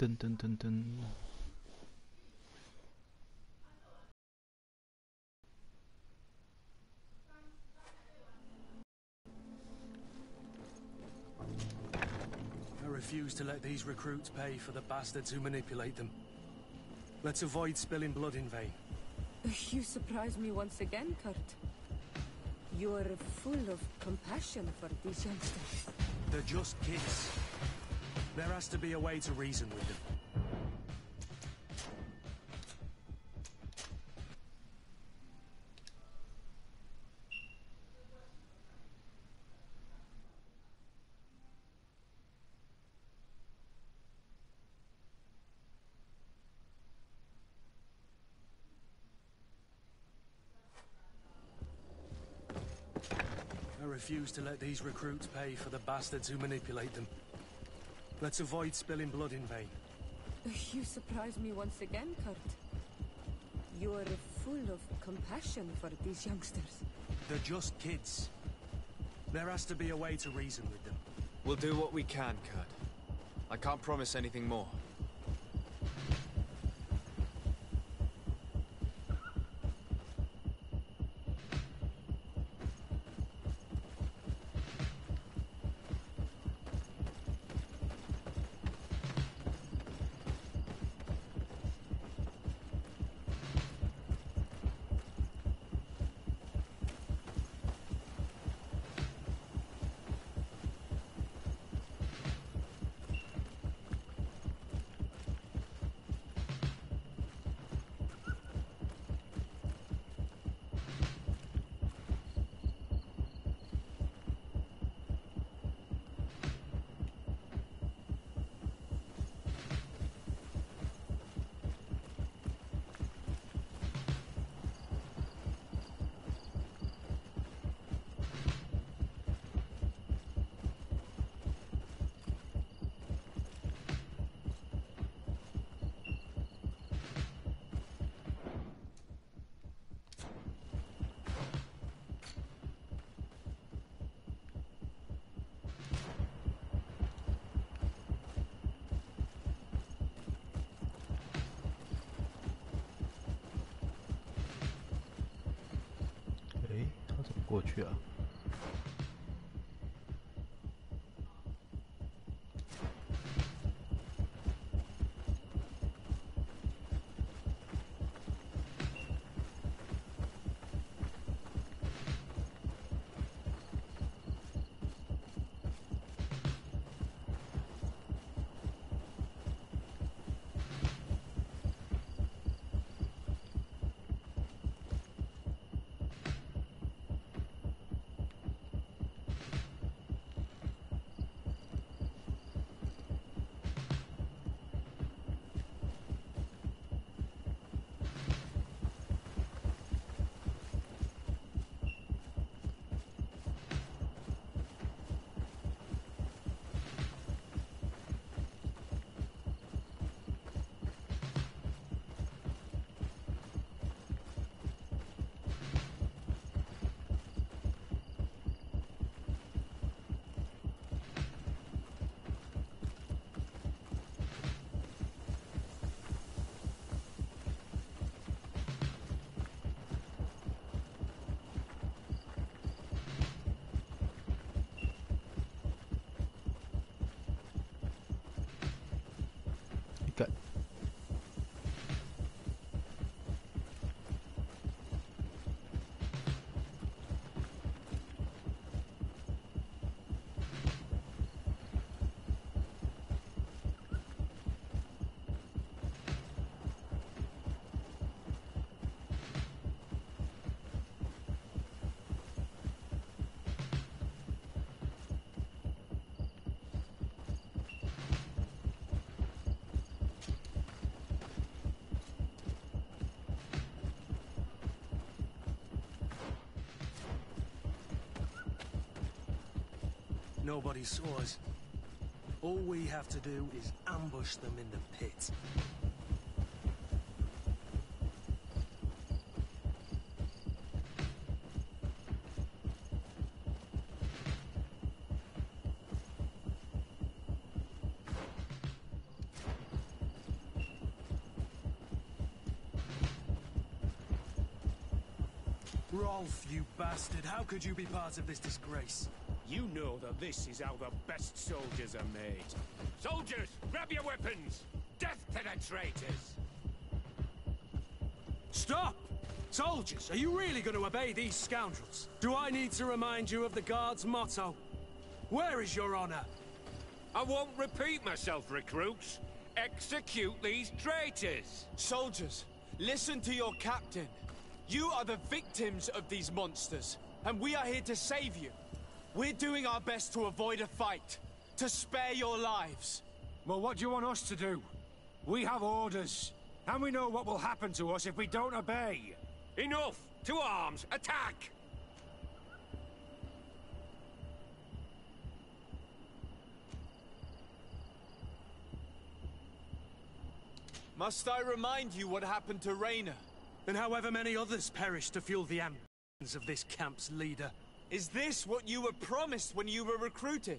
Dun dun dun dun. I refuse to let these recruits pay for the bastards who manipulate them. Let's avoid spilling blood in vain. You surprise me once again, Kurt. You're full of compassion for these youngsters. They're just kids. There has to be a way to reason with them. I refuse to let these recruits pay for the bastards who manipulate them. Let's avoid spilling blood in vain. You surprise me once again, Kurt. You're full of compassion for these youngsters. They're just kids. There has to be a way to reason with them. We'll do what we can, Kurt. I can't promise anything more. Eh, 他怎么过去啊？干。Nobody saw us. All we have to do is ambush them in the pit. Rolf, you bastard. How could you be part of this disgrace? You know that this is how the best soldiers are made. Soldiers, grab your weapons! Death to the traitors! Stop! Soldiers, are you really going to obey these scoundrels? Do I need to remind you of the Guard's motto? Where is your honor? I won't repeat myself, recruits. Execute these traitors! Soldiers, listen to your captain. You are the victims of these monsters, and we are here to save you. We're doing our best to avoid a fight, to spare your lives. Well, what do you want us to do? We have orders, and we know what will happen to us if we don't obey. Enough! To arms! Attack! Must I remind you what happened to Rainer? And however many others perished to fuel the ambitions of this camp's leader. Is this what you were promised when you were recruited?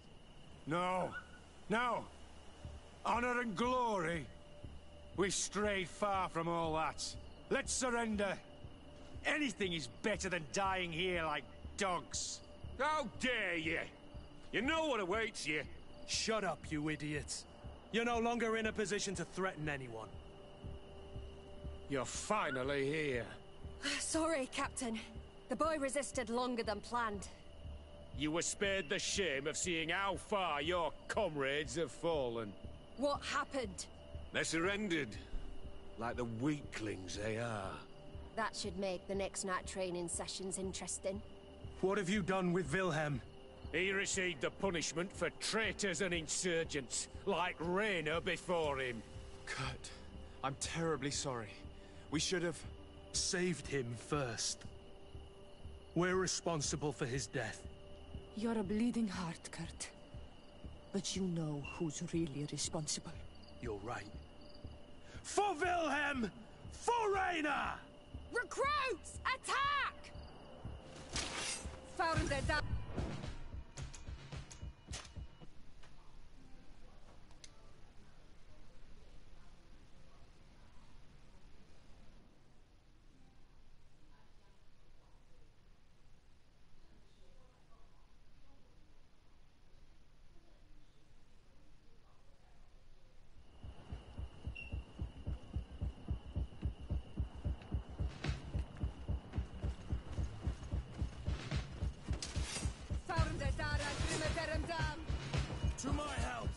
No. No. Honor and glory. We've strayed far from all that. Let's surrender. Anything is better than dying here like dogs. How dare you? You know what awaits you. Shut up, you idiots. You're no longer in a position to threaten anyone. You're finally here. Sorry, Captain. The boy resisted longer than planned. You were spared the shame of seeing how far your comrades have fallen. What happened? They surrendered, like the weaklings they are. That should make the next night training sessions interesting. What have you done with Wilhelm? He received the punishment for traitors and insurgents, like Rainer before him. Kurt, I'm terribly sorry. We should have... saved him first. We're responsible for his death. You're a bleeding heart, Kurt. But you know who's really responsible. You're right. For Wilhelm! For Rainer! Recruits! Attack! Found it down. To my help!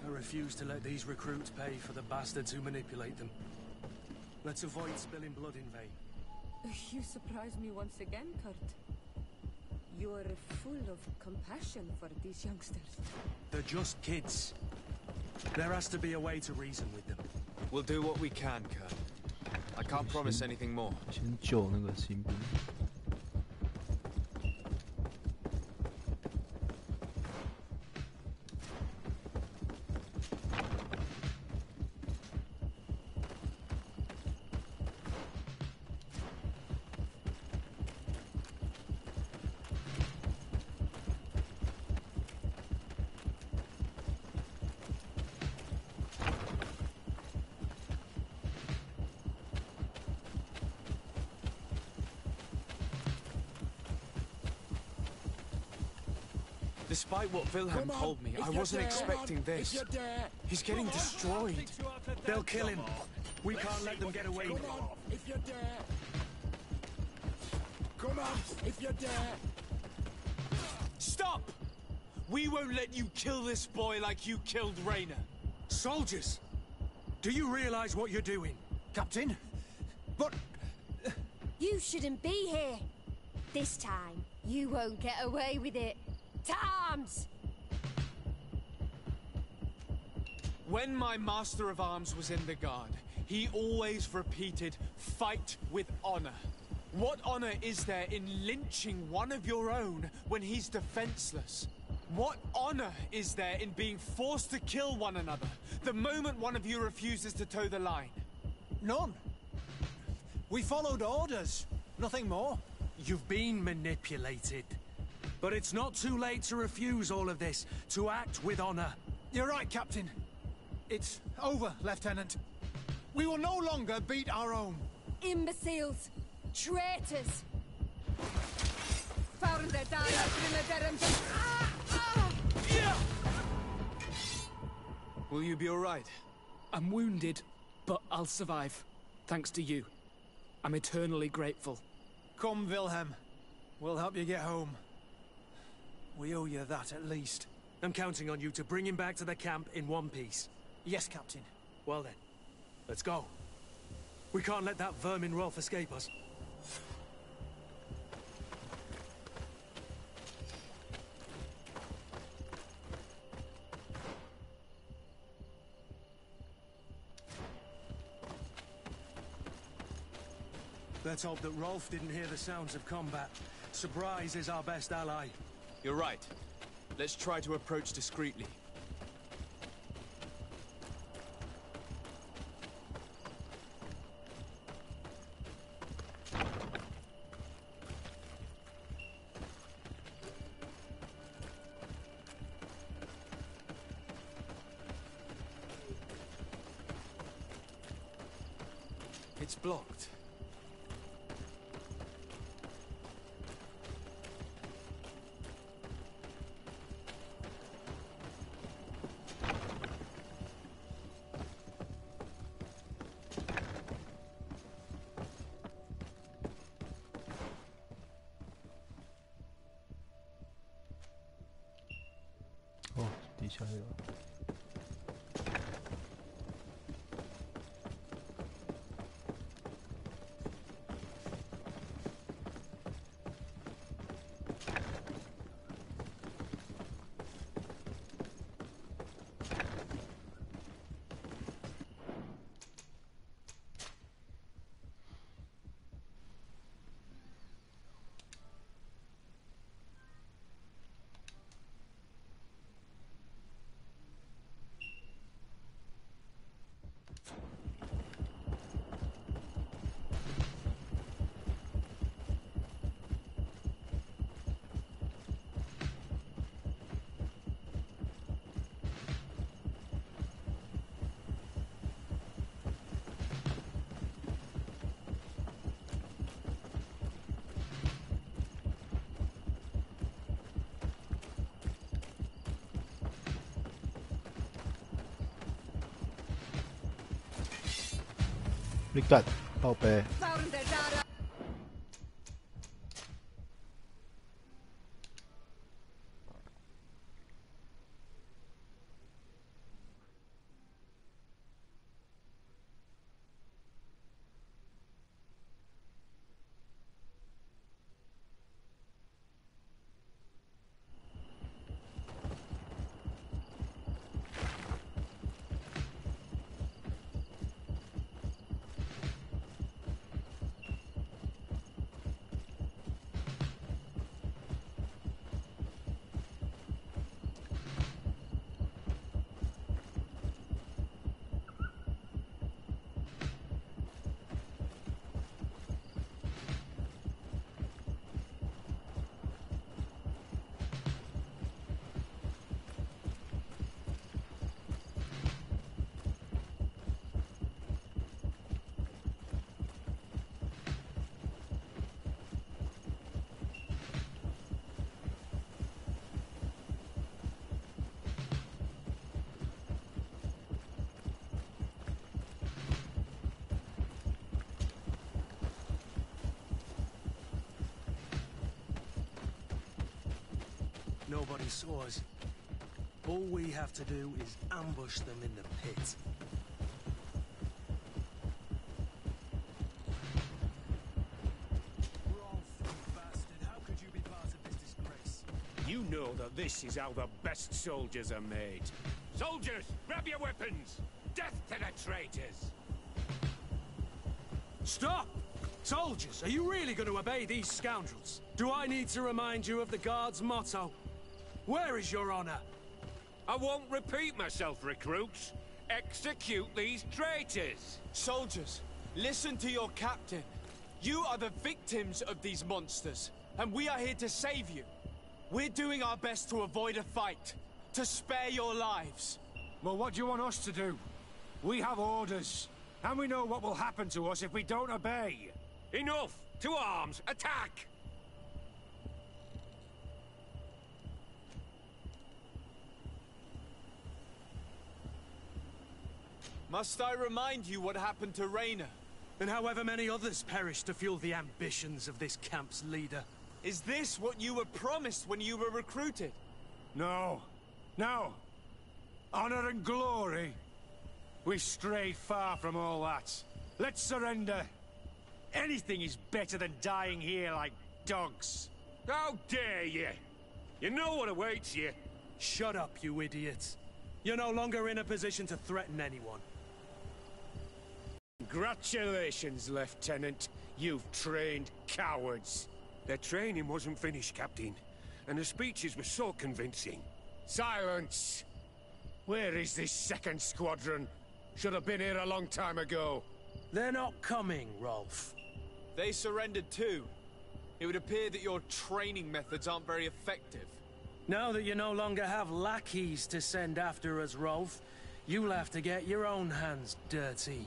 I refuse to let these recruits pay for the bastards who manipulate them. Let's avoid spilling blood in vain. You surprise me once again, Kurt. You're full of compassion for these youngsters. They're just kids. There has to be a way to reason with them. We'll do what we can, Kurt. I can't promise anything more. 先救那个新兵。Despite what Wilhelm told me, I wasn't expecting this. He's getting destroyed. They'll kill him. We can't let them get away with it. If you dare. Come on, if you dare. Stop! We won't let you kill this boy like you killed Rainer. Soldiers! Do you realize what you're doing? Captain? But... You shouldn't be here. This time, you won't get away with it. To arms! When my Master of Arms was in the Guard, he always repeated, fight with honor. What honor is there in lynching one of your own when he's defenseless? What honor is there in being forced to kill one another the moment one of you refuses to toe the line? None. We followed orders. Nothing more. You've been manipulated. But it's not too late to refuse all of this, to act with honor. You're right, Captain. It's over, Lieutenant. We will no longer beat our own. Imbeciles! Traitors! Will you be alright? I'm wounded, but I'll survive. Thanks to you. I'm eternally grateful. Come, Wilhelm. We'll help you get home. We owe you that, at least. I'm counting on you to bring him back to the camp in one piece. Yes, Captain. Well then, let's go. We can't let that vermin Rolf escape us. Let's hope that Rolf didn't hear the sounds of combat. Surprise is our best ally. You're right. Let's try to approach discreetly. It's blocked.哦，底下有。你干，宝贝。Nobody saw us. All we have to do is ambush them in the pit. Rolf, you bastard, how could you be part of this disgrace? You know that this is how the best soldiers are made. Soldiers, grab your weapons! Death to the traitors! Stop! Soldiers, are you really going to obey these scoundrels? Do I need to remind you of the Guard's motto? Where is your honor? I won't repeat myself, recruits. Execute these traitors! Soldiers, listen to your captain. You are the victims of these monsters, and we are here to save you. We're doing our best to avoid a fight, to spare your lives. Well, what do you want us to do? We have orders, and we know what will happen to us if we don't obey. Enough! To arms! Attack! Must I remind you what happened to Raynor? And however many others perished to fuel the ambitions of this camp's leader. Is this what you were promised when you were recruited? No. No. Honor and glory. We've strayed far from all that. Let's surrender. Anything is better than dying here like dogs. How dare you? You know what awaits you. Shut up, you idiots. You're no longer in a position to threaten anyone. Congratulations, Lieutenant. You've trained cowards. Their training wasn't finished, Captain. And the speeches were so convincing. Silence! Where is this second squadron? Should have been here a long time ago. They're not coming, Rolf. They surrendered too. It would appear that your training methods aren't very effective. Now that you no longer have lackeys to send after us, Rolf, you'll have to get your own hands dirty.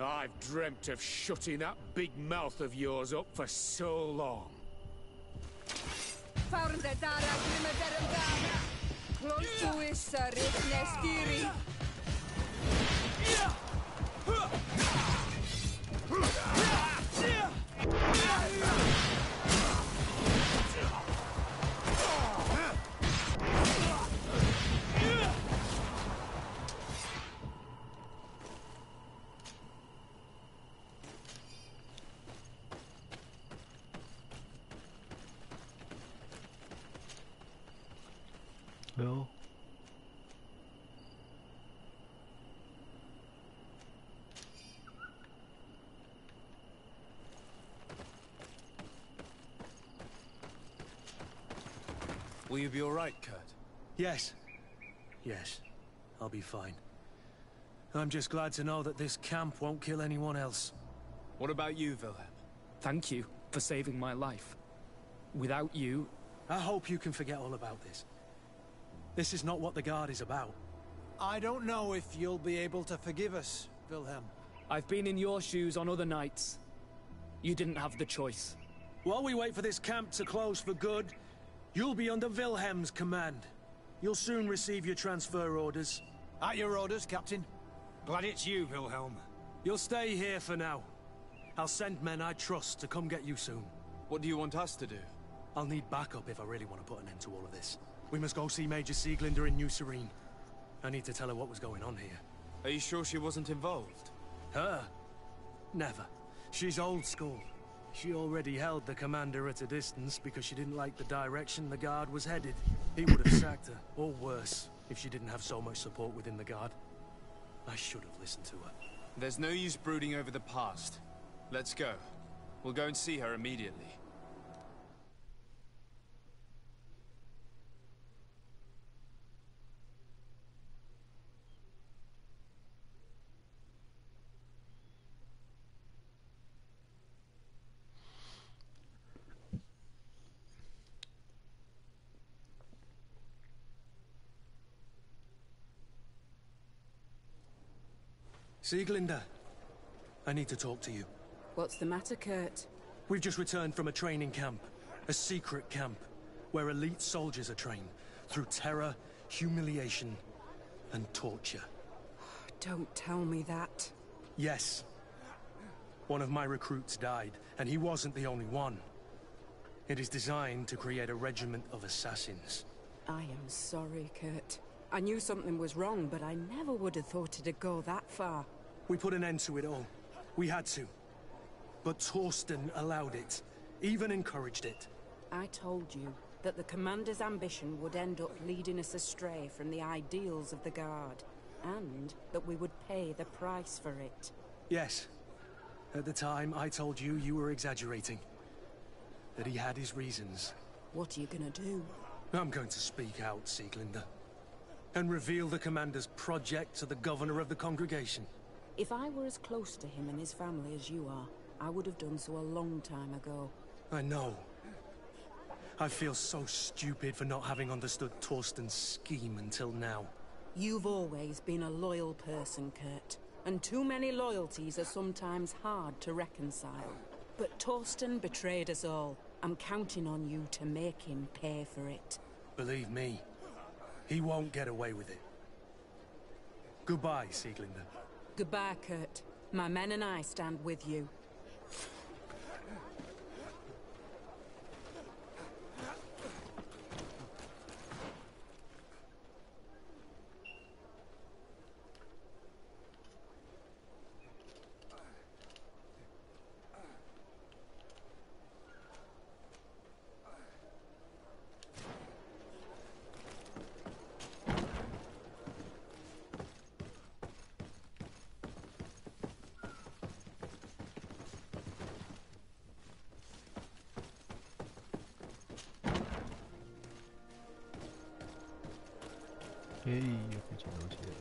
I've dreamt of shutting that big mouth of yours up for so long. Jo. Will you be all right, Kurt? Yes. Yes. I'll be fine. I'm just glad to know that this camp won't kill anyone else. What about you, Wilhelm? Thank you for saving my life. Without you... I hope you can forget all about this. This is not what the Guard is about. I don't know if you'll be able to forgive us, Wilhelm. I've been in your shoes on other nights. You didn't have the choice. While we wait for this camp to close for good, you'll be under Wilhelm's command. You'll soon receive your transfer orders. At your orders, Captain. Glad it's you, Wilhelm. You'll stay here for now. I'll send men I trust to come get you soon. What do you want us to do? I'll need backup if I really want to put an end to all of this. We must go see Major Sieglinder in New Serene. I need to tell her what was going on here. Are you sure she wasn't involved? Her? Never. She's old school. She already held the commander at a distance because she didn't like the direction the Guard was headed. He would have sacked her, or worse, if she didn't have so much support within the Guard. I should have listened to her. There's no use brooding over the past. Let's go. We'll go and see her immediately. Sieglinder, I need to talk to you. What's the matter, Kurt? We've just returned from a training camp. A secret camp. Where elite soldiers are trained. Through terror, humiliation, and torture. Don't tell me that. Yes. One of my recruits died, and he wasn't the only one. It is designed to create a regiment of assassins. I am sorry, Kurt. I knew something was wrong, but I never would have thought it'd go that far. We put an end to it all. We had to. But Torsten allowed it. Even encouraged it. I told you that the Commander's ambition would end up leading us astray from the ideals of the Guard. And that we would pay the price for it. Yes. At the time, I told you you were exaggerating. That he had his reasons. What are you gonna do? I'm going to speak out, Sieglinde. And reveal the commander's project to the governor of the congregation. If I were as close to him and his family as you are, I would have done so a long time ago. I know. I feel so stupid for not having understood Torsten's scheme until now. You've always been a loyal person, Kurt. And too many loyalties are sometimes hard to reconcile. But Torsten betrayed us all. I'm counting on you to make him pay for it. Believe me, he won't get away with it. Goodbye, Sieglinde. Goodbye, Kurt. My men and I stand with you.嘿，又可以捡东西了。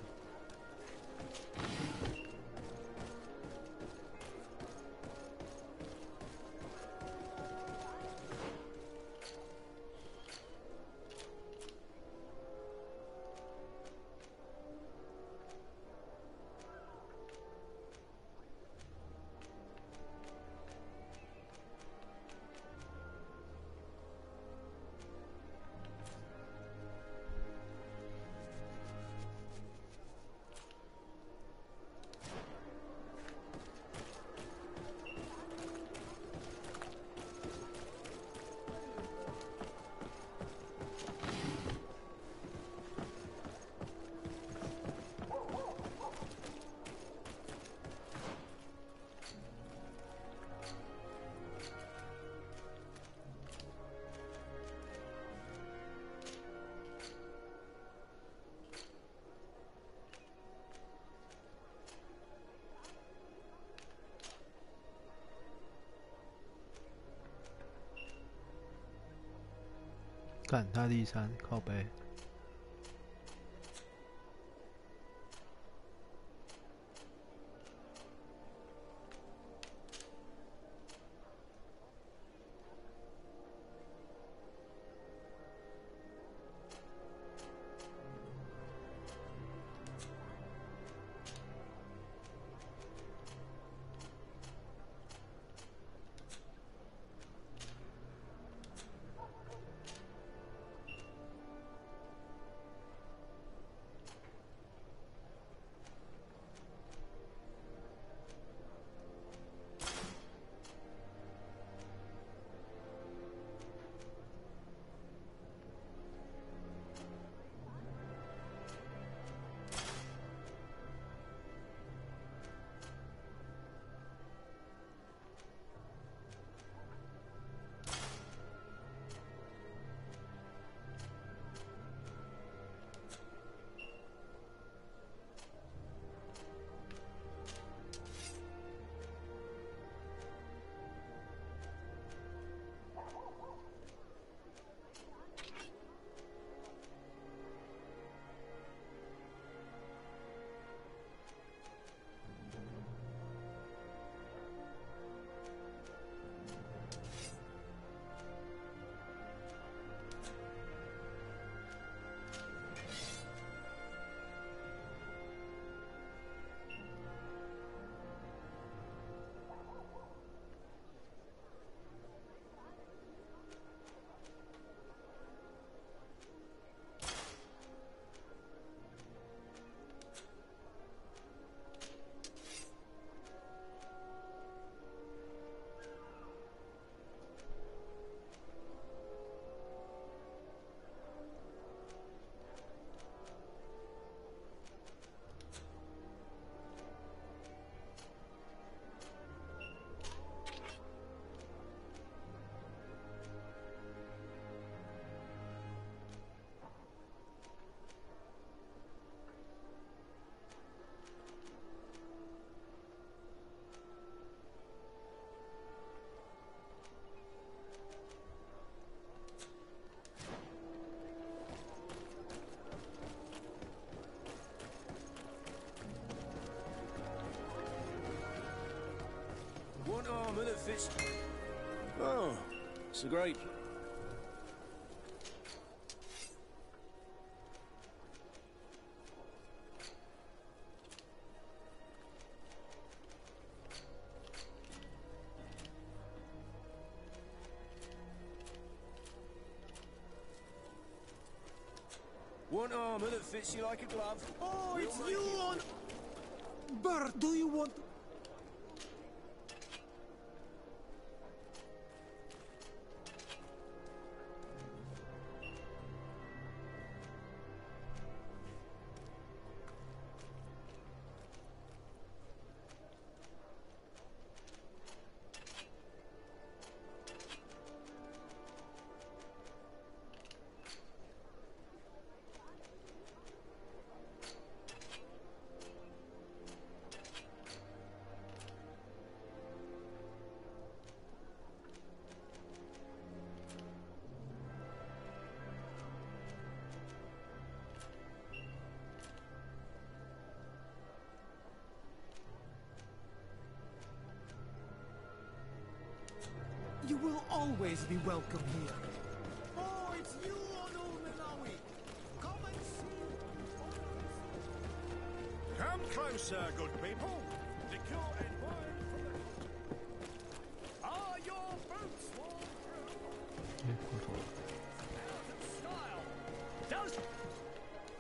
干大地山靠北。this. Oh, it's a great. Want armor that fits you like a glove? Oh, it's you on... Bert, do you want... You will always be welcome here. Oh, it's you on Ulminawi. Come and see. Come closer, good people. Liqueur and wine from the... Are your boots worn through? 回头了。 Out of style. Does...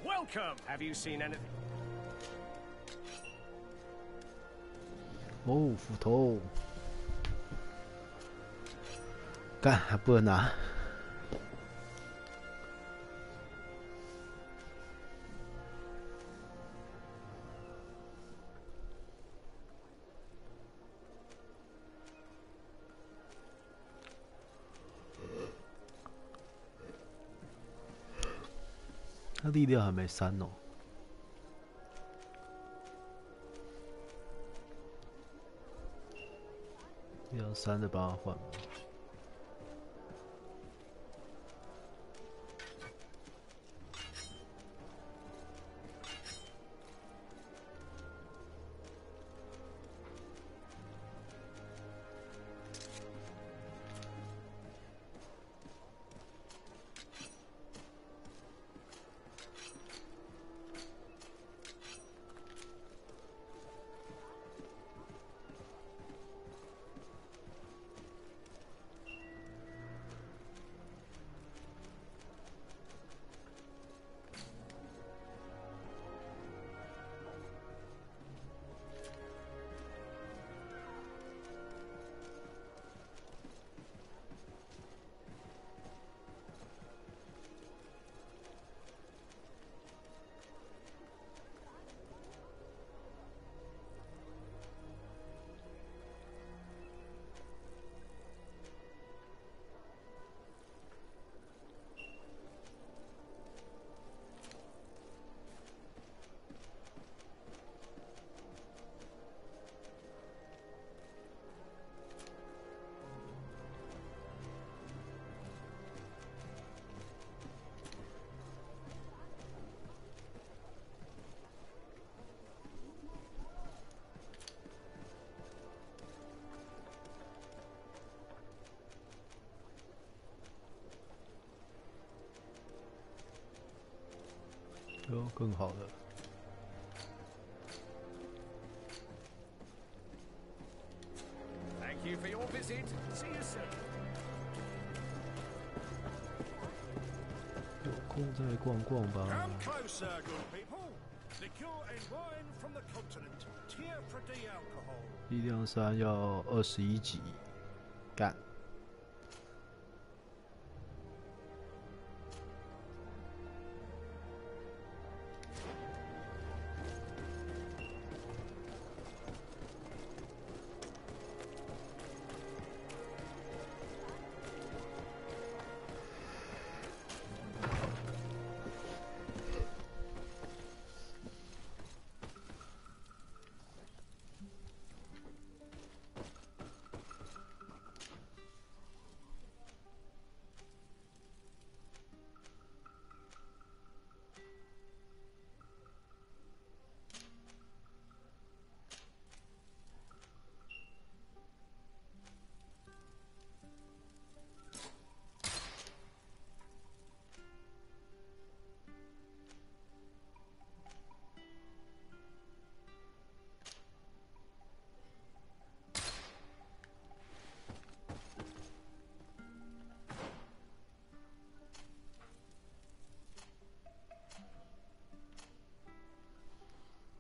Welcome. Have you seen anything? 哦，斧头。 干还不能拿，他力量还没删哦。力量删的帮他换。 有更好的。Thank you for your visit. See you soon. 有空再逛逛吧。 Come closer, good people. Liqueur and wine from the continent. Tier for the alcohol. 力量3要21级，干。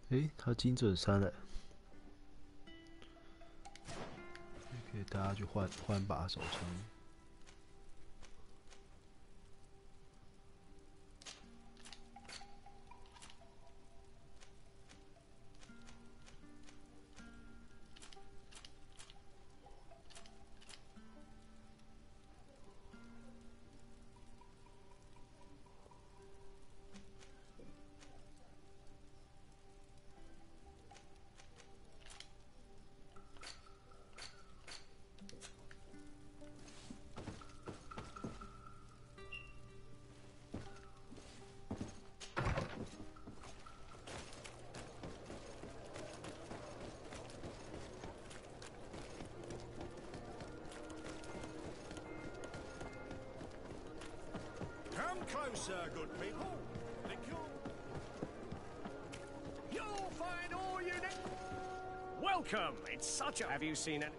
诶，他精准3了，可以大家去换把手枪。Come closer, good people. You'll find all you need. Welcome. It's such a... Have you seen it?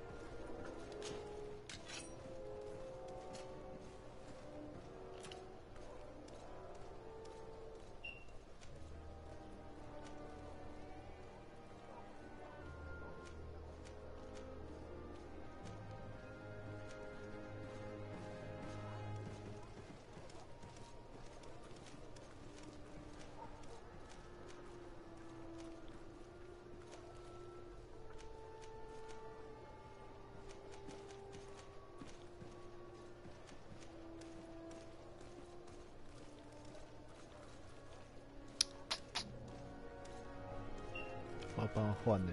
我要帮他换嘞。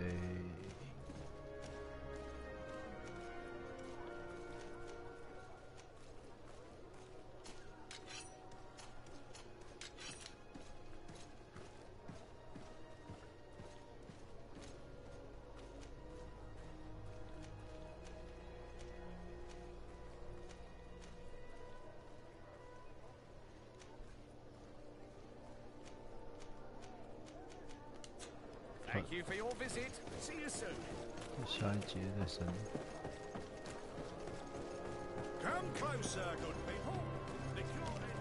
Thank you for your visit. See you soon. 下一节再升。Come closer, good people. The cure is...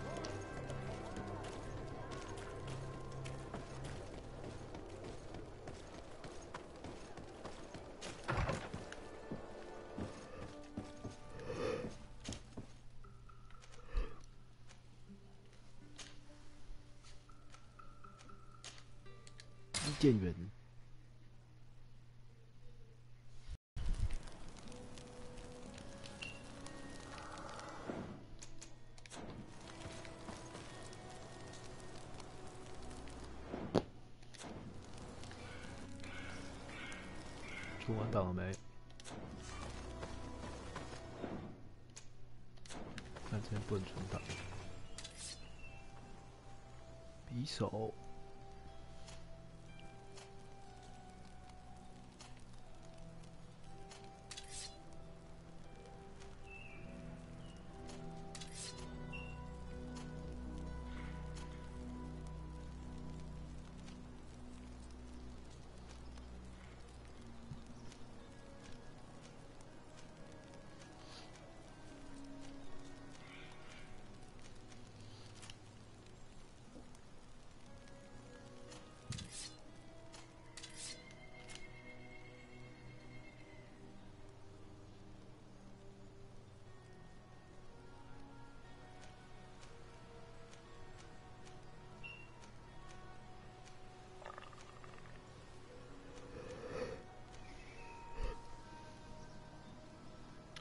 伊甸园。存完档了没？看这边不能存档。匕首。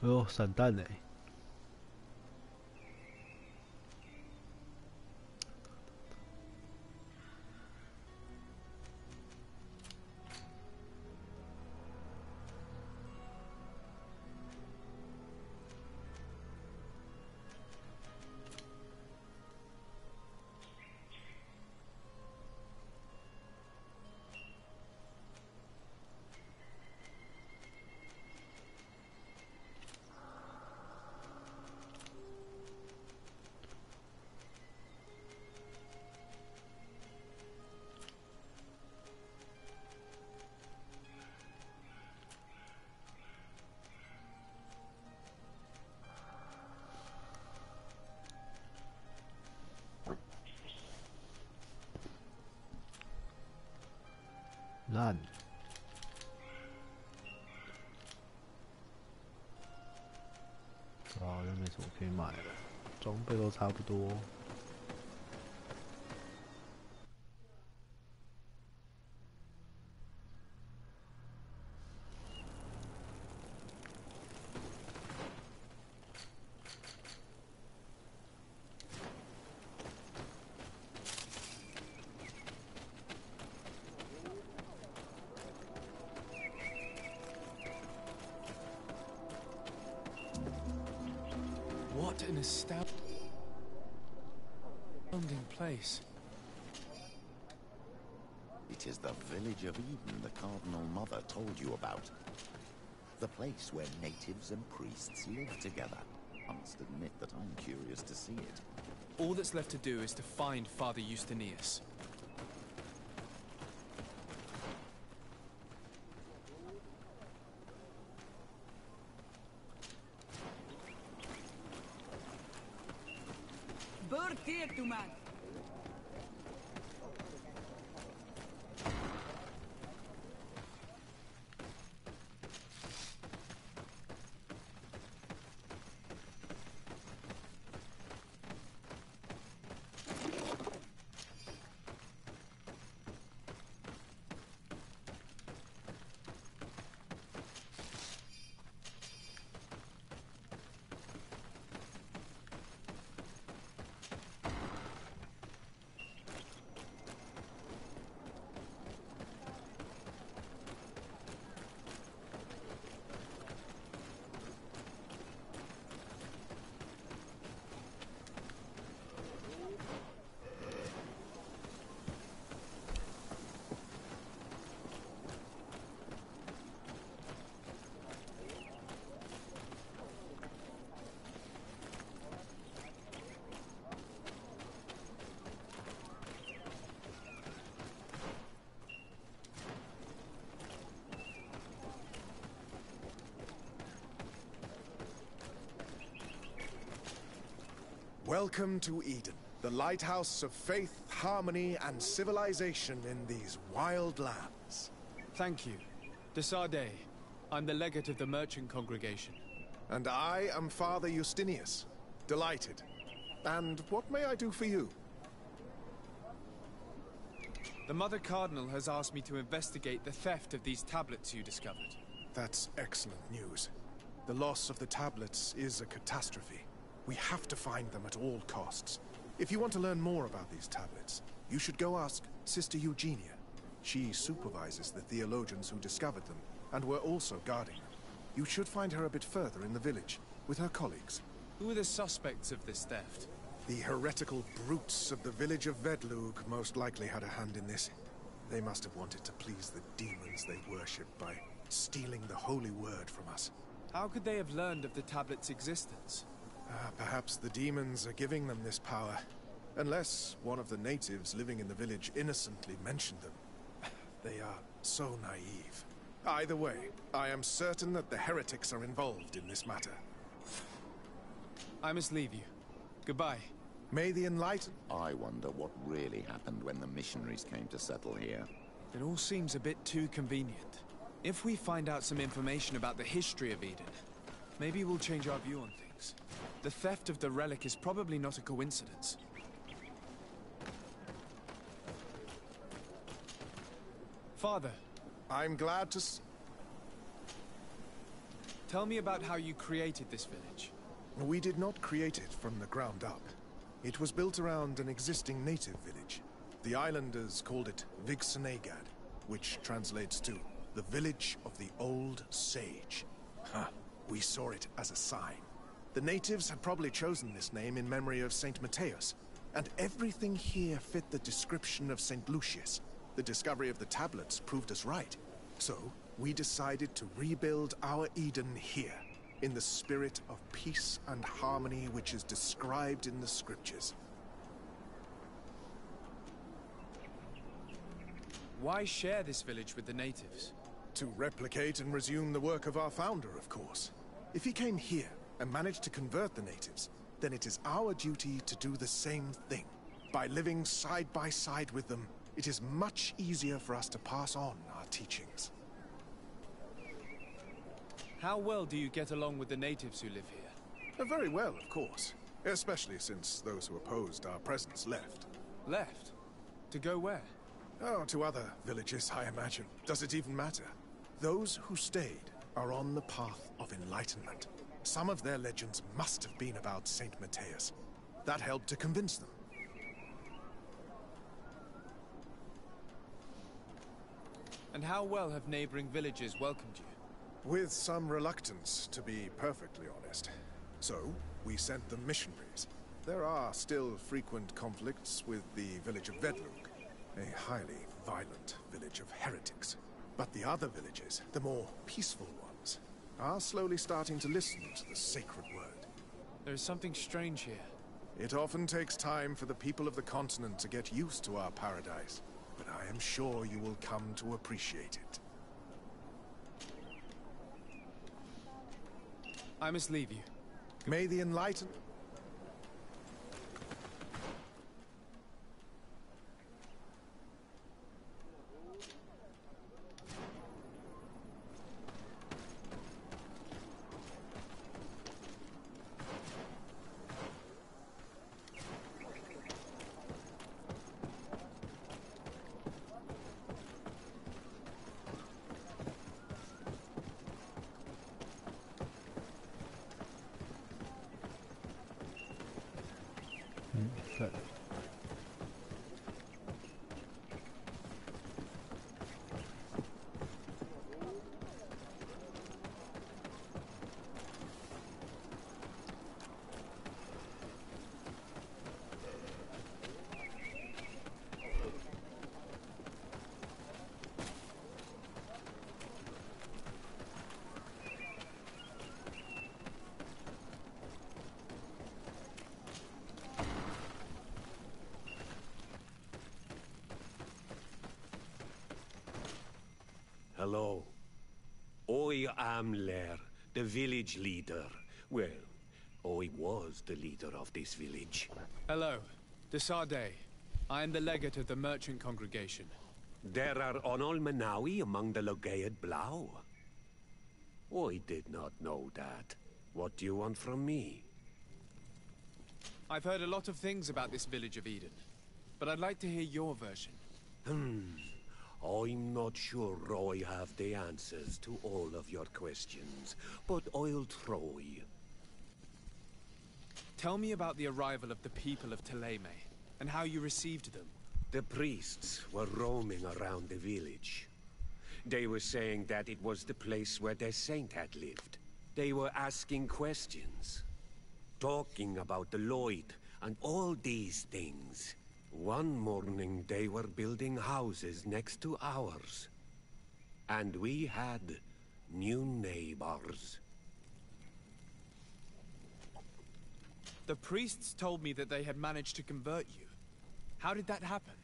哎呦，散弹嘞！烂。好像没什么可以买了，装备都差不多。What an astounding place. It is the village of Eden the Cardinal Mother told you about. The place where natives and priests live together. I must admit that I'm curious to see it. All that's left to do is to find Father Justinius. Welcome to Eden, the lighthouse of faith, harmony, and civilization in these wild lands. Thank you. Desade, I'm the legate of the merchant congregation. And I am Father Justinius. Delighted. And what may I do for you? The Mother Cardinal has asked me to investigate the theft of these tablets you discovered. That's excellent news. The loss of the tablets is a catastrophe. We have to find them at all costs. If you want to learn more about these tablets, you should go ask Sister Eugenia. She supervises the theologians who discovered them, and were also guarding them. You should find her a bit further in the village, with her colleagues. Who are the suspects of this theft? The heretical brutes of the village of Vedlug most likely had a hand in this. They must have wanted to please the demons they worship by stealing the holy word from us. How could they have learned of the tablet's existence? Perhaps the demons are giving them this power. Unless one of the natives living in the village innocently mentioned them. They are so naive. Either way, I am certain that the heretics are involved in this matter. I must leave you. Goodbye. May the enlightened... I wonder what really happened when the missionaries came to settle here. It all seems a bit too convenient. If we find out some information about the history of Eden, maybe we'll change our view on things. The theft of the relic is probably not a coincidence. Father. I'm glad to Tell me about how you created this village. We did not create it from the ground up. It was built around an existing native village. The islanders called it Vigsenagad, which translates to the village of the old sage. We saw it as a sign. The natives had probably chosen this name in memory of Saint Matthias, and everything here fit the description of Saint Lucius. The discovery of the tablets proved us right. So, we decided to rebuild our Eden here, in the spirit of peace and harmony which is described in the scriptures. Why share this village with the natives? To replicate and resume the work of our founder, of course. If he came here and managed to convert the natives, then it is our duty to do the same thing. By living side by side with them, it is much easier for us to pass on our teachings. How well do you get along with the natives who live here? Very well, of course. Especially since those who opposed our presence left. Left? To go where? Oh, to other villages, I imagine. Does it even matter? Those who stayed are on the path of enlightenment. Some of their legends must have been about Saint Matthias. That helped to convince them. And how well have neighboring villages welcomed you? With some reluctance, to be perfectly honest. So, we sent them missionaries. There are still frequent conflicts with the village of Vedlug, a highly violent village of heretics. But the other villages, the more peaceful ones, are slowly starting to listen to the sacred word. There is something strange here. It often takes time for the people of the continent to get used to our paradise, but I am sure you will come to appreciate it. I must leave you. May the enlightened... Okay. Hello. I am Lair, the village leader. Well, I was the leader of this village. Hello. TzuHsiuPeng. I am the legate of the merchant congregation. There are Onolmenawi among the Logead Blau. I did not know that. What do you want from me? I've heard a lot of things about this village of Eden, but I'd like to hear your version. I'm not sure I have the answers to all of your questions, but I'll try. Tell me about the arrival of the people of Thélème, and how you received them. The priests were roaming around the village. They were saying that it was the place where their saint had lived. They were asking questions, talking about the Lloyd and all these things. One morning they were building houses next to ours. And we had new neighbors. The priests told me that they had managed to convert you. How did that happen?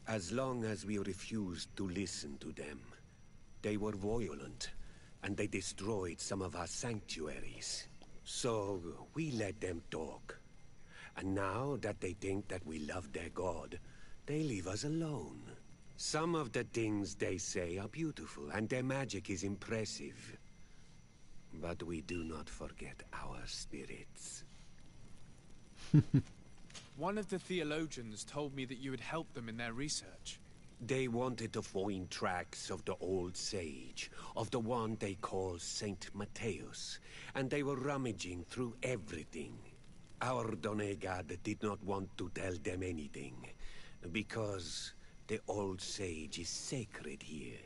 As long as we refused to listen to them. They were violent, and they destroyed some of our sanctuaries. So we let them talk. And now that they think that we love their god, they leave us alone. Some of the things they say are beautiful, and their magic is impressive. But we do not forget our spirits. One of the theologians told me that you had helped them in their research. They wanted to find tracks of the old sage, of the one they call Saint Matthias, and they were rummaging through everything. Our Donegad did not want to tell them anything, because the old sage is sacred here.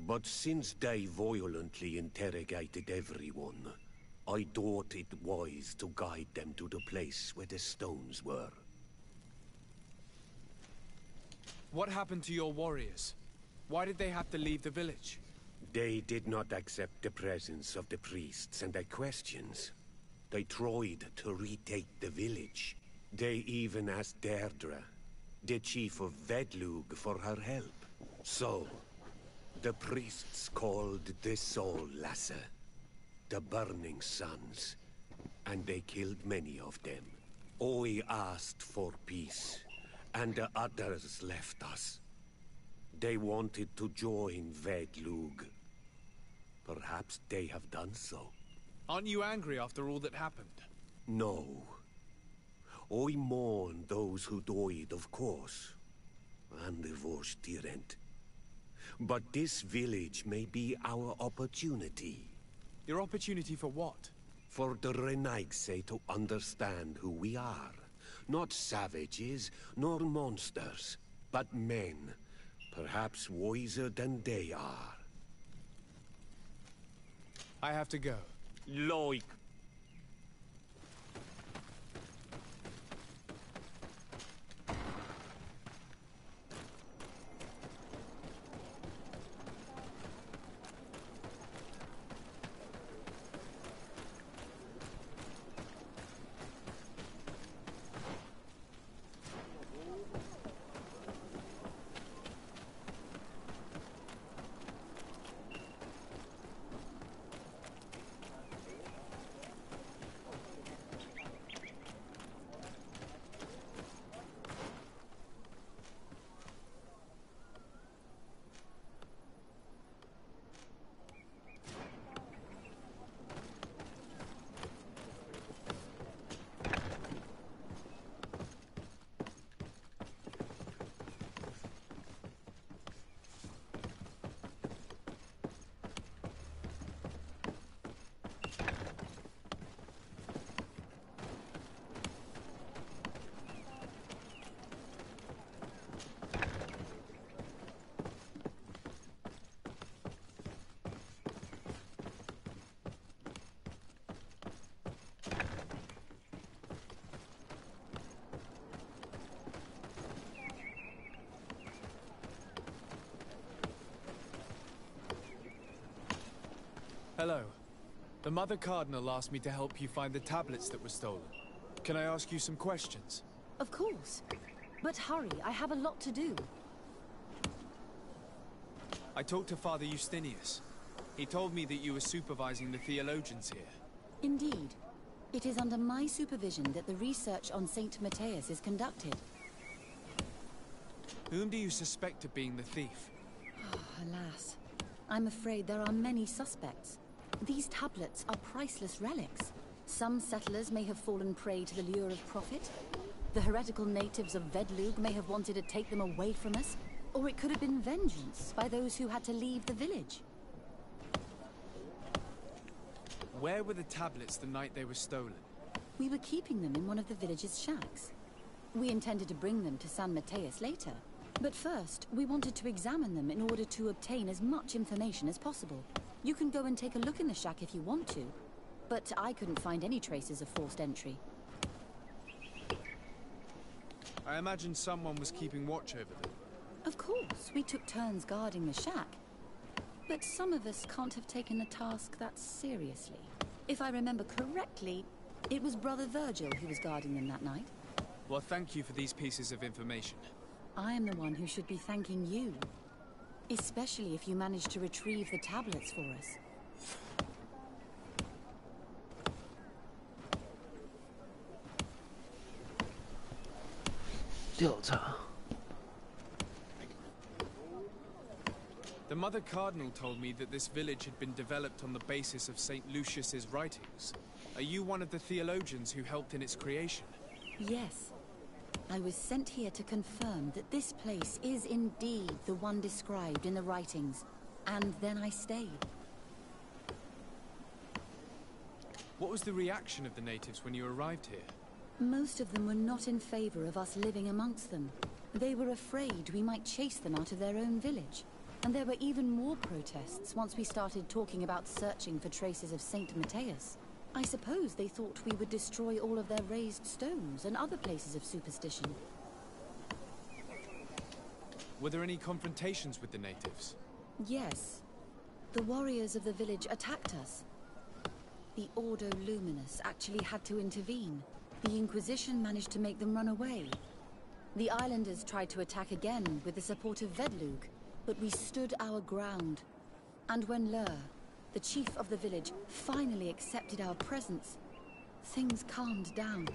But since they violently interrogated everyone, I thought it wise to guide them to the place where the stones were. What happened to your warriors? Why did they have to leave the village? They did not accept the presence of the priests and their questions. They tried to retake the village. They even asked Deirdre, the chief of Vedlug, for her help. So, the priests called the Soul Lasser, the Burning Suns, and they killed many of them. I asked for peace, and the others left us. They wanted to join Vedlug. Perhaps they have done so. Aren't you angry after all that happened? No. I mourn those who died, of course. And the Vorstyrent. But this village may be our opportunity. Your opportunity for what? For the Renaigse to understand who we are. Not savages, nor monsters, but men. Perhaps wiser than they are. I have to go. Like. Hello. The Mother Cardinal asked me to help you find the tablets that were stolen. Can I ask you some questions? Of course. But hurry, I have a lot to do. I talked to Father Justinius. He told me that you were supervising the theologians here. Indeed. It is under my supervision that the research on Saint Matthias is conducted. Whom do you suspect of being the thief? Oh, alas. I'm afraid there are many suspects. These tablets are priceless relics. Some settlers may have fallen prey to the lure of profit. The heretical natives of Vedlug may have wanted to take them away from us. Or it could have been vengeance by those who had to leave the village. Where were the tablets the night they were stolen? We were keeping them in one of the village's shacks. We intended to bring them to San Matthias later. But first, we wanted to examine them in order to obtain as much information as possible. You can go and take a look in the shack if you want to, but I couldn't find any traces of forced entry. I imagine someone was keeping watch over them. Of course, we took turns guarding the shack. But some of us can't have taken the task that seriously. If I remember correctly, it was Brother Virgil who was guarding them that night. Well, thank you for these pieces of information. I am the one who should be thanking you. Especially if you managed to retrieve the tablets for us. The Mother Cardinal told me that this village had been developed on the basis of St. Lucius's writings. Are you one of the theologians who helped in its creation? Yes. I was sent here to confirm that this place is indeed the one described in the writings, and then I stayed. What was the reaction of the natives when you arrived here? Most of them were not in favor of us living amongst them. They were afraid we might chase them out of their own village. And there were even more protests once we started talking about searching for traces of Saint Matthias. I suppose they thought we would destroy all of their raised stones and other places of superstition. Were there any confrontations with the natives? Yes. The warriors of the village attacked us. The Ordo Luminous actually had to intervene. The Inquisition managed to make them run away. The islanders tried to attack again with the support of Vedlug, but we stood our ground. And when Lur, the chief of the village, finally accepted our presence, things calmed down.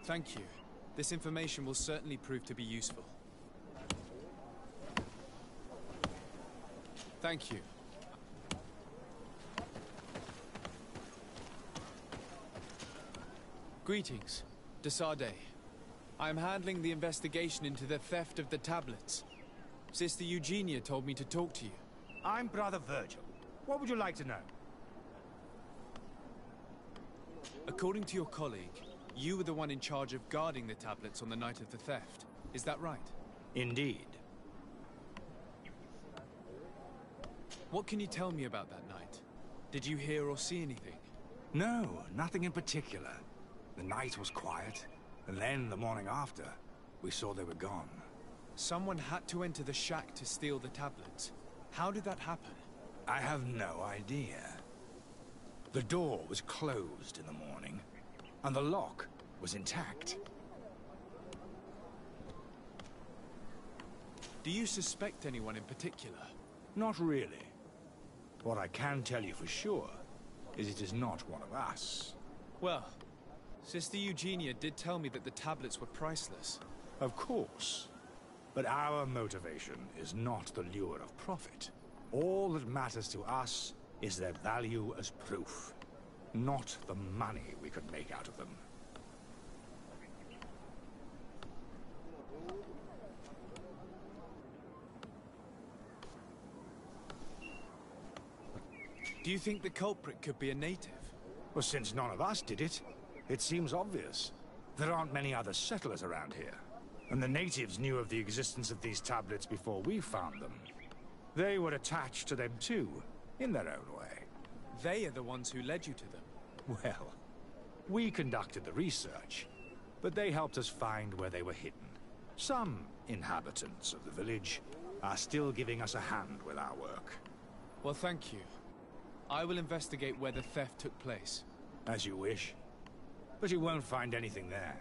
Thank you. This information will certainly prove to be useful. Thank you. Greetings, Desade. I am handling the investigation into the theft of the tablets. Sister Eugenia told me to talk to you. I'm Brother Virgil. What would you like to know? According to your colleague, you were the one in charge of guarding the tablets on the night of the theft. Is that right? Indeed. What can you tell me about that night? Did you hear or see anything? No, nothing in particular. The night was quiet, and then the morning after, we saw they were gone. Someone had to enter the shack to steal the tablets. How did that happen? I have no idea. The door was closed in the morning, and the lock was intact. Do you suspect anyone in particular? Not really. What I can tell you for sure is it is not one of us. Well, Sister Eugenia did tell me that the tablets were priceless. Of course. But our motivation is not the lure of profit. All that matters to us is their value as proof, not the money we could make out of them. Do you think the culprit could be a native? Well, since none of us did it, it seems obvious. There aren't many other settlers around here. And the natives knew of the existence of these tablets before we found them. They were attached to them too, in their own way. They are the ones who led you to them. Well, we conducted the research, but they helped us find where they were hidden. Some inhabitants of the village are still giving us a hand with our work. Well, thank you. I will investigate where the theft took place. As you wish. But you won't find anything there.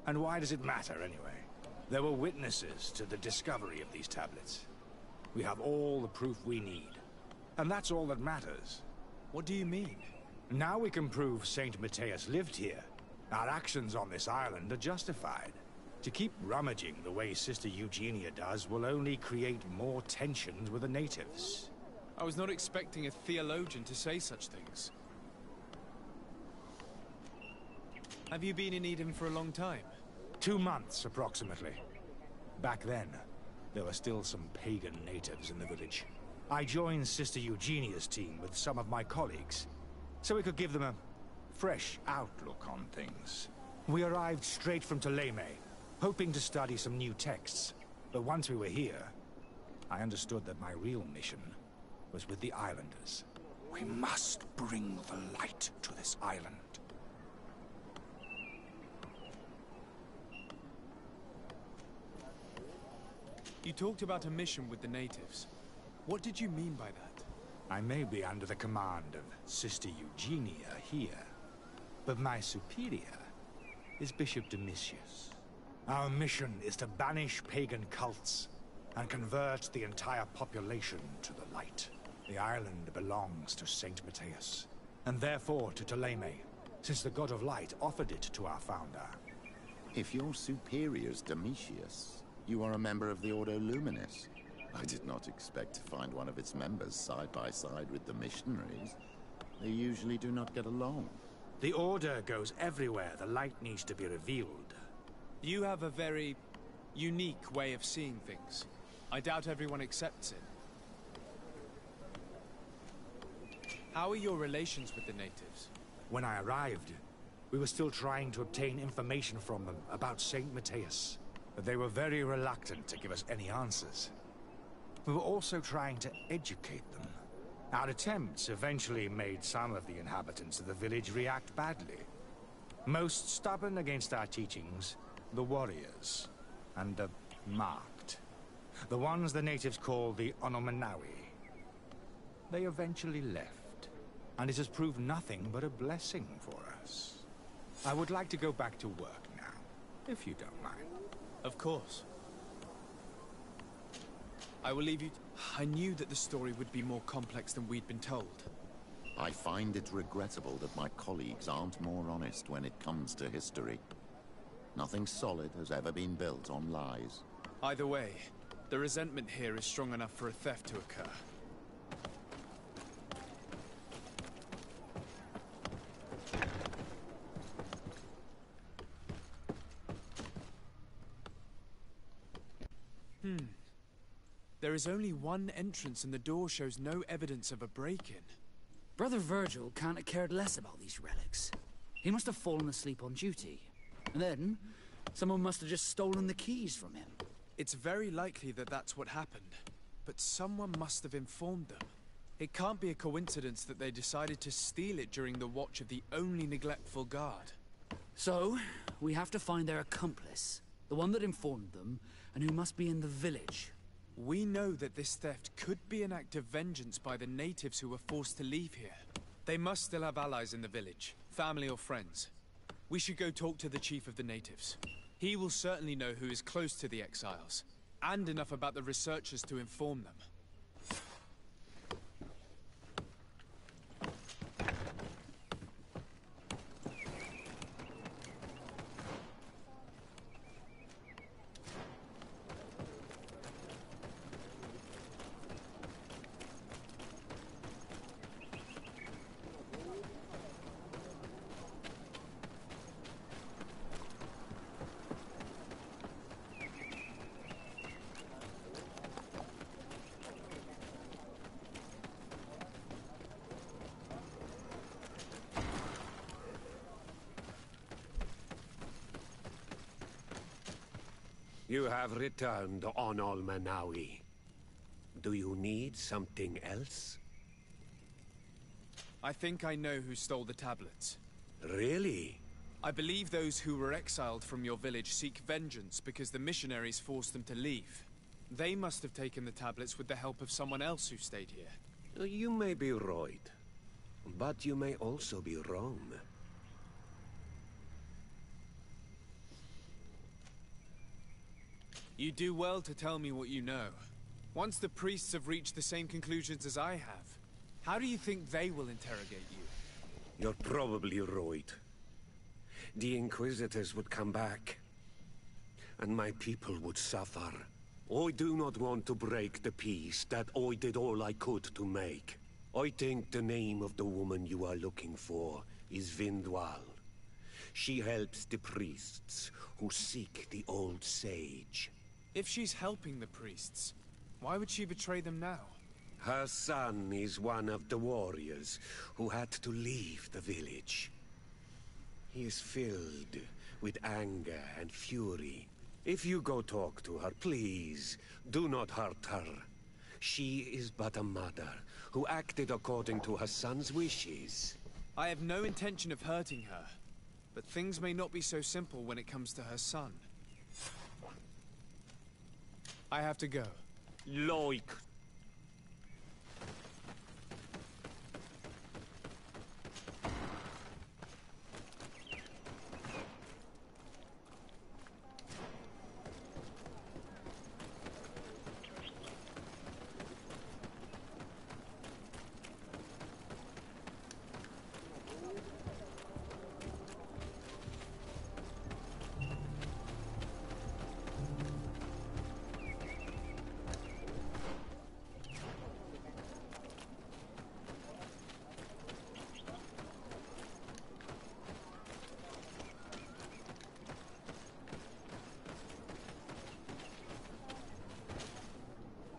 And why does it matter, anyway? There were witnesses to the discovery of these tablets. We have all the proof we need. And that's all that matters. What do you mean? Now we can prove Saint Matthias lived here. Our actions on this island are justified. To keep rummaging the way Sister Eugenia does will only create more tensions with the natives. I was not expecting a theologian to say such things. Have you been in Eden for a long time? 2 months, approximately. Back then, there were still some pagan natives in the village. I joined Sister Eugenia's team with some of my colleagues, so we could give them a fresh outlook on things. We arrived straight from Ptolemy, hoping to study some new texts. But once we were here, I understood that my real mission was with the islanders. We must bring the light to this island. You talked about a mission with the natives. What did you mean by that? I may be under the command of Sister Eugenia here, but my superior is Bishop Domitius. Our mission is to banish pagan cults and convert the entire population to the light. The island belongs to Saint Matthias, and therefore to Ptolemy, since the god of light offered it to our founder. If your superior's Domitius, you are a member of the Ordo Luminis. I did not expect to find one of its members side by side with the missionaries. They usually do not get along. The Order goes everywhere the light needs to be revealed. You have a very unique way of seeing things. I doubt everyone accepts it. How are your relations with the natives? When I arrived, we were still trying to obtain information from them about Saint Matthias, but they were very reluctant to give us any answers. We were also trying to educate them. Our attempts eventually made some of the inhabitants of the village react badly. Most stubborn against our teachings, the warriors, and the marked. The ones the natives call the Onomanawi. They eventually left, and it has proved nothing but a blessing for us. I would like to go back to work now, if you don't mind. Of course. I will leave you... I knew that the story would be more complex than we'd been told. I find it regrettable that my colleagues aren't more honest when it comes to history. Nothing solid has ever been built on lies. Either way, the resentment here is strong enough for a theft to occur. There is only one entrance and the door shows no evidence of a break-in. Brother Virgil can't have cared less about these relics. He must have fallen asleep on duty. And then, someone must have just stolen the keys from him. It's very likely that that's what happened, but someone must have informed them. It can't be a coincidence that they decided to steal it during the watch of the only neglectful guard. So, we have to find their accomplice, the one that informed them, and who must be in the village. We know that this theft could be an act of vengeance by the natives who were forced to leave here. They must still have allies in the village, family or friends. We should go talk to the chief of the natives. He will certainly know who is close to the exiles, and enough about the researchers to inform them. You have returned on Almanawi. Do you need something else? I think I know who stole the tablets. Really? I believe those who were exiled from your village seek vengeance because the missionaries forced them to leave. They must have taken the tablets with the help of someone else who stayed here. You may be right, but you may also be wrong. You do well to tell me what you know. Once the priests have reached the same conclusions as I have, how do you think they will interrogate you? You're probably right. The Inquisitors would come back, and my people would suffer. I do not want to break the peace that I did all I could to make. I think the name of the woman you are looking for is Vindwal. She helps the priests who seek the old sage. If she's helping the priests, why would she betray them now? Her son is one of the warriors who had to leave the village. He is filled with anger and fury. If you go talk to her, please, do not hurt her. She is but a mother who acted according to her son's wishes. I have no intention of hurting her, but things may not be so simple when it comes to her son. I have to go. Like.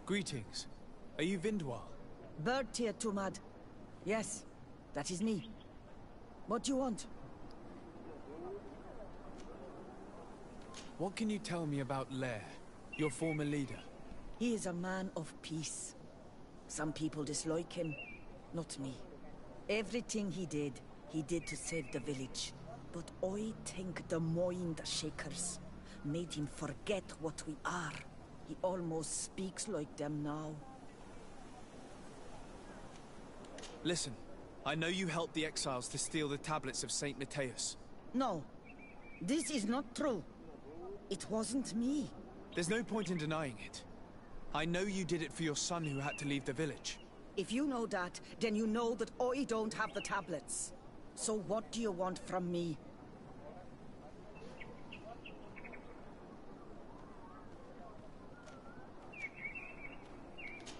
Greetings. Are you Vindwal? Bird Tier Tumad. Yes, that is me. What do you want? What can you tell me about Lair, your former leader? He is a man of peace. Some people dislike him, not me. Everything he did to save the village. But I think the Mind Shakers made him forget what we are. He almost speaks like them now. Listen, I know you helped the exiles to steal the tablets of Saint Matthias. No, this is not true. It wasn't me. There's no point in denying it. I know you did it for your son who had to leave the village. If you know that, then you know that I don't have the tablets. So what do you want from me?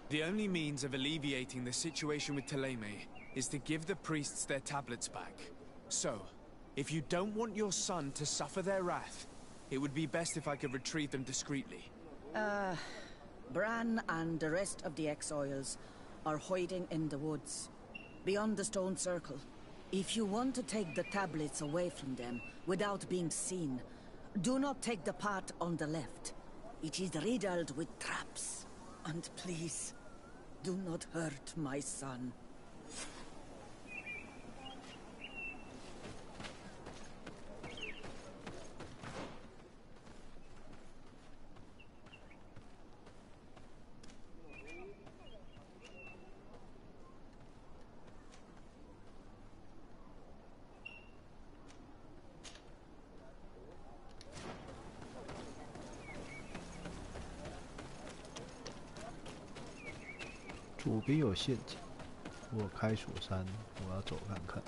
The only means of alleviating the situation with Thélème is to give the priests their tablets back. So, if you don't want your son to suffer their wrath, it would be best if I could retrieve them discreetly. Bran and the rest of the exiles are hiding in the woods, beyond the stone circle. If you want to take the tablets away from them without being seen, do not take the path on the left. It is riddled with traps. And please, do not hurt my son.左边有陷阱，我开锁山，我要走看看。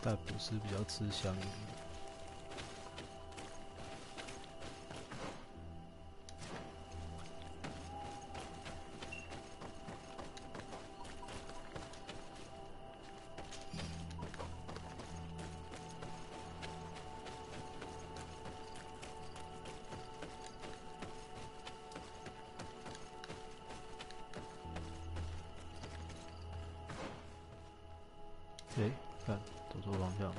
菜谱是比较吃香油的。诶，看，走错方向了。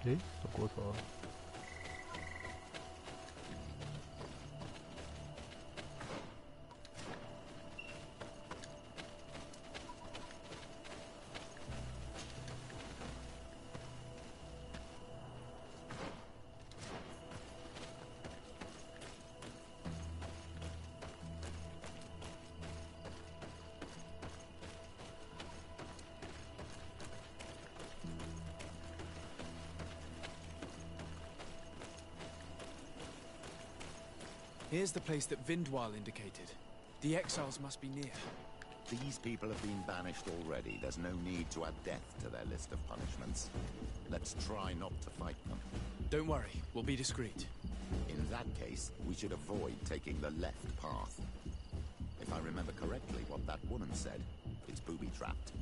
诶，走过头了。Here's the place that Vindwal indicated. The exiles must be near. These people have been banished already. There's no need to add death to their list of punishments. Let's try not to fight them. Don't worry, we'll be discreet. In that case, we should avoid taking the left path. If I remember correctly what that woman said, it's booby-trapped.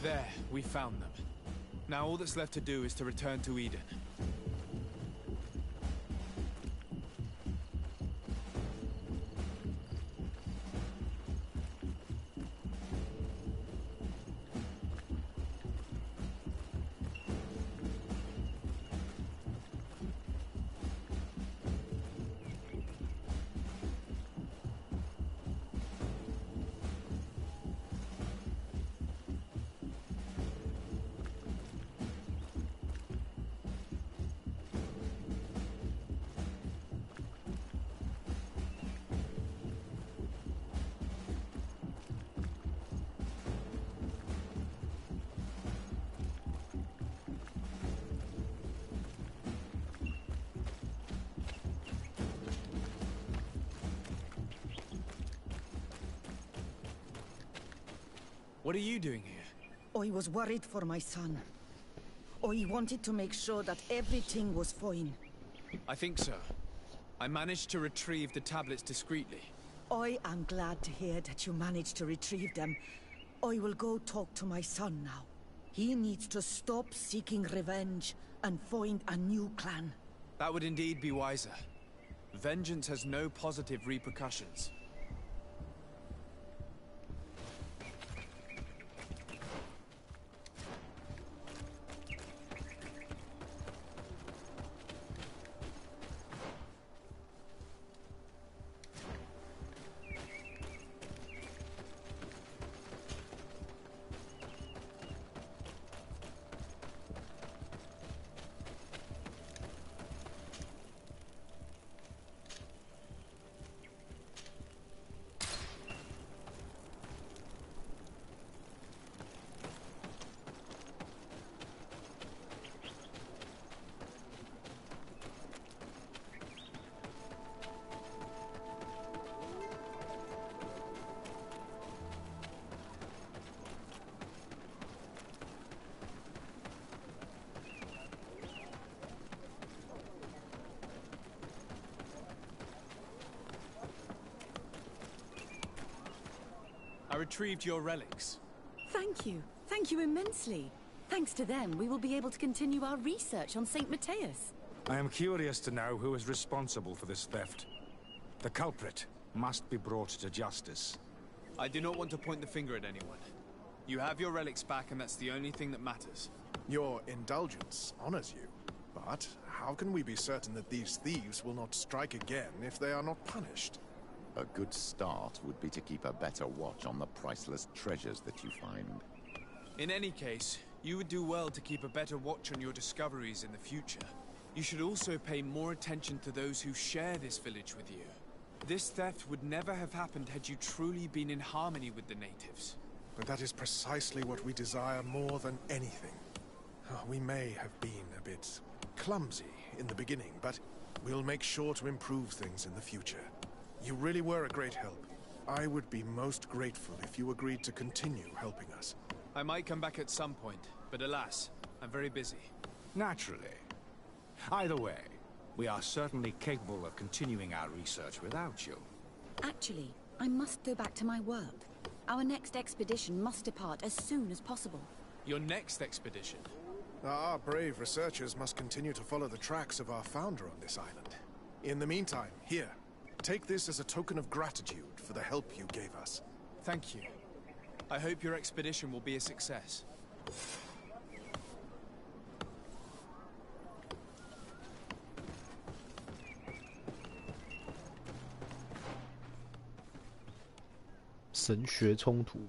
There, we found them. Now all that's left to do is to return to Eden. What are you doing here? I was worried for my son. I wanted to make sure that everything was fine. I think so. I managed to retrieve the tablets discreetly. I am glad to hear that you managed to retrieve them. I will go talk to my son now. He needs to stop seeking revenge and find a new clan. That would indeed be wiser. Vengeance has no positive repercussions. I retrieved your relics. Thank you. Thank you immensely. Thanks to them, we will be able to continue our research on St. Matthias. I am curious to know who is responsible for this theft. The culprit must be brought to justice. I do not want to point the finger at anyone. You have your relics back, and that's the only thing that matters. Your indulgence honors you. But how can we be certain that these thieves will not strike again if they are not punished? A good start would be to keep a better watch on the priceless treasures that you find. In any case, you would do well to keep a better watch on your discoveries in the future. You should also pay more attention to those who share this village with you. This theft would never have happened had you truly been in harmony with the natives. But that is precisely what we desire more than anything. We may have been a bit clumsy in the beginning, but we'll make sure to improve things in the future. You really were a great help. I would be most grateful if you agreed to continue helping us. I might come back at some point, but alas, I'm very busy. Naturally. Either way, we are certainly capable of continuing our research without you. Actually, I must go back to my work. Our next expedition must depart as soon as possible. Your next expedition? Our brave researchers must continue to follow the tracks of our founder on this island. In the meantime, here, take this as a token of gratitude for the help you gave us. Thank you. I hope your expedition will be a success.神学冲突。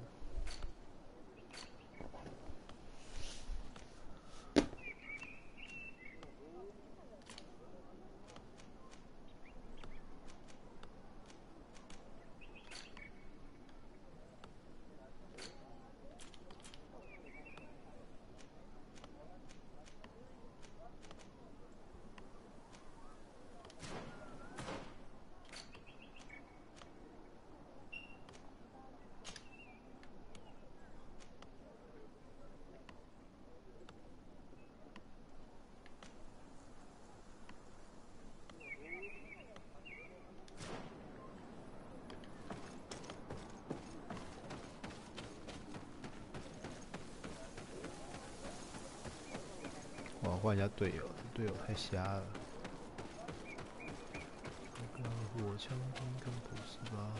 我要换一下队友，队友太瞎了。那个火枪兵跟不是吧？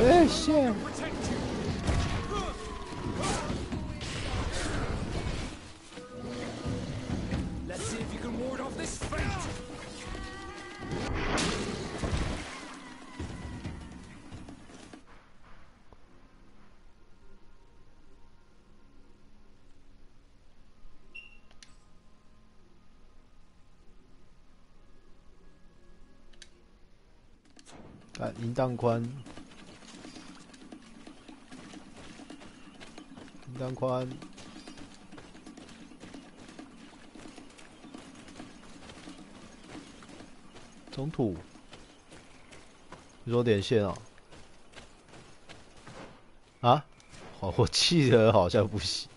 哎，shit！ Let's see if you can ward off this fate. 啊，淫荡宽，淫荡宽，中土，你说连线哦？啊？好，我记得好像不行。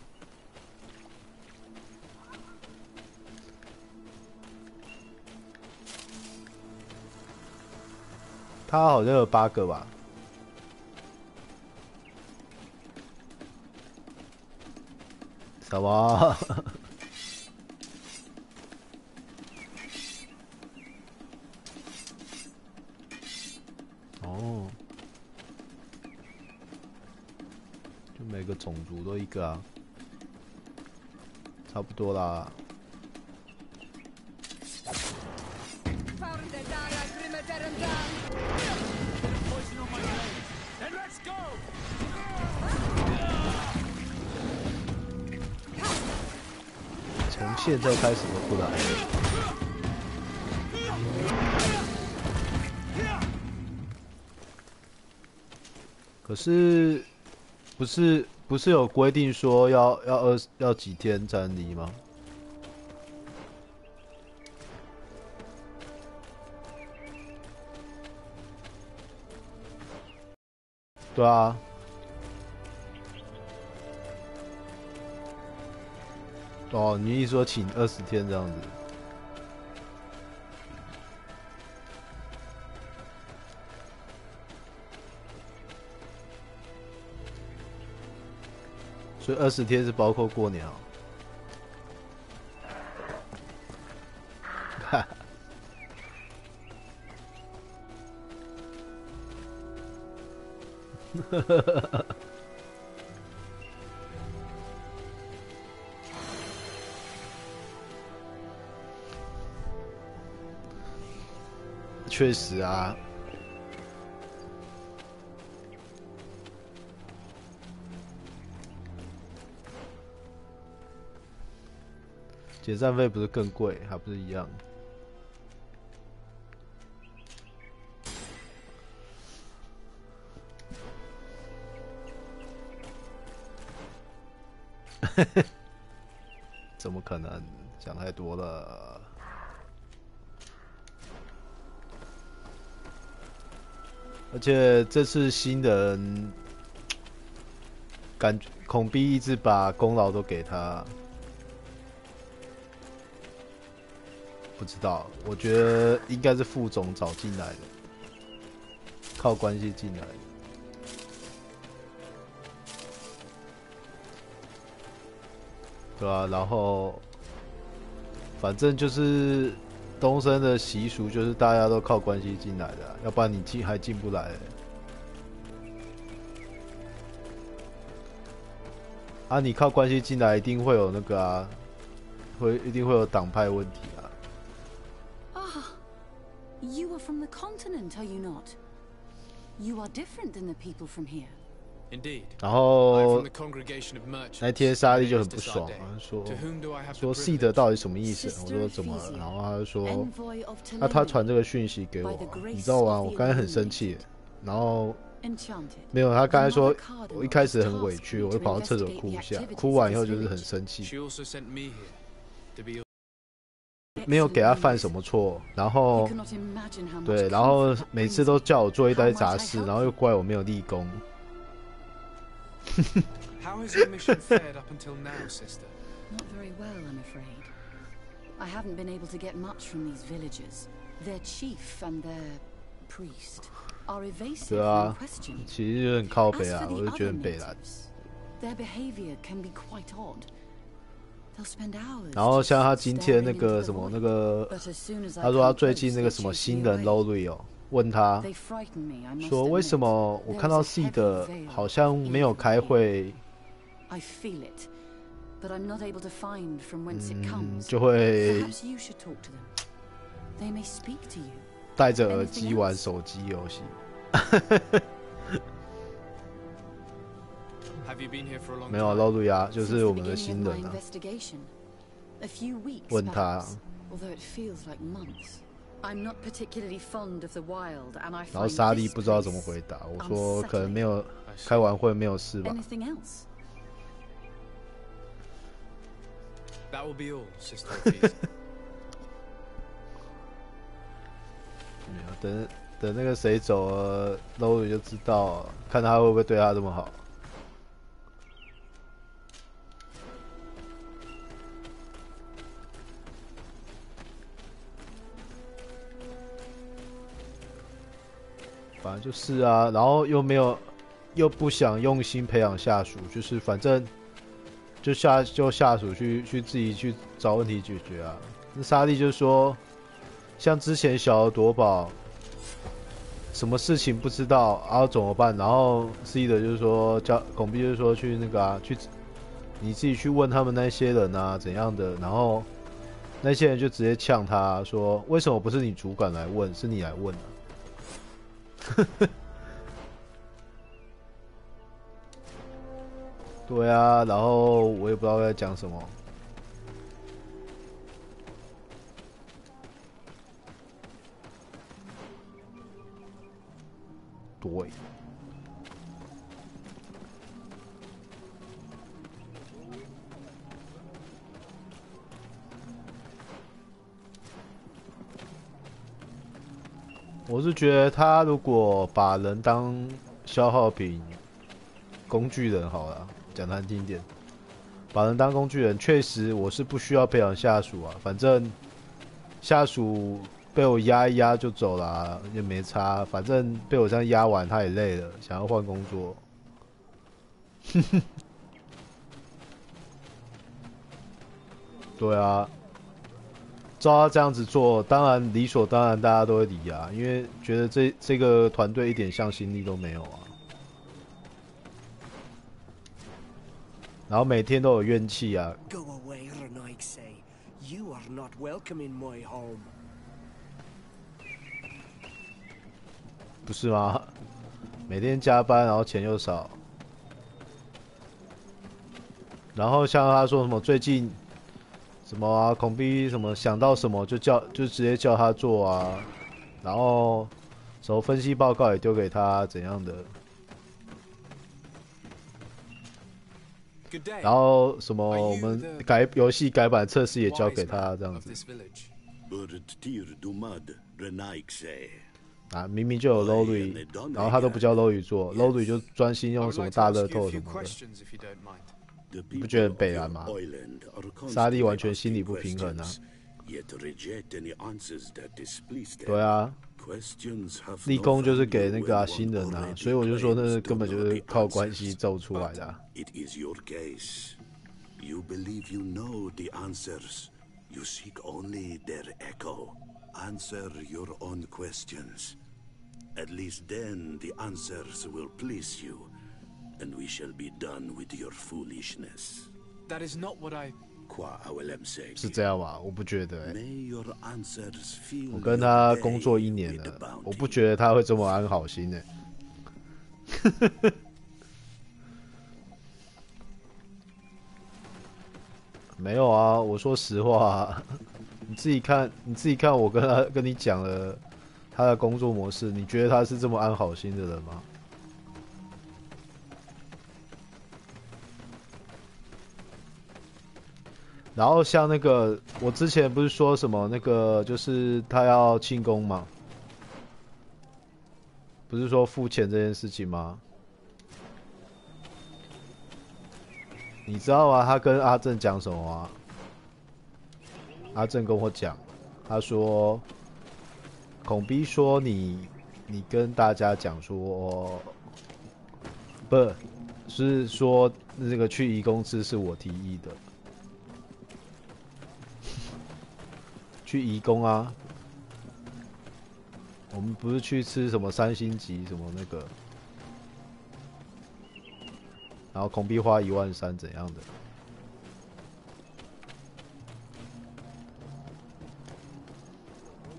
他好像有8个吧？什么？哦，就每个种族都一个啊，差不多啦。 从现在开始都不来了。可是，不是有规定说要几天才能离吗？对啊。 哦，你一说请20天这样子，所以20天是包括过年啊。哈。确实啊，解散费不是更贵，还不是一样？怎么可能？想太多了。 而且这次新人感觉孔逼一直把功劳都给他，不知道，我觉得应该是副总找进来的，靠关系进来的，对啊，然后反正就是。 东升的习俗就是大家都靠关系进来的、要不然你还进不来。啊，你靠关系进来，一定会有那个啊，一定会有党派问题啊。Ah, you are from the continent, are you not? You are different than the people from here. Indeed. 然后那天莎莉就很不爽，说 "seed" 到底什么意思？我说怎么了？然后他就说，那他传这个讯息给我，你知道吗？我刚才很生气，然后没有，他刚才说我一开始很委屈，我就跑到厕所哭一下，哭完以后就是很生气，没有给他犯什么错，然后对，然后每次都叫我做一堆杂事，然后又怪我没有立功。 How has your mission fared up until now, sister? Not very well, I'm afraid. I haven't been able to get much from these villagers. Their chief and their priest are evasive and questioning. 其实就很靠北啊，我就觉得很北蓝。 Their behavior can be quite odd. They'll spend hours. 然后像他今天那个什么那个，他说他最近那个什么新人 Lowry 哦，问他说为什么我看到 C 的好像没有开会，就会戴着耳机玩手机游戏。没有露露呀，就是我们的新人啊。问他。然后莎莉不知道怎么回答，我说可能没有开完会没有事吧。等那个谁走了 ，Lowry 就知道了，看他会不会对他这么好。反正就是啊，然后又不想用心培养下属，就是反正就下属去自己去找问题解决啊。那莎莉就说，像之前小额夺宝，什么事情不知道，然后怎么办？然后 C 的就是说叫孔碧就是说去那个啊，去你自己去问他们那些人啊怎样的，然后那些人就直接呛他说，为什么不是你主管来问，是你来问啊？对啊，然后我也不知道该讲什么。对。我是觉得他如果把人当消耗品、工具人好了，讲难听点，把人当工具人，确实我是不需要培养下属啊，反正下属被我压一压就走了啊，也没差，反正被我这样压完他也累了，想要换工作。对啊。照他这样子做，当然理所当然，大家都会理啊，因为觉得这个团队一点向心力都没有啊，然后每天都有怨气啊。不是吗？每天加班，然后钱又少，然后像他说什么最近。什么啊，孔逼什么想到什么就直接叫他做啊，然后什么分析报告也丢给他怎样的，然后什么我们游戏改版测试也交给他这样子。啊，明明就有 Lowry， 然后他都不叫 Lowry 做 ，Lowry 就专心用什么大乐透什么的。你不觉得很北蓝吗？莎莉完全心理不平衡啊。对啊，立功就是给那个新人啊，所以我就说那根本就是靠关系揍出来的啊。At least then the answers will please you, and we shall be done with your foolishness. That is not what I... 是这样吗？我不觉得我跟他工作1年了，我不觉得他会这么安好心没有啊，我说实话啊，你自己看，我跟你讲了他的工作模式，你觉得他是这么安好心的人吗？然后像那个，我之前不是说什么那个，就是他要庆功嘛，不是说付钱这件事情吗？你知道吗？他跟阿正讲什么吗？阿正跟我讲，他说，孔逼说你跟大家讲说，不是说那个去移公司是我提议的。去移工啊！我们不是去吃什么3星级什么那个，然后孔币花13000怎样的？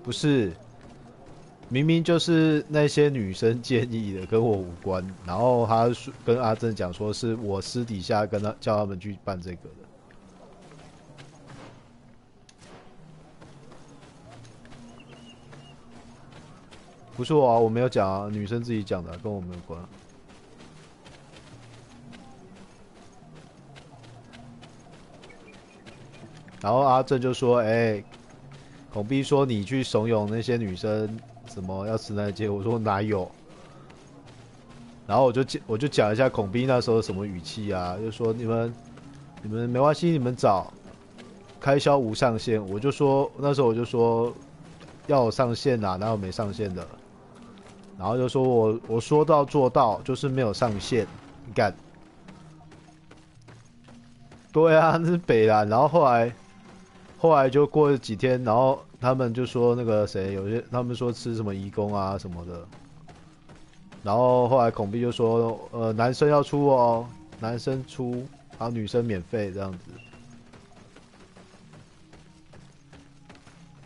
不是，明明就是那些女生建议的，跟我无关。然后他跟阿正讲说，是我私底下跟他叫他们去办这个的。不是我啊，我没有讲啊，女生自己讲的，跟我没有关。然后阿正就说：“哎，孔币说你去怂恿那些女生什么要吃那些，我说哪有？”然后我就讲一下孔币那时候什么语气啊，就说你们没关系，你们找，开销无上限。我就说那时候我就说要有上限啊，哪有没上限的？然后就说我说到做到，就是没有上限，你干。对啊，那是北兰。然后后来就过了几天，然后他们就说那个谁，有些他们说吃什么移工啊什么的。然后后来孔币就说，男生要出哦，男生出，然后女生免费这样子。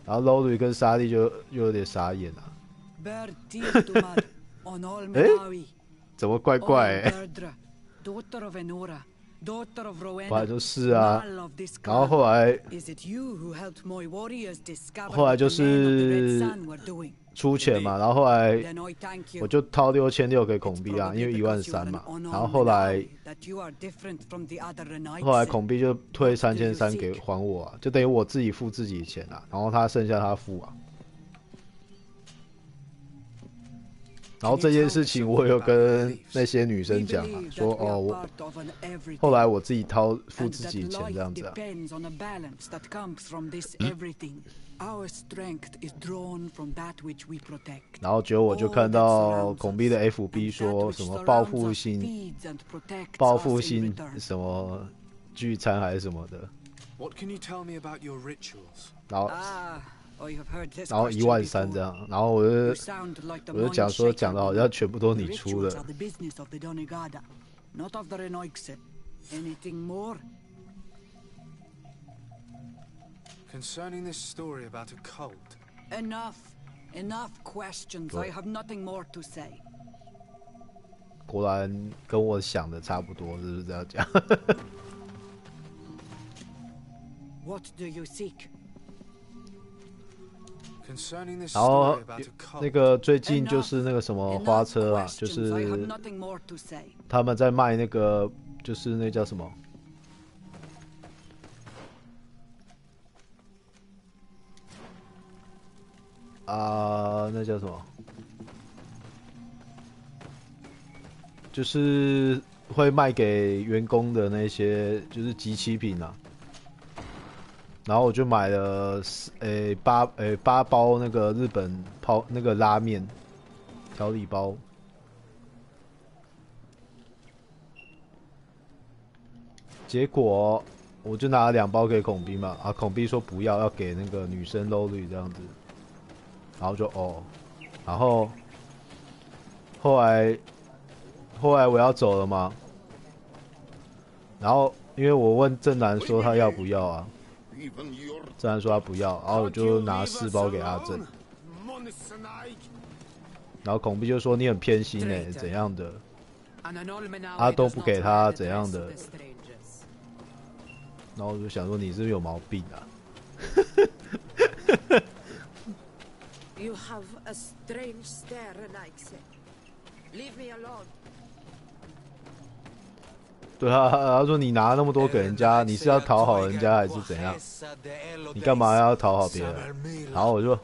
然后 Lowry 跟莎莉就有点傻眼啊。怎么怪怪本来就是啊，然后后来就是出钱嘛，然后后来我就掏6600给孔币啊，因为13000嘛，然后后来孔币就退3300给还我啊，就等于我自己付自己的钱啊，然后他剩下他付啊。然后这件事情我有跟那些女生讲啊，说哦，后来我自己付自己的钱这样子啊。然后结果我就看到孔币的 FB 说什么报复性什么聚餐还是什么的，然后13000这样，然后我就讲说讲的好像全部都你出的。Concerning this story about a cult. Enough questions. I have nothing more to say. 果然跟我想的差不多，是不是这样讲？What do you seek? 然后那个最近就是那个什么花车啊，就是他们在卖那个，就是那叫什么啊？那叫什么？就是会卖给员工的那些，就是集齐品啊。然后我就买了8包那个日本泡那个拉面调理包，结果我就拿了2包给孔币嘛，啊，孔币说不要，要给那个女生 Lowry 这样子，然后就然后后来我要走了嘛，然后因为我问正南说他要不要啊。正然说他不要，然后我就拿4包给阿正，然后孔币就说你很偏心怎样的，都不给他怎样的，然后我就想说你是不是有毛病啊？You have a strange stare, Alexe. Leave me alone. 对啊，他说你拿那么多给人家，你是要讨好人家还是怎样？你干嘛要讨好别人？然后我就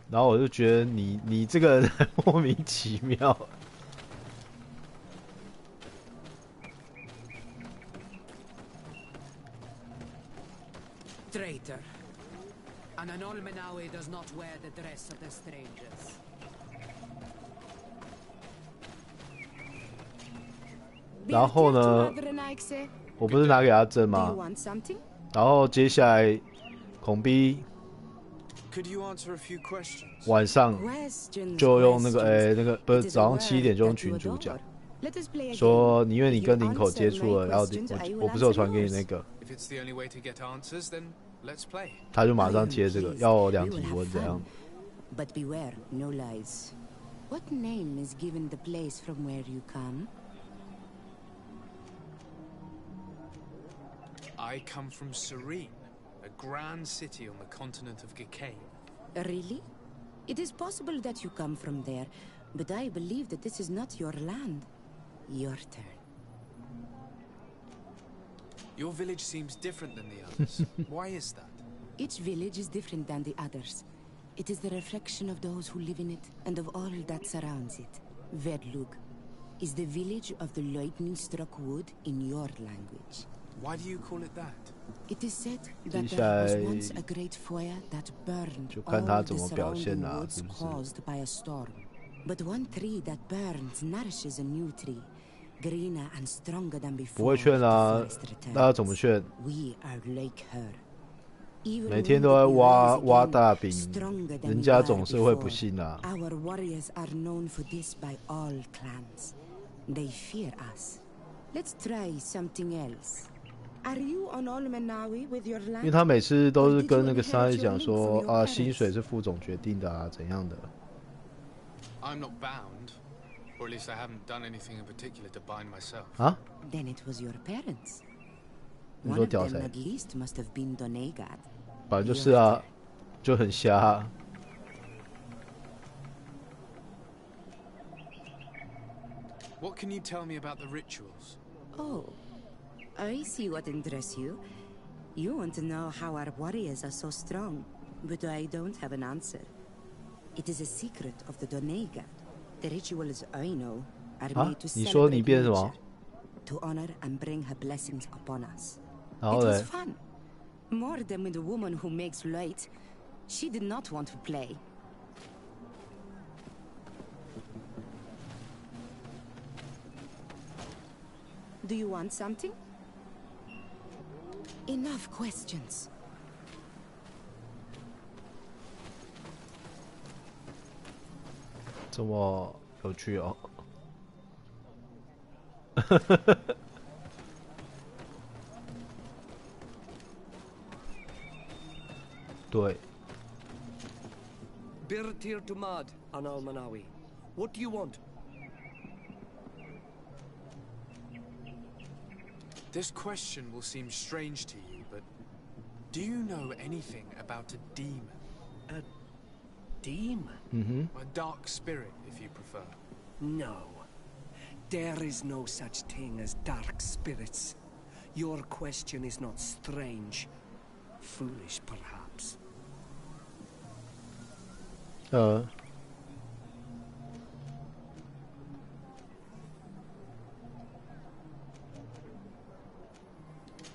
然后我就觉得你这个人莫名其妙。Traitor. An Anolmenawi does not wear the dress of the strangers. 然后呢，我不是拿给阿正吗？然后接下来孔币 Could you answer a few questions? 晚上就用那个那个不是早上7点就用群主讲，说因为你跟林口接触了，然后我不是有传给你那个，他就马上接这个，要我量体温这样。But beware, no lies. What name is given the place from where you come? I come from Serene, a grand city on the continent of Gicane. Really? It is possible that you come from there, but I believe that this is not your land. Your turn. Your village seems different than the others. Why is that? Each village is different than the others. It is the reflection of those who live in it and of all that surrounds it. Verdlug is the village of the lightning-struck wood in your language. Why do you call it that? It is said that there was once a great fire that burned all the surrounding woods caused by a storm. But one tree that burns nourishes a new tree, greener and stronger than before. 不会劝啊，那要怎么劝？ We are like her. 每天都在挖大饼，人家总是会不信啊。Our warriors are known for this by all clans. They fear us. Let's try something else. Are you on Olmenawi with your land? 因为他每次都是跟那个沙溢讲说啊，薪水是副总决定的啊，怎样的。I'm not bound, or at least I haven't done anything in particular to bind myself. 啊 Then it was your parents. 你 One 说 of 屌 them 谁？ at least must have been Donegad. 反正就是啊，就很瞎啊。What can you tell me about the rituals? Oh, I see what interests you. You want to know how our warriors are so strong, but I don't have an answer. It is a secret of the Donegad. The rituals I know are made to celebrate nature, to honor and bring her blessings upon us. It was fun. More than with a woman who makes light. She did not want to play. Do you want something? Enough questions. 这么有趣哦！对。Birtir to Mad on Almanawi. What do you want? This question will seem strange to you, but do you know anything about a demon? A demon? Mm-hmm. A dark spirit, if you prefer. No. There is no such thing as dark spirits. Your question is not strange. Foolish, perhaps.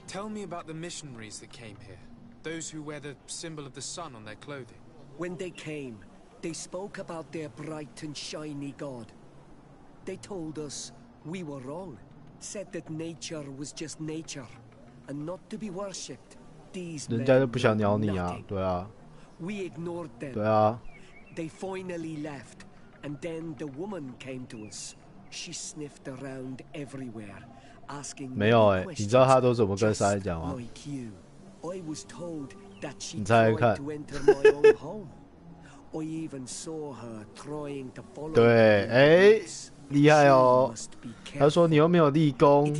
Tell me about the missionaries that came here. Those who wear the symbol of the sun on their clothing. When they came, they spoke about their bright and shiny god. They told us we were wrong. Said that nature was just nature, and not to be worshipped. These men know nothing. We ignored them. They finally left, and then the woman came to us. She sniffed around everywhere, asking 没有哎，你知道他都怎么跟沙溢讲吗？ like you. I was told that she 你猜猜 tried 看。 to enter my own home. I even saw her trying to follow 对， me. 哎，厉害哦！他说你又没有立功，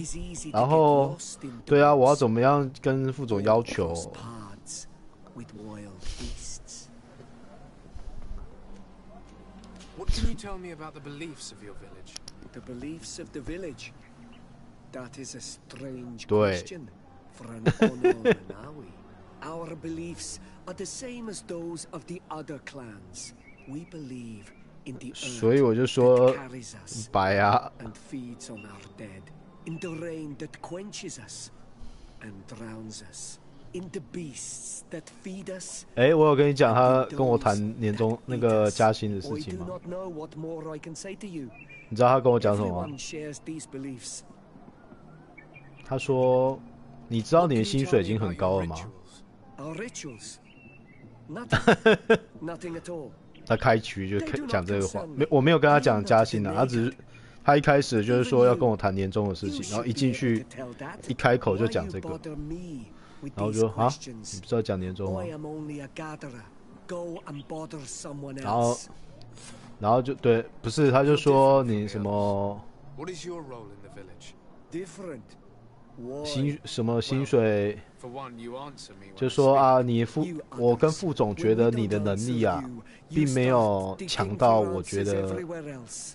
然后，对啊，我要怎么样跟副总要求？ With wild beasts. What can you tell me about the beliefs of your village? The beliefs of the village? That is a strange 对。 question for an Manawi. Our beliefs are the same as those of the other clans. We believe in the 所以 earth 我就说 that carries us 白啊， and feeds on our dead, in the rain that quenches us and drowns us, in the beasts that feed us. 哎，我有跟你讲他跟我谈年终那个加薪的事 I 情 do 吗？ not know what more I can say to you. 你知道他跟我讲什么吗？ Everyone shares these beliefs. 他说：“你知道你的薪水已经很高了吗 Our rituals. Nothing at all. 他开局就讲这个话，我没有跟他讲加薪啊，他只是他一开始就是说要跟我谈年终的事情，然后一进去一开口就讲这个，然后就啊，你不是要讲年终吗？然后就对，不是，他就说你什么薪水，就说啊，我跟副总觉得你的能力啊，并没有强到我觉得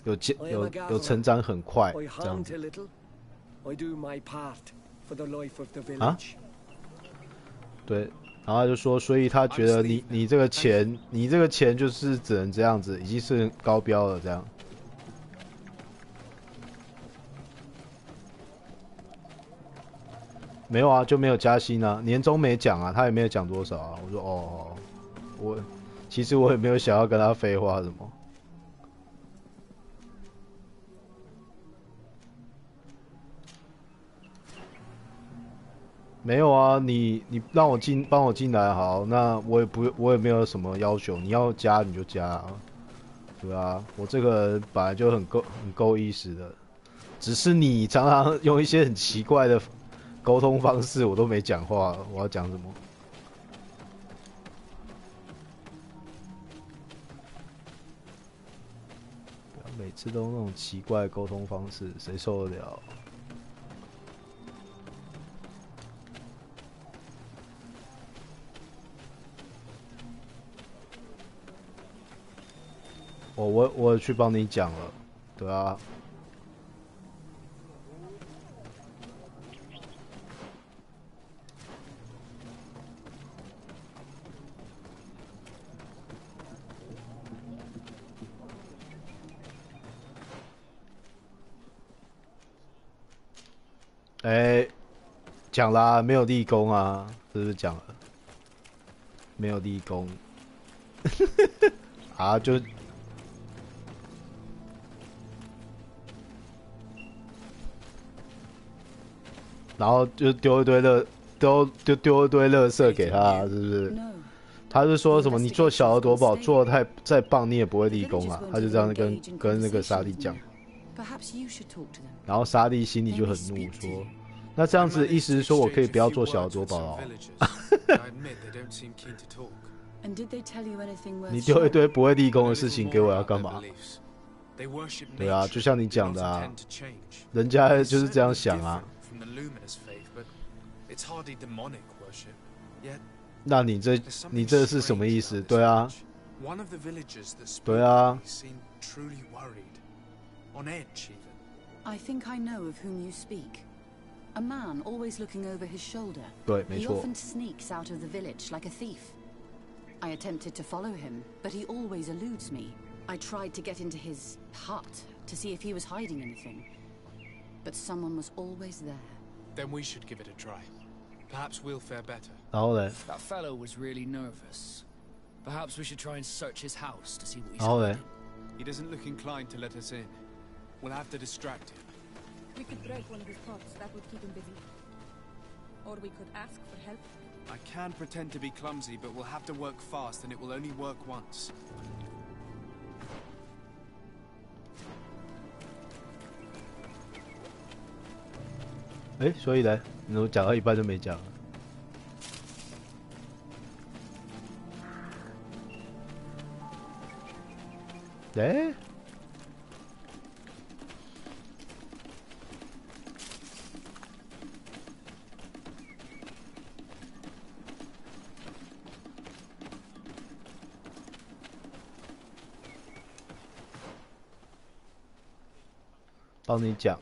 有成长很快这样子。啊？对，然后他就说，所以他觉得你这个钱就是只能这样子，已经是高标了这样。没有啊，就没有加薪啊，年终没讲啊，他也没有讲多少啊。我说哦，其实我也没有想要跟他废话什么。没有啊，你让我帮我进来好，那我也没有什么要求，你要加你就加啊，对啊，我这个人本来就很够意思的，只是你常常用一些很奇怪的沟通方式，我都没讲话，我要讲什么？不要每次都那种奇怪的沟通方式，谁受得了？我去帮你讲了，对啊。讲啦，没有立功啊，是不是讲了？没有立功，啊，就然后就丢一堆垃圾给他，是不是？他是说什么？你做小额夺宝做得再棒，你也不会立功啊。他就这样跟那个沙利讲，然后沙利心里就很怒，说：“那这样子意思是说我可以不要做小额夺宝哦？”你丢一堆不会立功的事情给我要干嘛？对啊，就像你讲的啊，人家就是这样想啊。那你这是什么意思？对啊，对啊。I think I know of whom you speak. A man always looking over his shoulder. 对，没错。 He often sneaks out of the village like a thief. I attempted to follow him, but he always eludes me. I tried to get into his hut to see if he was hiding anything, but someone was always there. Then we should give it a try. Perhaps we'll fare better. 然后呢？ That fellow was really nervous. Perhaps we should try and search his house to see what he's 然后呢？ He doesn't look inclined to let us in. We'll have to distract him. We could break one of his pots. That would keep him busy. Or we could ask for help. I can pretend to be clumsy, but we'll have to work fast, and it will only work once. 所以呢，你怎么讲到一半就没讲了？帮你讲。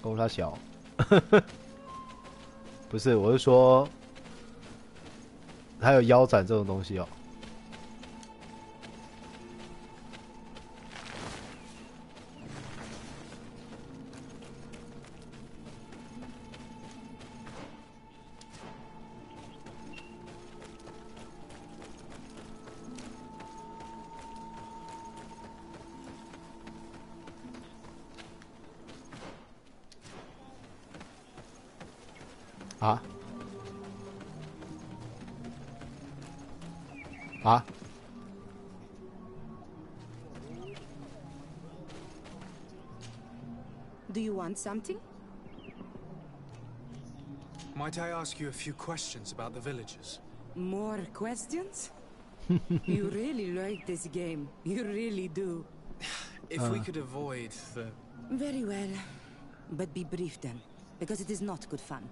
公他小，不是，我是说，还有腰斩这种东西哦。啊？啊？ Do you want something? Might I ask you a few questions about the villagers? More questions? You really like this game. You really do. If we could avoid the... Very well. But be brief then, because it is not good fun.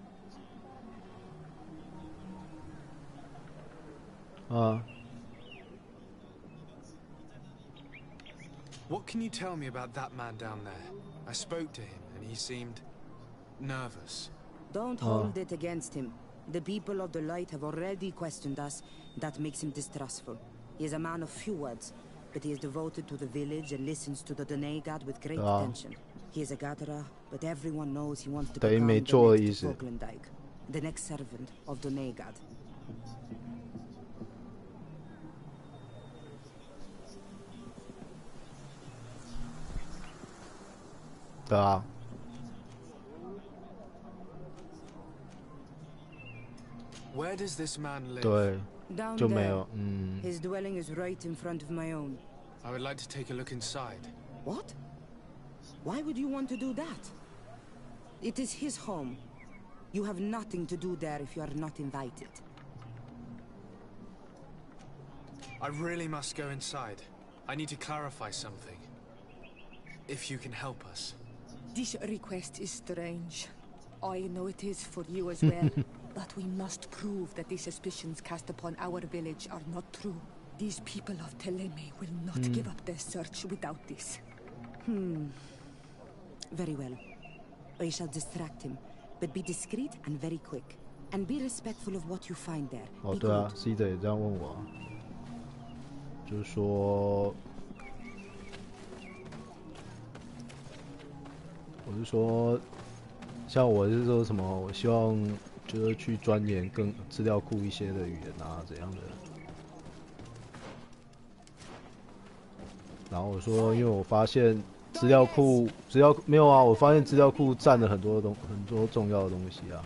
What can you tell me about that man down there? I spoke to him, and he seemed... nervous. Don't hold it against him. The people of the light have already questioned us. That makes him distrustful. He is a man of few words, but he is devoted to the village and listens to the Dene God with great attention. He is a gatherer, but everyone knows he wants to become the next Voglandike, the next servant of Dene God. 对啊。Where does this man live? 对，就没有， His dwelling is right in front of my own. I would like to take a look inside. What? Why would you want to do that? It is his home. You have nothing to do there if you are not invited. I really must go inside. I need to clarify something. If you can help us. This request is strange. I know it is for you as well. But we must prove that the suspicions cast upon our village are not true. These people of Teleme will not give up their search without this. Very well. I shall distract him, but be discreet and very quick. And be respectful of what you find there. 哦，对啊 ，C 的也这样问我，就是说，我是说，像我是说什么，我希望就是去钻研更资料库一些的语言啊，怎样的。然后我说，因为我发现资料没有啊，我发现资料库占了很多重要的东西啊。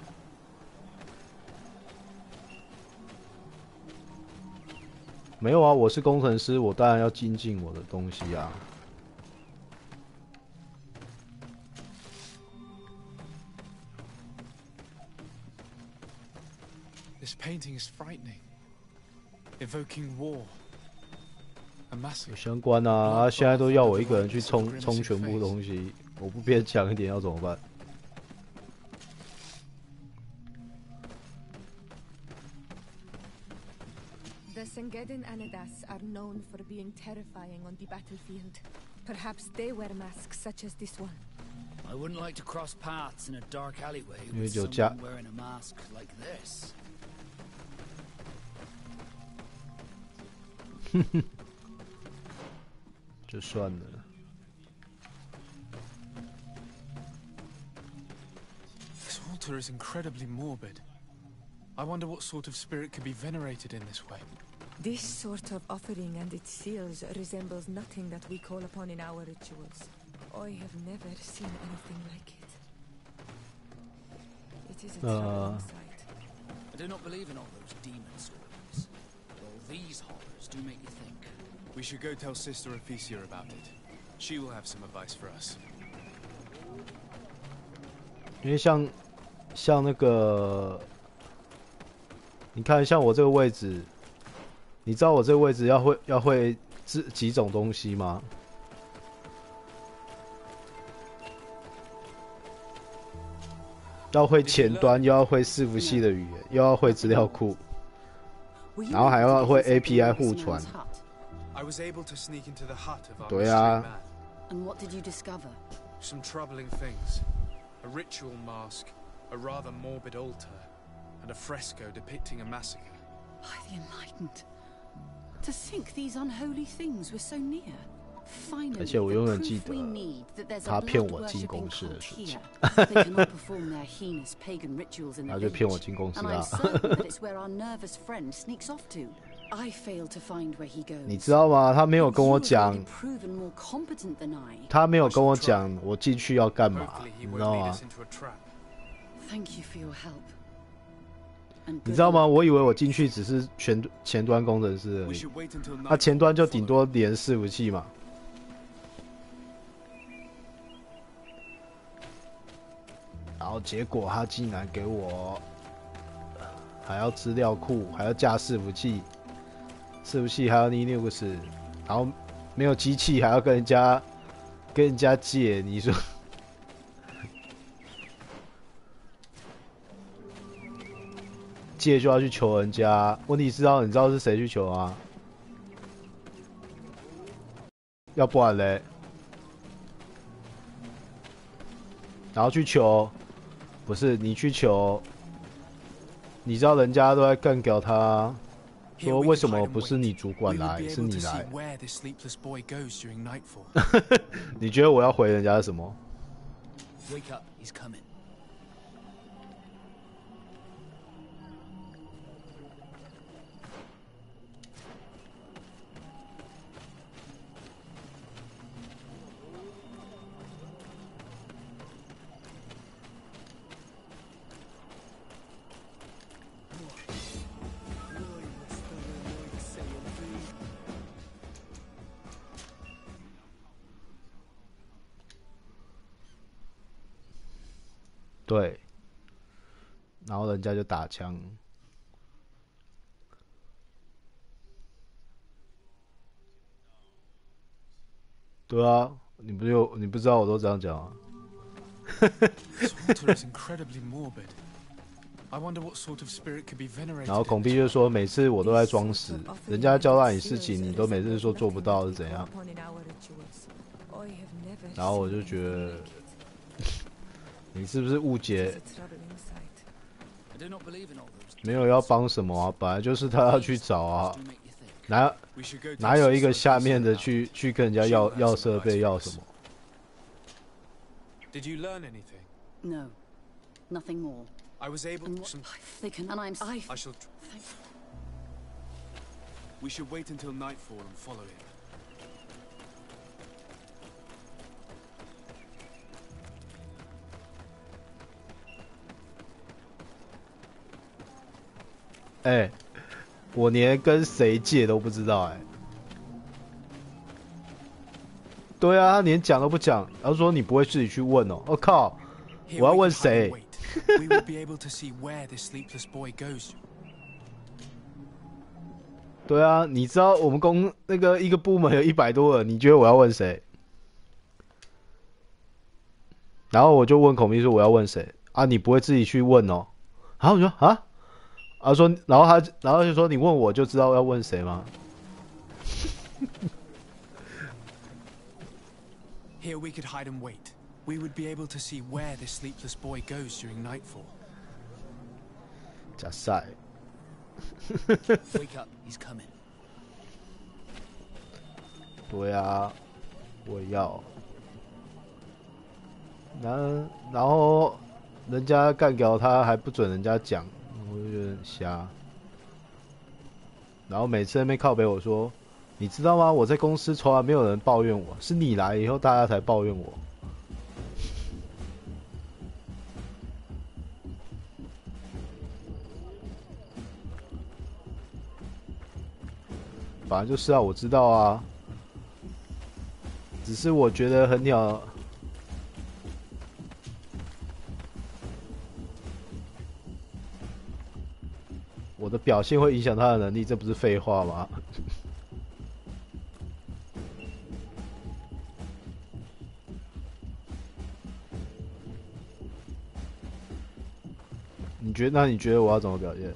没有啊，我是工程师，我当然要精进我的东西啊。This painting is frightening, evoking war. 有相关啊，现在都要我一个人去冲全部东西，我不变强一点要怎么办？ The Sengedin Anadas are known for being terrifying on the battlefield. Perhaps they wear masks such as this one. I wouldn't like to cross paths in a dark alleyway with someone wearing a mask like this. 就算了。This altar is incredibly morbid. I wonder what sort of spirit could be venerated in this way. This sort of offering and its seals resembles nothing that we call upon in our rituals. I have never seen anything like it. It is a troubling sight. I do not believe in all those demon stories. All these horrors do make you think. We should go tell Sister Ephesia about it. She will have some advice for us. 因为像那个，你看，像我这个位置，你知道我这个位置要会几种东西吗？要会前端，又要会伺服器的语言，又要会资料库，然后还要会 API 互传。 I was able to sneak into the hut of our对啊。 mystery man. And what did you discover? Some troubling things. A ritual mask, a rather morbid altar, and a fresco depicting a massacre. By the enlightened. To think these unholy things were so near. Finally, 而且我永远记得他骗我进公司的事情。他就骗我进公司啊！你知道吗？他没有跟我讲，他没有跟我讲我进去要干嘛，你知道吗？ Thank you for your help. 你知道吗？我以为我进去只是前端工程师而已，他前端就顶多连伺服器嘛。然后结果他竟然给我还要资料库，还要架伺服器，伺服器还要 Linux， 然后没有机器还要跟人家借，你说？借就要去求人家，问题是你知道是谁去求啊？要不然嘞？然后去求，不是你去求，你知道人家都在干掉他，说为什么不是你主管来，是你来？你觉得我要回人家什么？ Wake up, he's coming. 对，然后人家就打枪。对啊，你不知道我都这样讲啊。然后孔碧就说，每次我都在装死，人家交代你事情，你都每次说做不到是怎样？然后我就觉得。你是不是误解？没有要帮什么啊，本来就是他要去找啊，哪有一个下面的去跟人家要设备要什么 ？Did you learn anything? No, nothing more. I was able. They can, and I'm. I shall. We should wait until nightfall and follow him. 哎，我连跟谁借都不知道哎。对啊，他连讲都不讲，然后说你不会自己去问哦。我靠，我要问谁？对啊，你知道我们一个部门有100多人，你觉得我要问谁？然后我就问孔明说我要问谁啊？你不会自己去问哦？然后我说啊。说，然后就说你问我就知道要问谁吗？Here we could hide and wait. We would be able to see where the sleepless boy goes during nightfall. 假赛。Wake up, he's coming. 对啊，我要。然后人家干掉他还不准人家讲。我就觉得很瞎，然后每次在那边靠北我说，你知道吗？我在公司从来没有人抱怨我，是你来以后大家才抱怨我。反正就是啊，我知道啊，只是我觉得很鸟。我的表现会影响他的能力，这不是废话吗？你觉得我要怎么表现？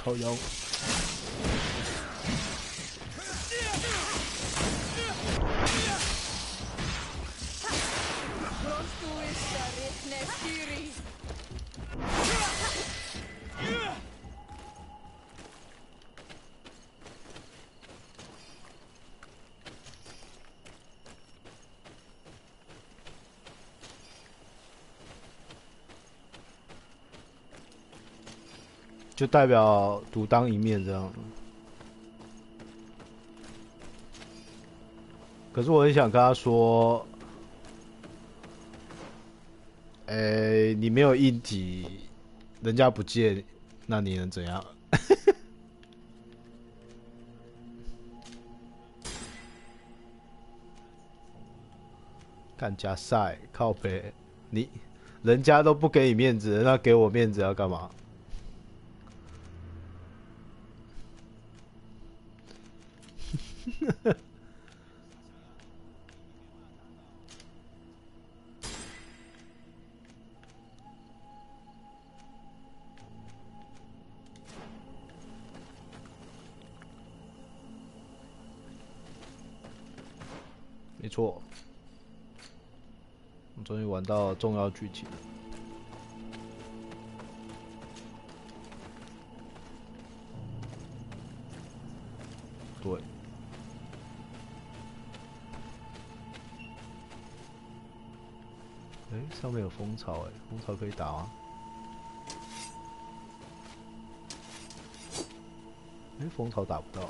靠腰。就代表独当一面这样。可是我很想跟他说，你没有硬体，人家不借，那你能怎样？干加赛靠北，人家都不给你面子，那给我面子要干嘛？没错，我终于玩到重要剧情了。对，上面有蜂巢，蜂巢可以打吗？蜂巢打不到。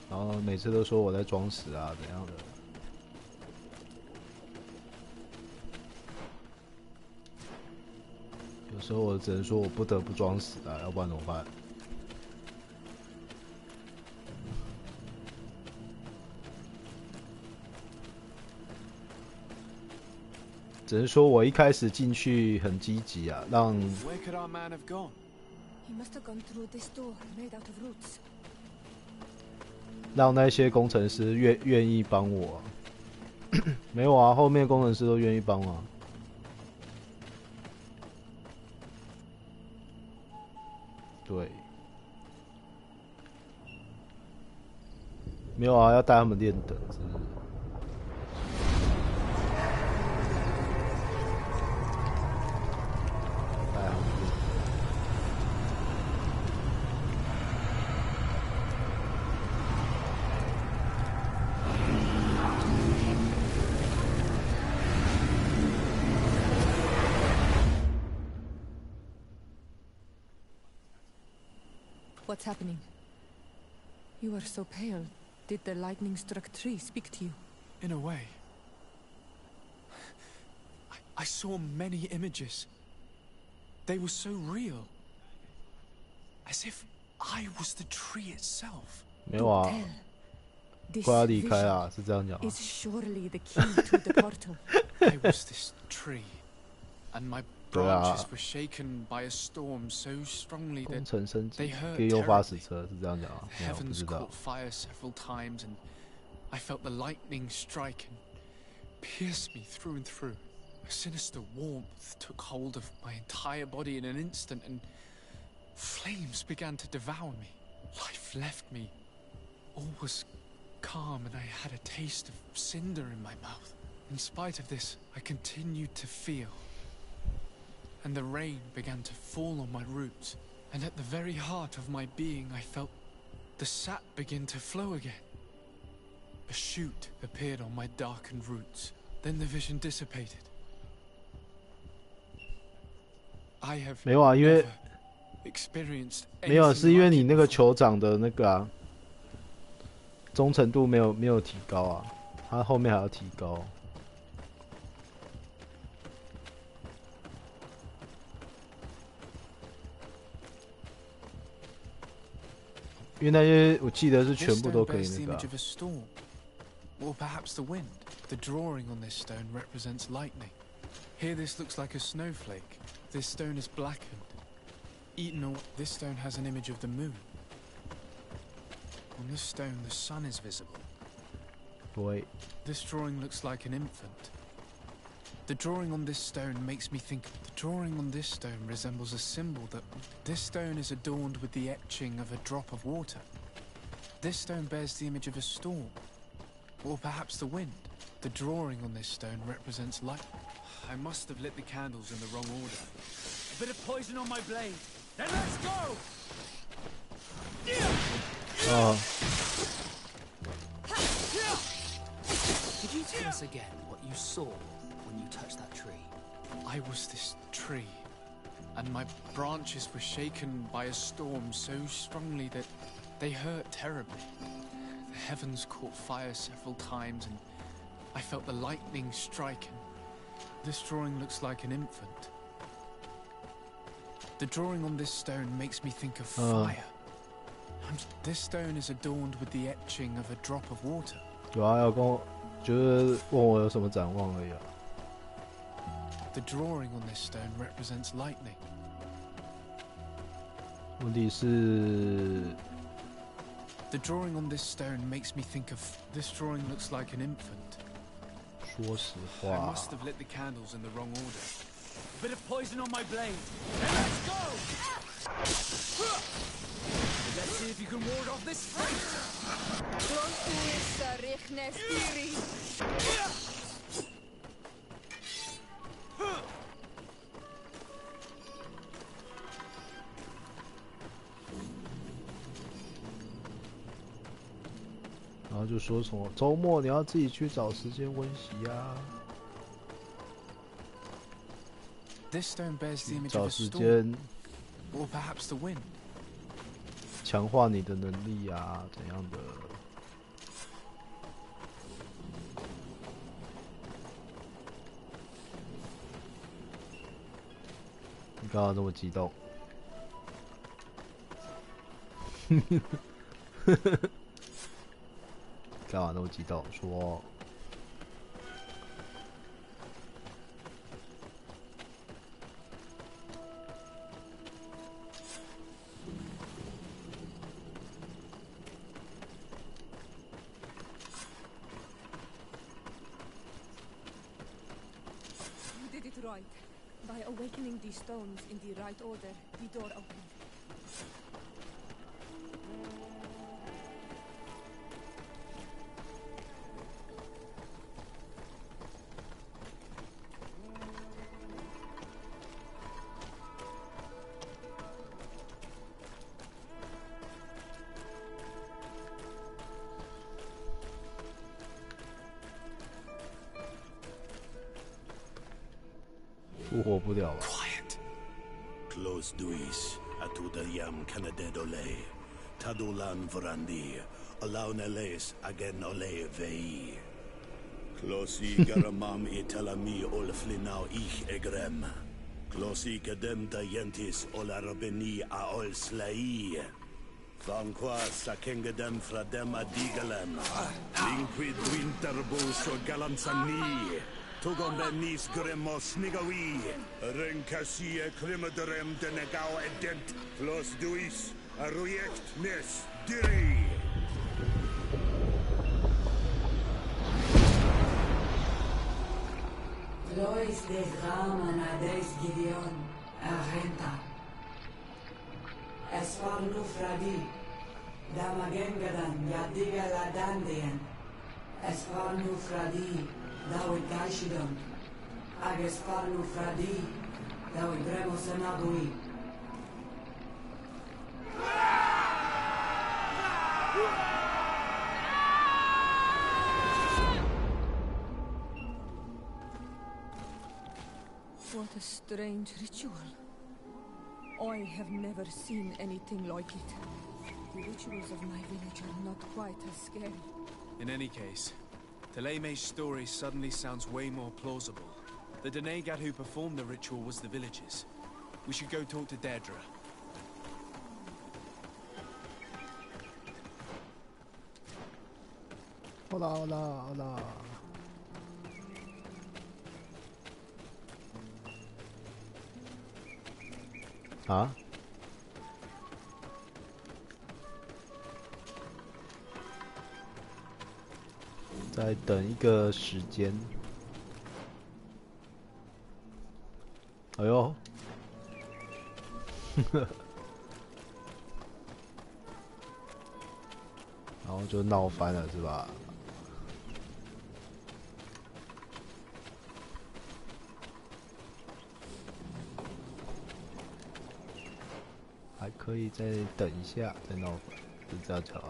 然后每次都说我在装死啊，怎样的？有时候我只能说我不得不装死啊，要不然怎么办？只能说我一开始进去很积极啊，让那些工程师愿意帮我。没有啊，后面工程师都愿意帮啊。对，没有啊，要带他们练等，是不是？带他们练。What's happening? You are so pale. Did the lightning-struck tree speak to you? In a way. I saw many images. They were so real. As if I was the tree itself. 没有啊，快要离开啊，是这样讲。Is surely the key to the portal. I was this tree, and my branches were shaken by a storm so strongly that they hurt terribly. The heavens caught fire several times, and I felt the lightning strike and pierce me through and through. A sinister warmth took hold of my entire body in an instant, and flames began to devour me. Life left me. All was calm, and I had a taste of cinder in my mouth. In spite of this, I continued to feel. And the rain began to fall on my roots, and at the very heart of my being I felt the sap begin to flow again. A shoot appeared on my darkened roots, then the vision dissipated. I have 没有啊，因为 experienced 没有，是因为你那个酋长的那个啊，忠诚度没有提高啊，他后面还要提高。因为那些我记得是全部都可以那个、啊。Or perhaps the wind. The drawing on this stone represents lightning. Here this looks like a snowflake. This stone is blackened. Eaten or this stone has an image of the moon. On this stone the sun is visible. Wait. This drawing looks like an infant. The drawing on this stone makes me think the drawing on this stone resembles a symbol that this stone is adorned with the etching of a drop of water. This stone bears the image of a storm. Or perhaps the wind. The drawing on this stone represents light. I must have lit the candles in the wrong order. A bit of poison on my blade. Then let's go! us again what you saw when you touched that tree. I was this tree, and my branches were shaken by a storm so strongly that they hurt terribly. The heavens caught fire several times, and I felt the lightning strike. This drawing looks like an infant. The drawing on this stone makes me think of fire. And this stone is adorned with the etching of a drop of water. 有啊，要跟我就是问我有什么展望而已啊。The drawing on this stone represents lightning. 问题是 The drawing on this stone makes me think of. This drawing looks like an infant. 说实 I 话 must have lit the candles in the wrong order. A bit of poison on my blade. And let's go! Let's see if you can ward off this fight. Don't do it, 然后就说什么周末你要自己去找时间温习啊， This stone bears the image 找 of a 时 storm, 间 or perhaps the wind. 强化你的能力啊，怎样的？你干嘛那么激动？干嘛那么激动？说。You did it right. By awakening these stones in the right order, the door opened. Quiet. Close duis, atudayam canadedole, tadulan vorandi, alauneles again ole vei. Closi garamam italami olflinau ich egrem. Closi cadem dientis olarabeni aol slai. Vanqua sakengedem fradem adigalem. Linquid winterbus o galansani. Tugom benis gremos nigawi. Renkasie klimaderem denegau edent. Flos duis, arujekt nes diri. Lois des ramen ades Gideon, argenta. Esparnu fradi, damagengadan yadiga ladandean. Esparnu fradi, dawi gaishidon. Ag esparnu fradi, dawi gremos anabui. What a strange ritual. I have never seen anything like it. The rituals of my village are not quite as scary. In any case, Theleme's story suddenly sounds way more plausible. The Donegad who performed the ritual was the villagers. We should go talk to Deirdre. Hola, hola, hola. Ah? 再等一个时间。哎呦，然后就闹翻了，是吧？还可以再等一下，再闹翻，是这样讲啊？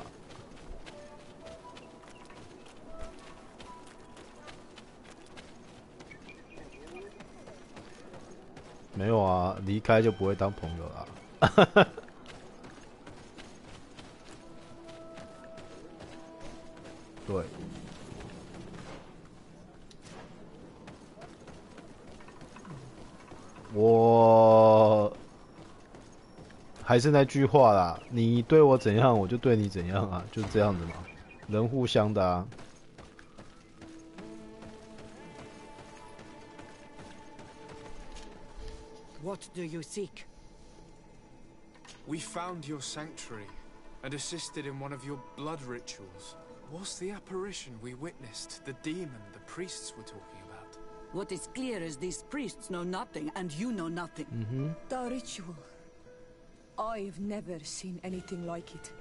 没有啊，离开就不会当朋友啦。对。我还是那句话啦，你对我怎样，我就对你怎样啊，就这样子嘛，人互相的啊。What do you seek? We found your sanctuary and assisted in one of your blood rituals. Was the apparition we witnessed the demon the priests were talking about? What is clear is these priests know nothing, and you know nothing. The ritual. I've never seen anything like it.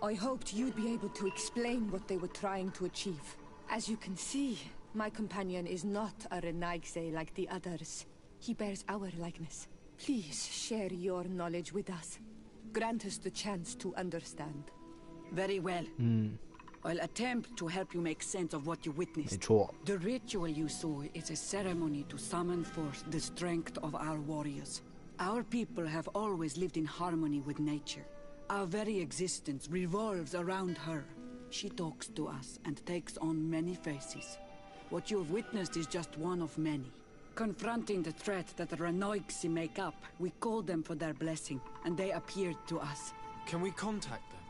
I hoped you'd be able to explain what they were trying to achieve. As you can see, my companion is not a Renaigse like the others. He bears our likeness. Please share your knowledge with us. Grant us the chance to understand. Very well. I'll attempt to help you make sense of what you witnessed. 没错。The ritual you saw is a ceremony to summon forth the strength of our warriors. Our people have always lived in harmony with nature. Our very existence revolves around her. She talks to us and takes on many faces. What you have witnessed is just one of many. Confronting the threat that the Renoigsi make up, we called them for their blessing, and they appeared to us. Can we contact them?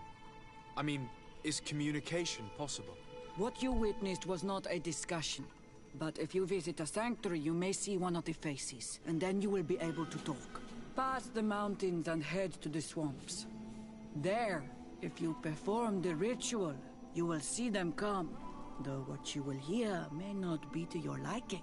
I mean, is communication possible? What you witnessed was not a discussion. But if you visit a sanctuary, you may see one of the faces, and then you will be able to talk. Pass the mountains and head to the swamps. There, if you perform the ritual, you will see them come. Though what you will hear may not be to your liking.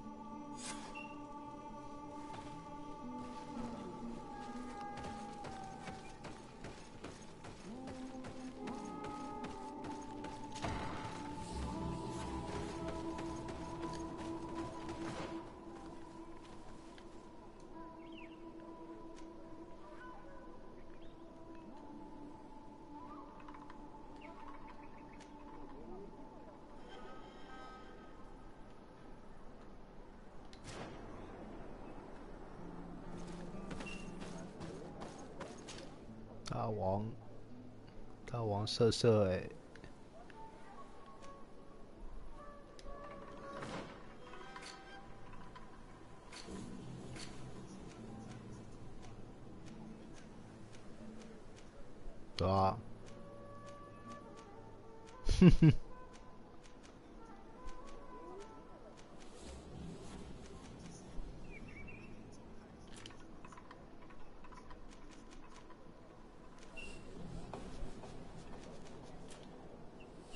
大王色色欸。对啊。哼哼。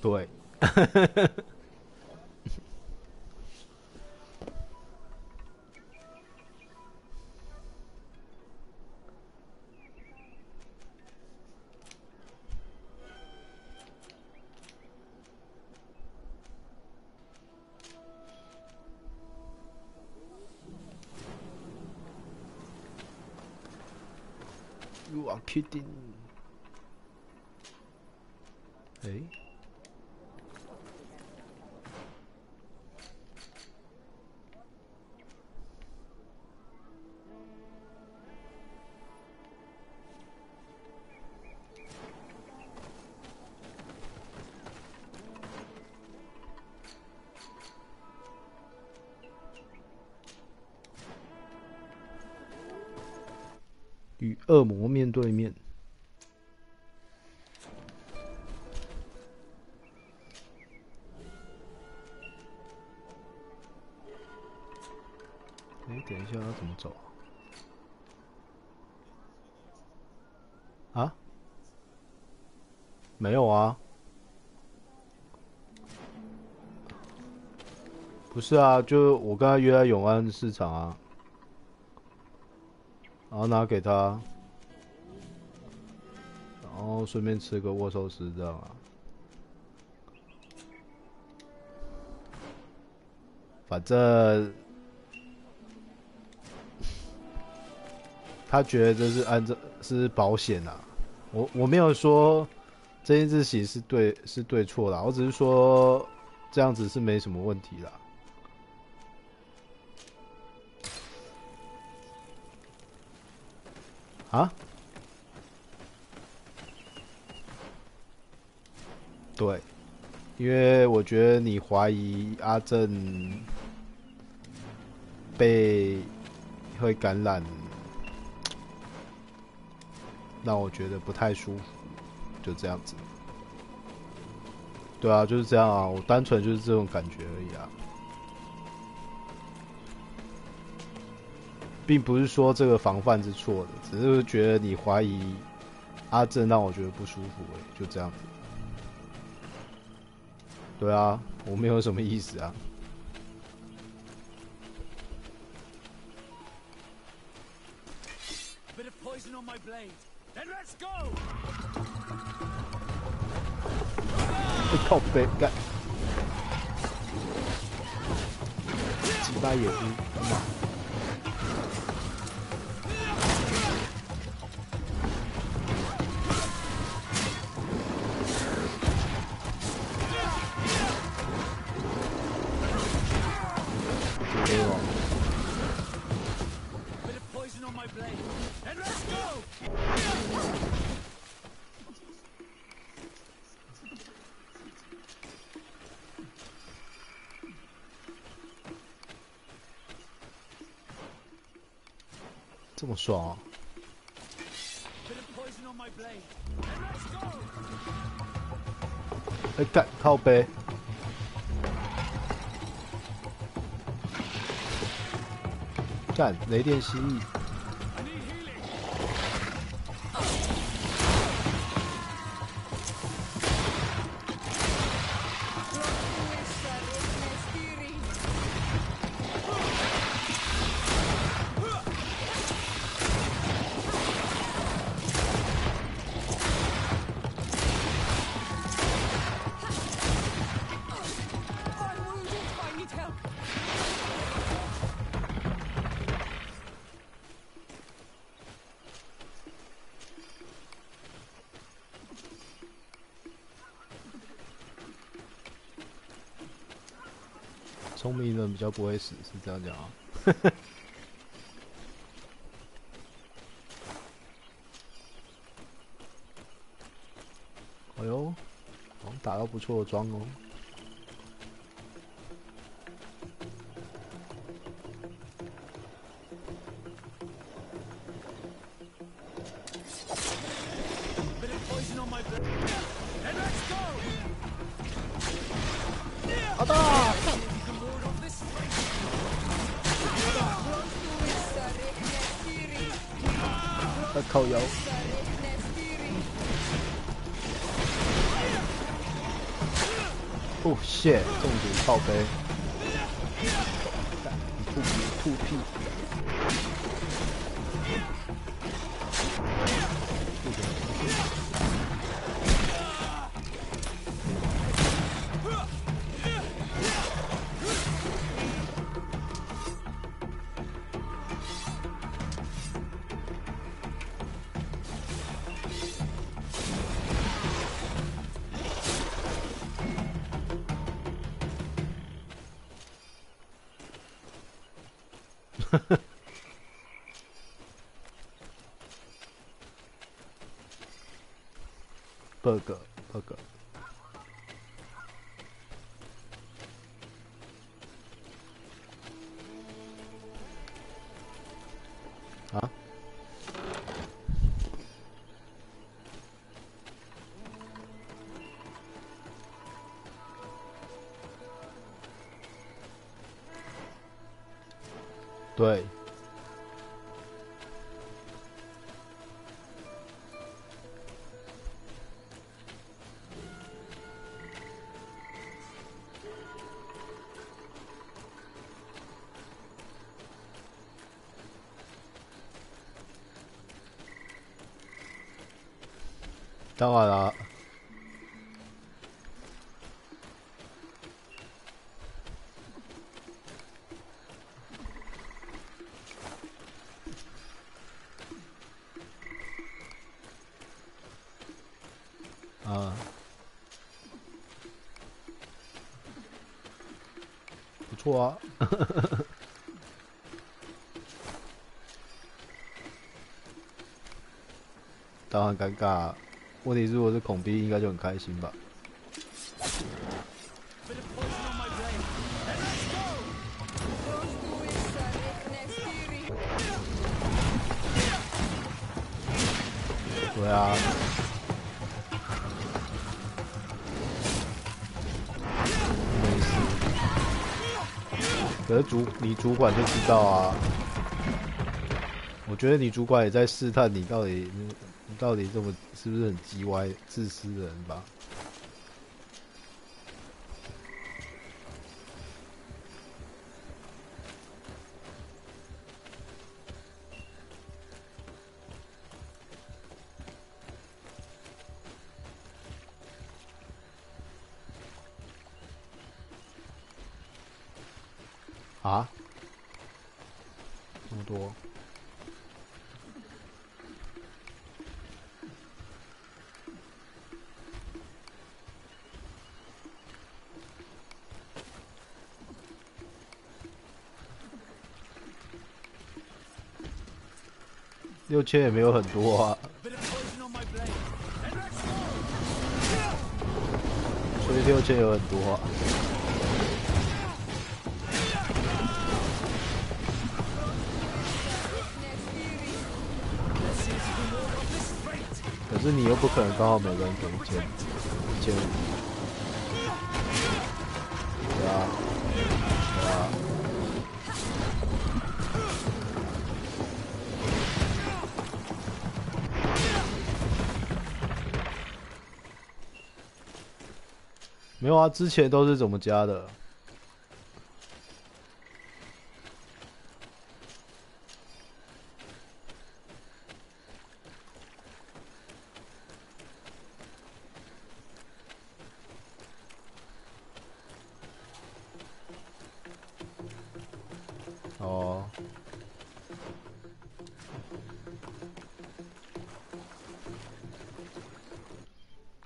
对。You are kidding. 哎。与恶魔面对面。等一下要怎么走啊？没有啊。不是啊，就我跟他约在永安市场啊。然后拿给他，然后顺便吃个握寿司这样啊。反正他觉得这是按照是保险啊。我没有说这件事情是对错啦，我只是说这样子是没什么问题啦。啊？对，因为我觉得你怀疑阿正会感染，让我觉得不太舒服，就这样子。对啊，就是这样啊，我单纯就是这种感觉而已啊，并不是说这个防范是错的，只是觉得你怀疑阿正让我觉得不舒服而已，就这样子。对啊，我没有什么意思啊。靠背干，鸡巴野猪，妈！给我。这么爽啊！哎干，靠背！干，雷电蜥蜴！聪明人比较不会死，是这样讲啊。哎呦，好像打到不错的桩哦。好的。靠腰。哦，shit，中毒靠背。你吐屁！bug。啊？对。当然啦。啊。不错啊。当然尴尬啊。问题是，如果是孔逼，应该就很开心吧？对啊。没事。可是你主管就知道啊。我觉得你主管也在试探你到底这么是不是很叽歪、自私的人吧？啊？这么多？6000也没有很多啊，所以6000有很多啊。可是你又不可能刚好每个人给1500，对啊，对啊。没有啊，之前都是怎么加的？哦。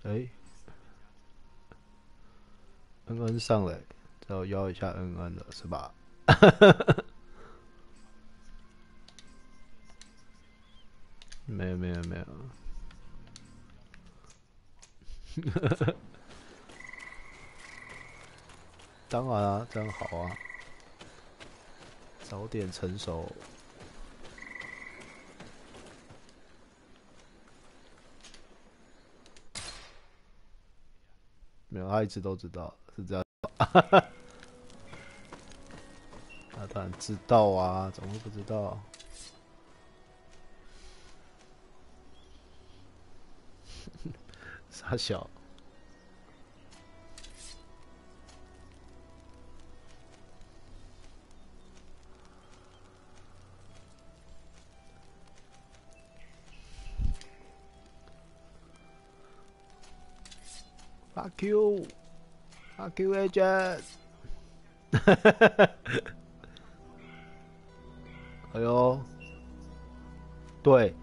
哎。恩恩上来，再我邀一下恩恩了，是吧？没有。当然啊，这样好啊，早点成熟。没有，他一直都知道是这样。他当然知道啊，怎么会不知道？傻小。Fuck you, fuck you, agent 。哎呦，对。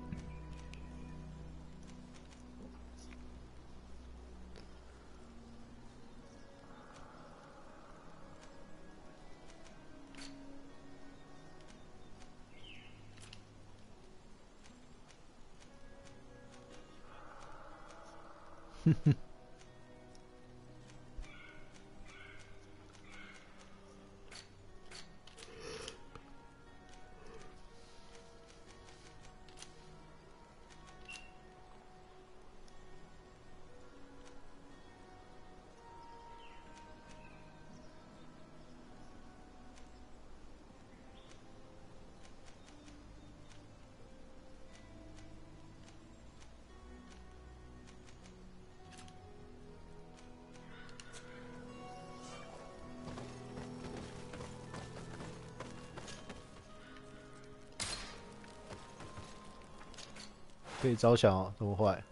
哼哼。可以着想哦，这么坏。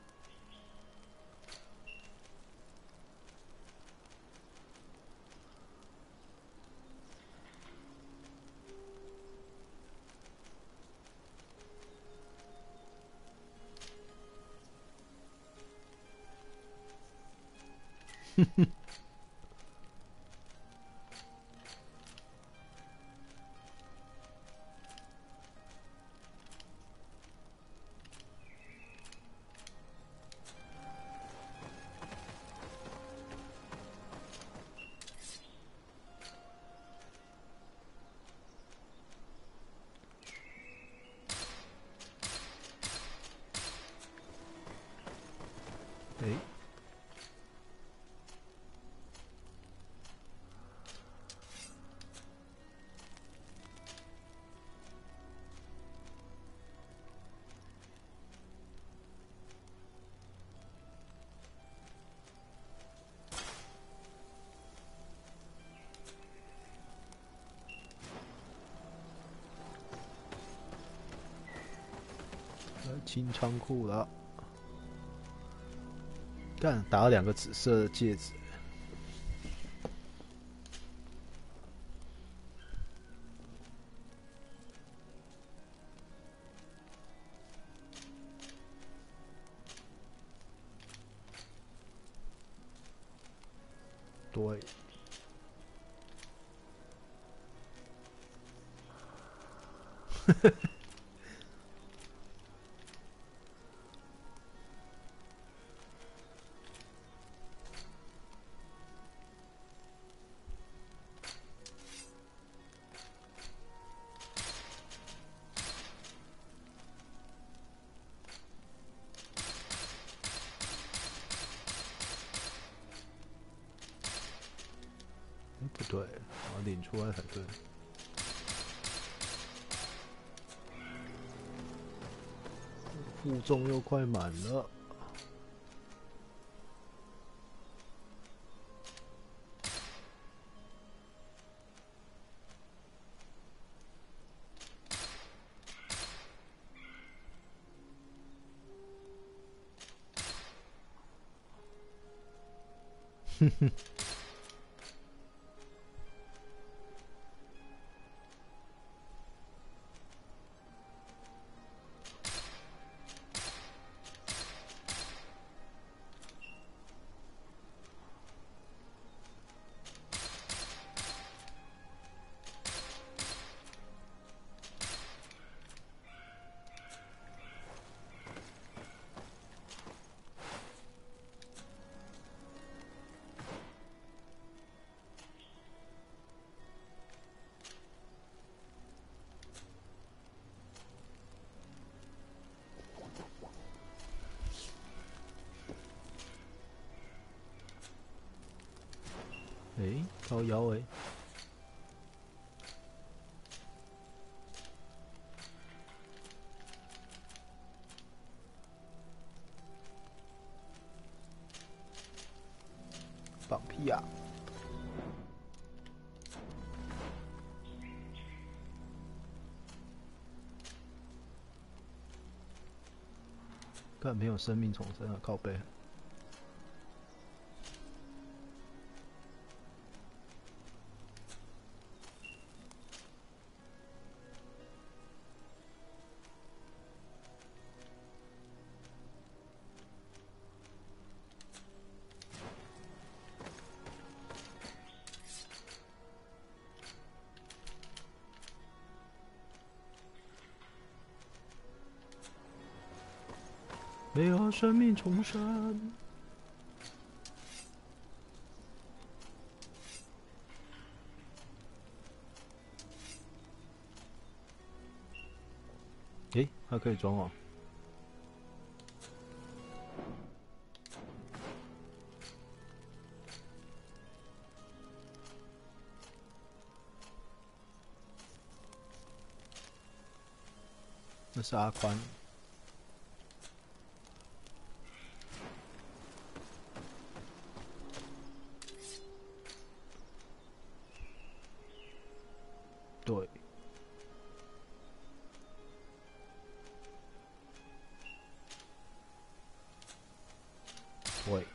哼哼。清仓库了。干，打了2个紫色的戒指。对。不对，我要领出来才对。负重又快满了。哼哼。靠腰放屁呀！干没有生命重生啊，靠背。没有生命重生。诶，它可以装哦。那是阿宽。对。对。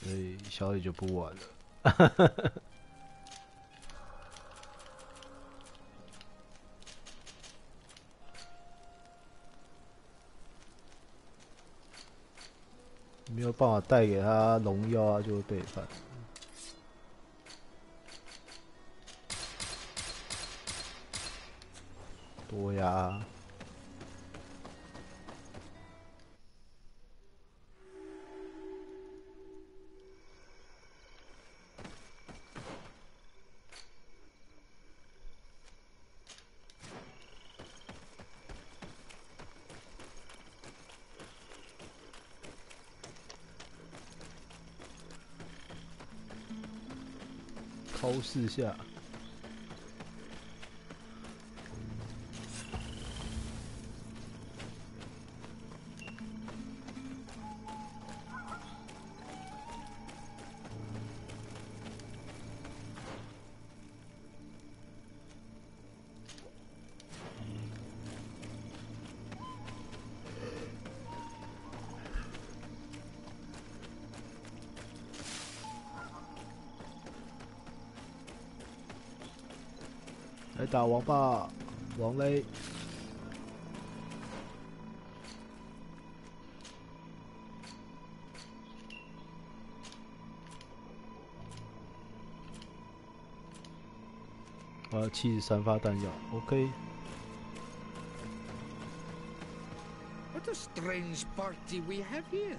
所以小野就不玩了。没有办法带给他荣耀啊，就会背叛。多呀。抠4下。来打王吧，王嘞！我要73发弹药 ，OK。 What a strange party we have here.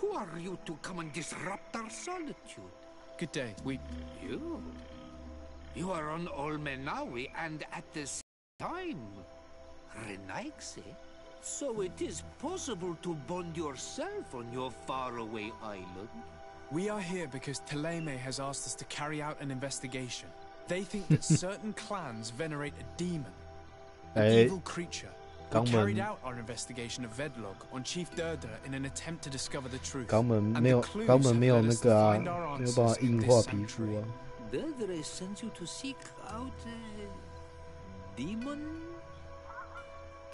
Who are you to come and disrupt our solitude? Good day. You are on Olmenawi and at the same time. Renaigse? So it is possible to bond yourself on your faraway island? We are here because Thélème has asked us to carry out an investigation. They think that certain clans venerate a demon, an evil creature. We carried out our investigation of Vedlog on Chief Durdra in an attempt to discover the truth. 肛门没有那个啊，没有办法硬化皮肤啊。Durdra sends you to seek out a demon?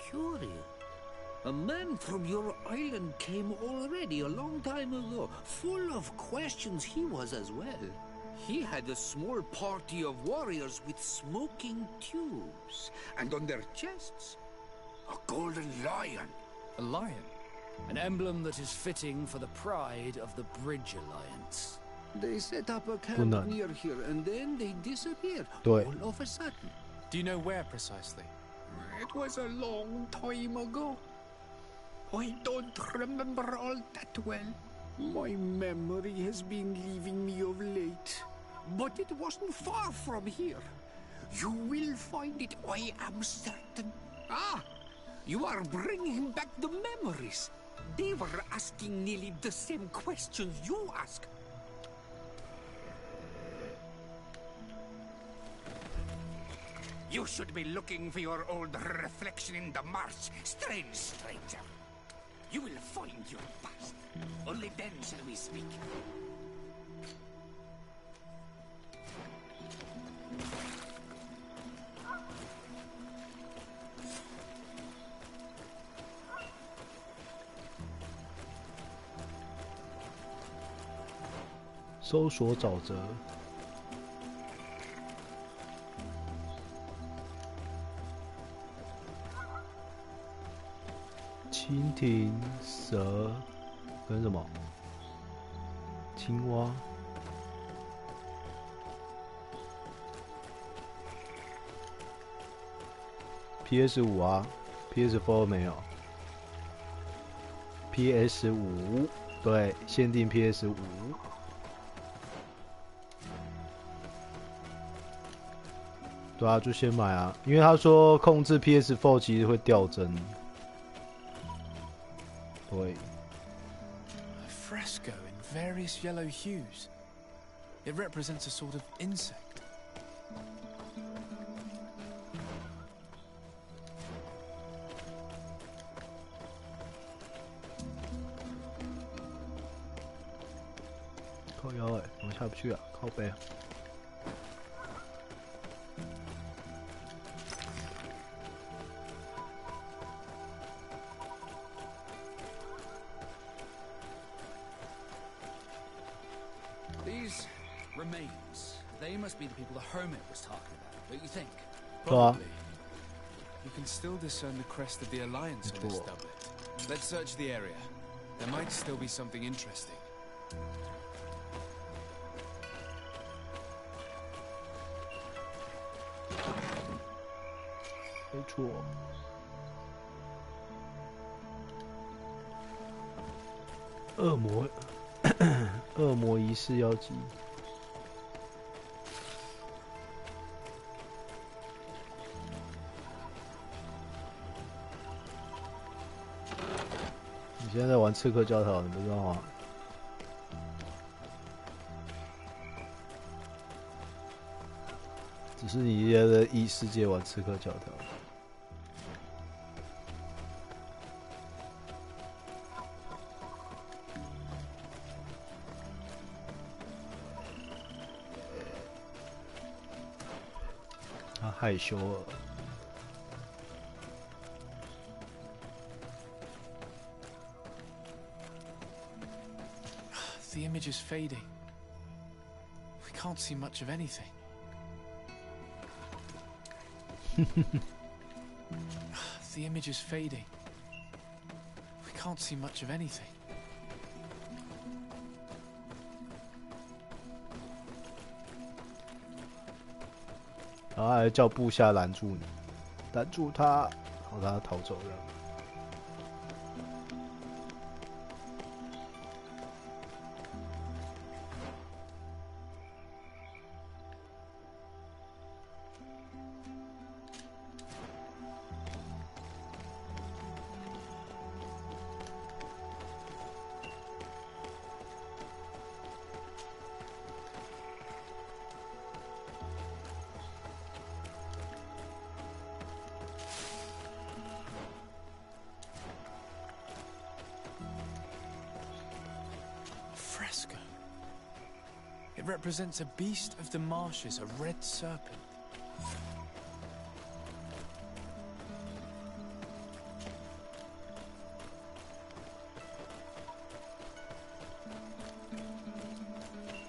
Curious. A man from your island came already a long time ago. Full of questions he was as well. He had a small party of warriors with smoking tubes, and on their chests, a golden lion. A lion? An emblem that is fitting for the pride of the Bridge Alliance. They set up a camp near here, and then they disappeared all of a sudden. Do you know where precisely? It was a long time ago. I don't remember all that well. My memory has been leaving me of late. But it wasn't far from here. You will find it, I am certain. Ah! You are bringing back the memories. They were asking nearly the same questions you ask. You should be looking for your old reflection in the marsh, strange stranger. You will find your past. Only then shall we speak.搜索沼泽。蜻蜓、蛇跟什么？青蛙。PS5啊 ，PS4 没有。PS5，对，限定 PS5。对啊，就先买啊，因为他说控制 PS4 其实会掉帧。对。A fresco in various yellow hues. It represents a sort of insect.靠腰哎，怎么下不去啊？靠背啊。These remains, they must be the people the hermit was talking about, don't you think? Probably. You can still discern the crest of the Alliance on this doublet. Let's search the area. There might still be something interesting. 没错。恶魔仪式妖姬。你现在在玩刺客教条，你不知道吗？只是你在异世界玩刺客教条。他害羞了。The image is fading. We can't see much of anything. The image is fading. We can't see much of anything. 然后还叫部下拦住你，拦住他，然后他逃走了。Fresco. It represents a beast of the marshes, a red serpent.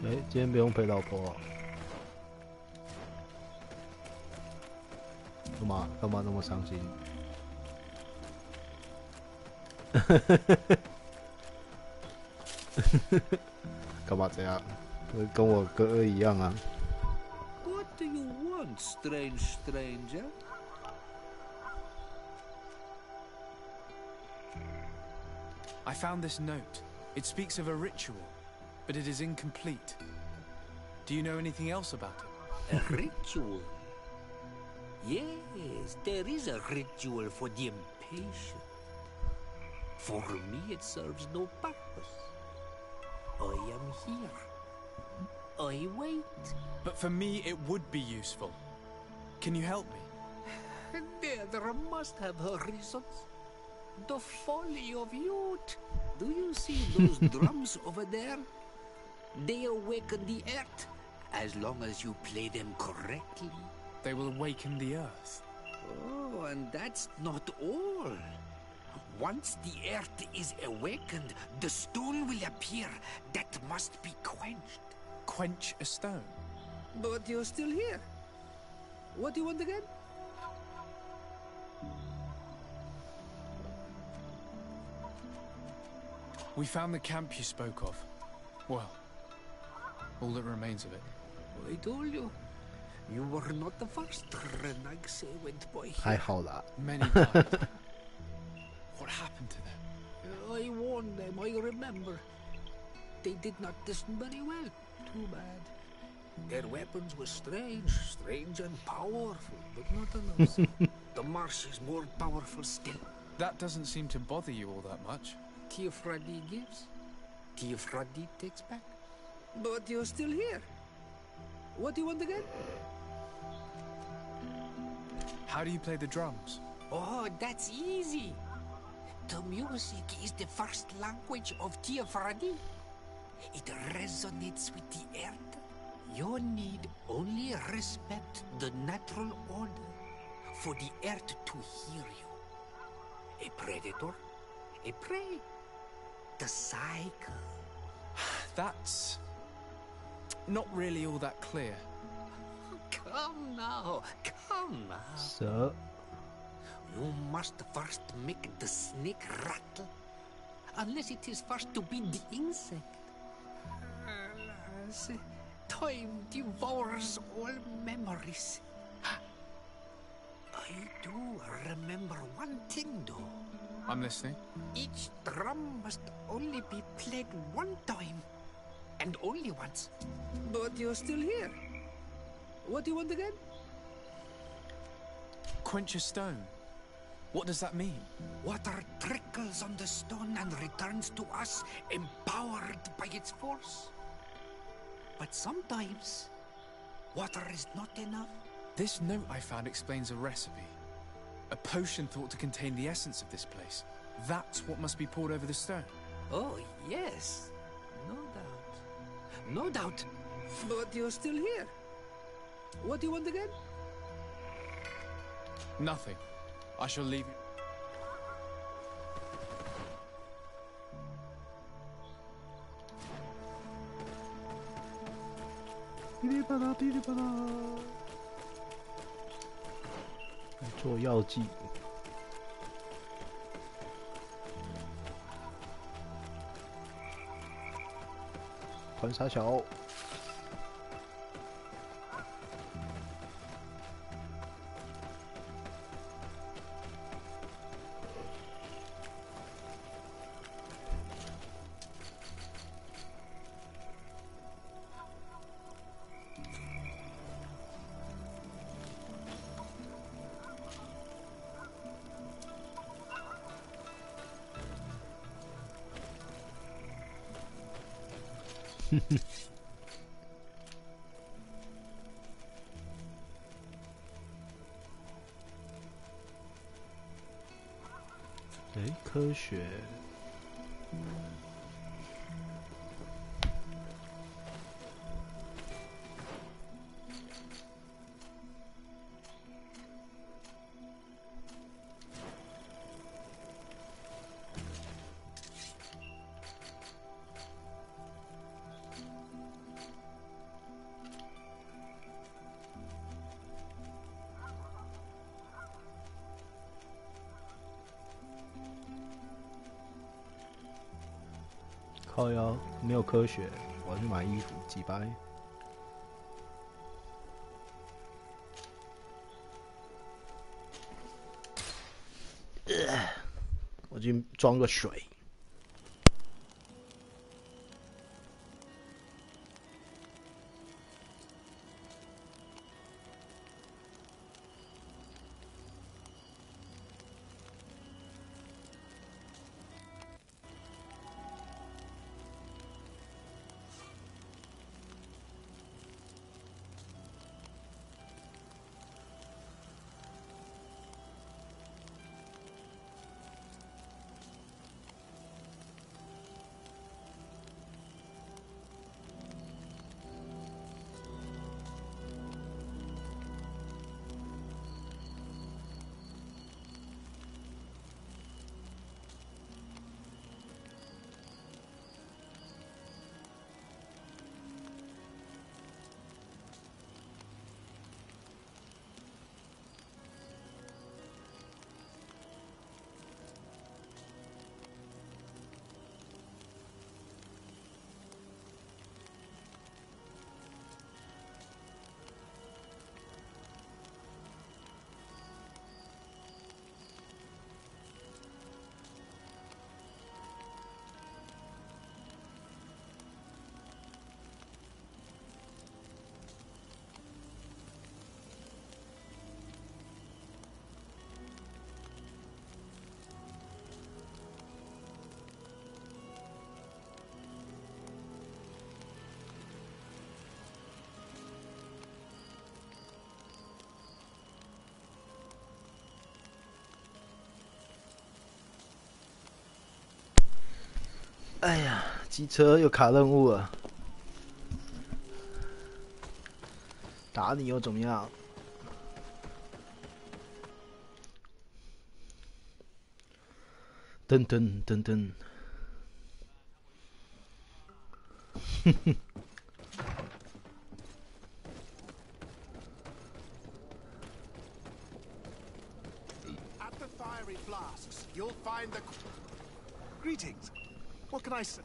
哎，今天不用陪老婆啊？干嘛那么伤心？干嘛这样？跟我哥一样啊。What do you want, strange stranger? I found this note. It speaks of a ritual, but it is incomplete. Do you know anything else about it? A ritual? Yes, there is a ritual for the impatient. For me, it serves no purpose. I am here. I wait. But for me, it would be useful. Can you help me? There must have her reasons. The folly of youth. Do you see those drums over there? They awaken the earth, as long as you play them correctly. They will awaken the earth. Oh, and that's not all. Once the earth is awakened, the stone will appear that must be quenched. Quench a stone? But you're still here. What do you want again? We found the camp you spoke of. Well, all that remains of it. I told you. You were not the first Renagse went by here. 还好啦。Many died. What happened to them? I warned them, I remember. They did not listen very well. Too bad. Their weapons were strange and powerful, but not enough. The marsh is more powerful still. That doesn't seem to bother you all that much. Teofradi gives, Teofradi takes back. But you're still here. What do you want again? How do you play the drums? Oh, that's easy. The music is the first language of Teofradi. It resonates with the earth. You need only respect the natural order for the earth to hear you. A predator, a prey. The cycle. That's not really all that clear. Come now, come now. So? You must first make the snake rattle, unless it is first to be the insect. Alas, time devours all memories. I do remember one thing, though. I'm listening. Each drum must only be played one time, and only once. But you're still here. What do you want again? Quench a stone. What does that mean? Water trickles on the stone and returns to us, empowered by its force. But sometimes, water is not enough. This note I found explains a recipe. A potion thought to contain the essence of this place. That's what must be poured over the stone. Oh, yes. No doubt. No doubt. But you're still here. What do you want again? Nothing. I shall leave you. 做药剂。团沙小。科学。靠腰没有科学，我要去买衣服，几掰。我去装个水。哎呀，机车又卡任务了，打你又怎么样？噔噔噔噔，哼哼。At the fiery flasks, you'll find the. Greetings. What can I say?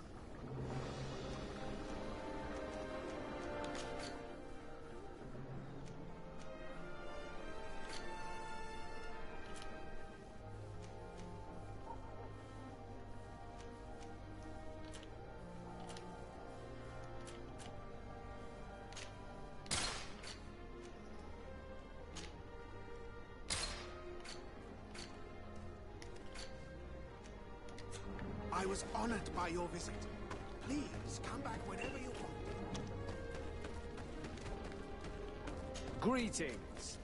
I was honored by your visit. Please come back whenever you want. Greetings.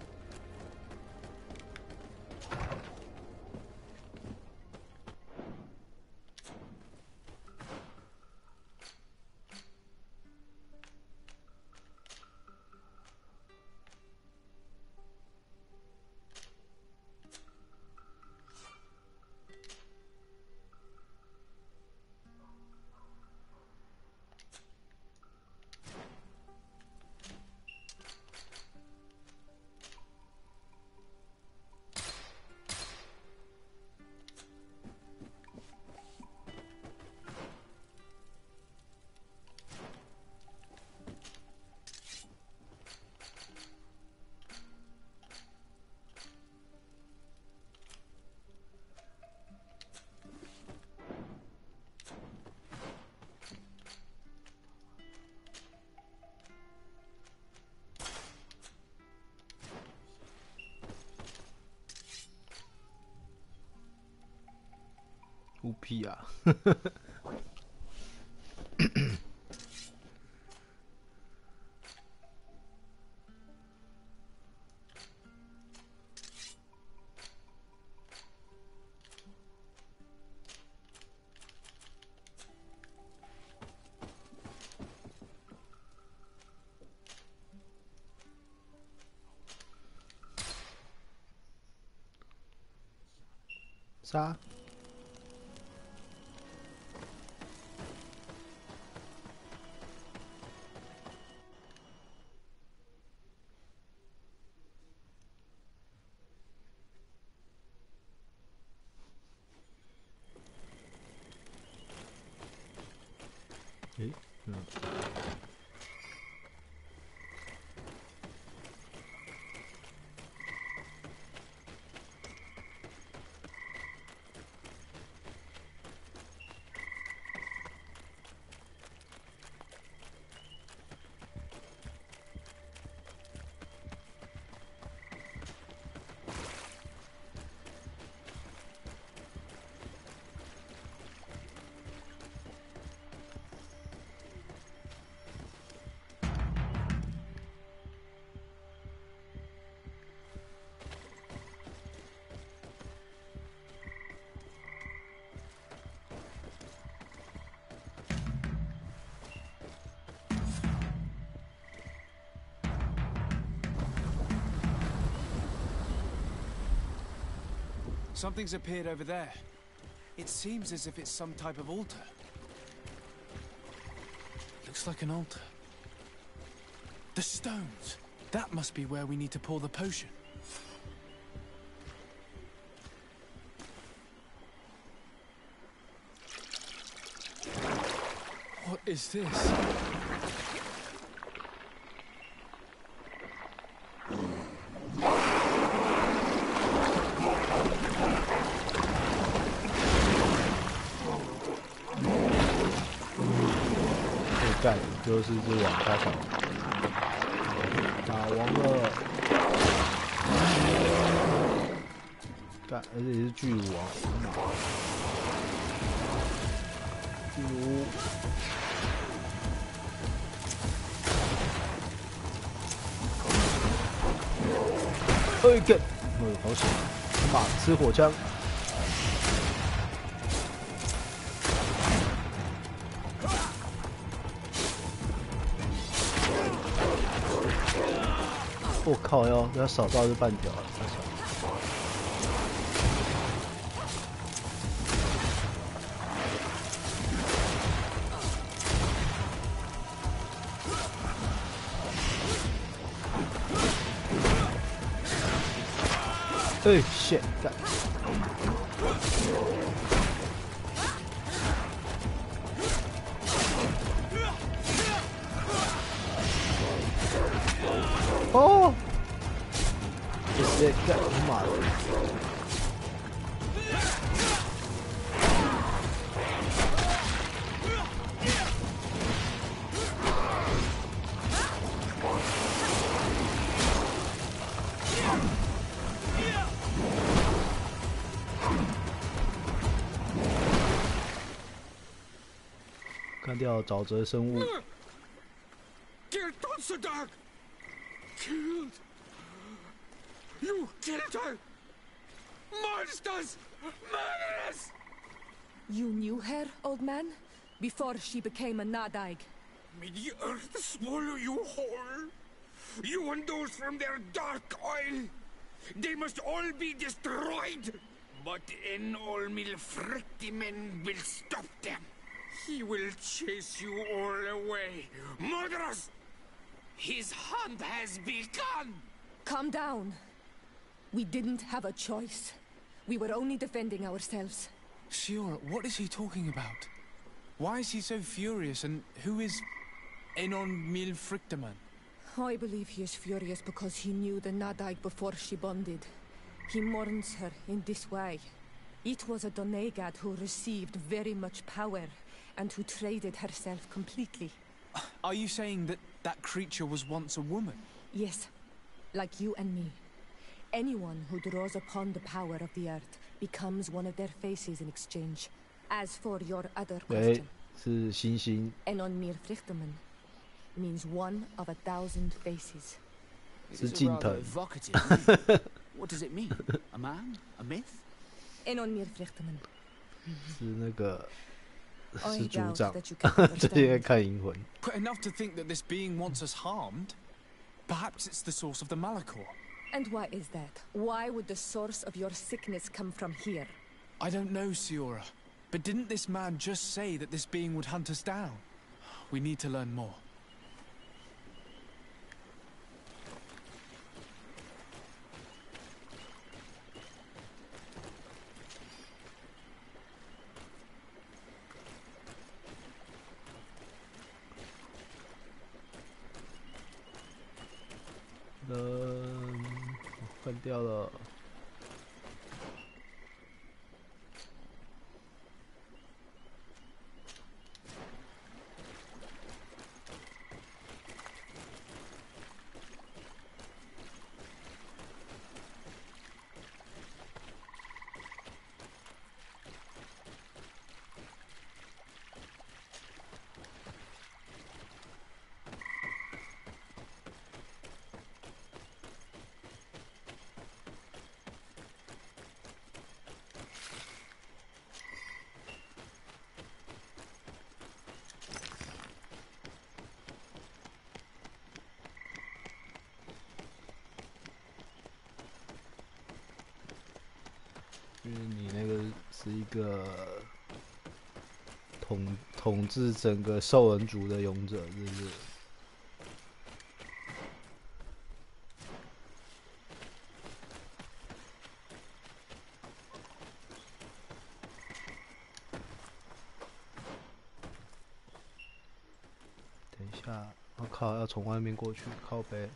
屁啊！杀！诶，Something's appeared over there. It seems as if it's some type of altar. Looks like an altar. The stones! That must be where we need to pour the potion. What is this?干，就是这王大小，打王了，干，而且是巨乳王，巨乳，哎干，好险，妈，吃火枪。我靠！要扫到这半条了，太爽了！哎，shit！ 干！哦！直接干他妈的！干掉沼泽生物。Killed! You killed her! Monsters! Murderers! You knew her, old man? Before she became a Nadaig? May the earth swallow you whole! You and those from their dark oil! They must all be destroyed! But Enol Milfrictimen will stop them! He will chase you all away! Murderers! His hunt has begun! Calm down. We didn't have a choice. We were only defending ourselves. Shiora, what is he talking about? Why is he so furious, and who is Enon Milfrictiman? I believe he is furious because he knew the Nadaig before she bonded. He mourns her in this way. It was a Doneigad who received very much power, and who traded herself completely. Are you saying that that creature was once a woman? Yes, like you and me. Anyone who draws upon the power of the earth becomes one of their faces in exchange. As for your other 对 question, 是星星 Enonmir Frichterman means one of 1,000 faces. 是近藤 Evocative name. What does it mean? A man? A myth? Enonmir Frichterman. 是那个 I 是组 doubt 长 that you can 最近在 understand. 看银魂 But enough to think that this being wants us harmed? Perhaps it's the source of the Malachor. And why is that? Why would the source of your sickness come from here? I don't know, Siora. But didn't this man just say that this being would hunt us down? We need to learn more.嗯，换掉了。因为你那个是一个统治整个兽人族的勇者，是不是？等一下，我靠，要从外面过去，靠北。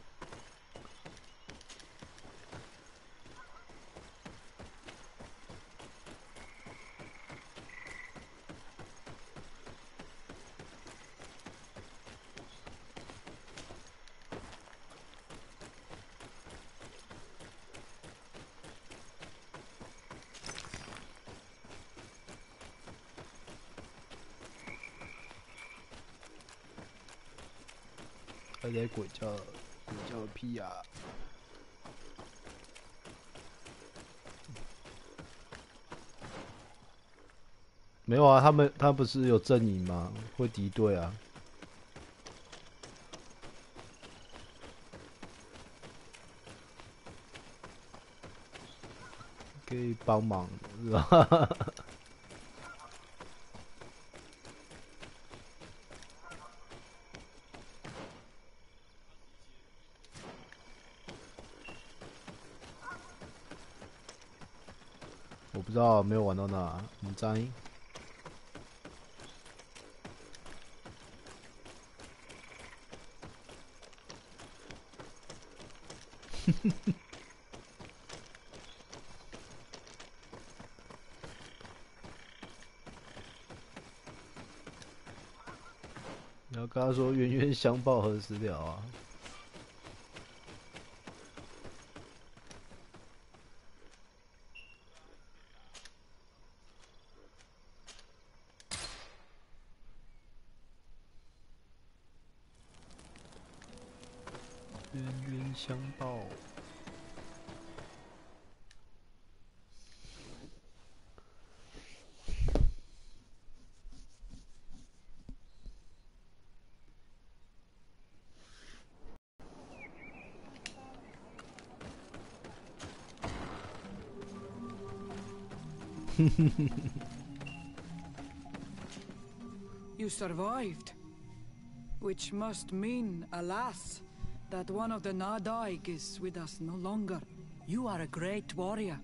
还在鬼叫个屁呀、啊！没有啊，他不是有阵营吗？会敌对啊。可以帮忙是吧？我不知道，没有玩到那，唔知。然后跟他说冤冤相报何时了啊？冤冤相报。You survived. Which must mean, alas, that one of the Nadaig is with us no longer. You are a great warrior.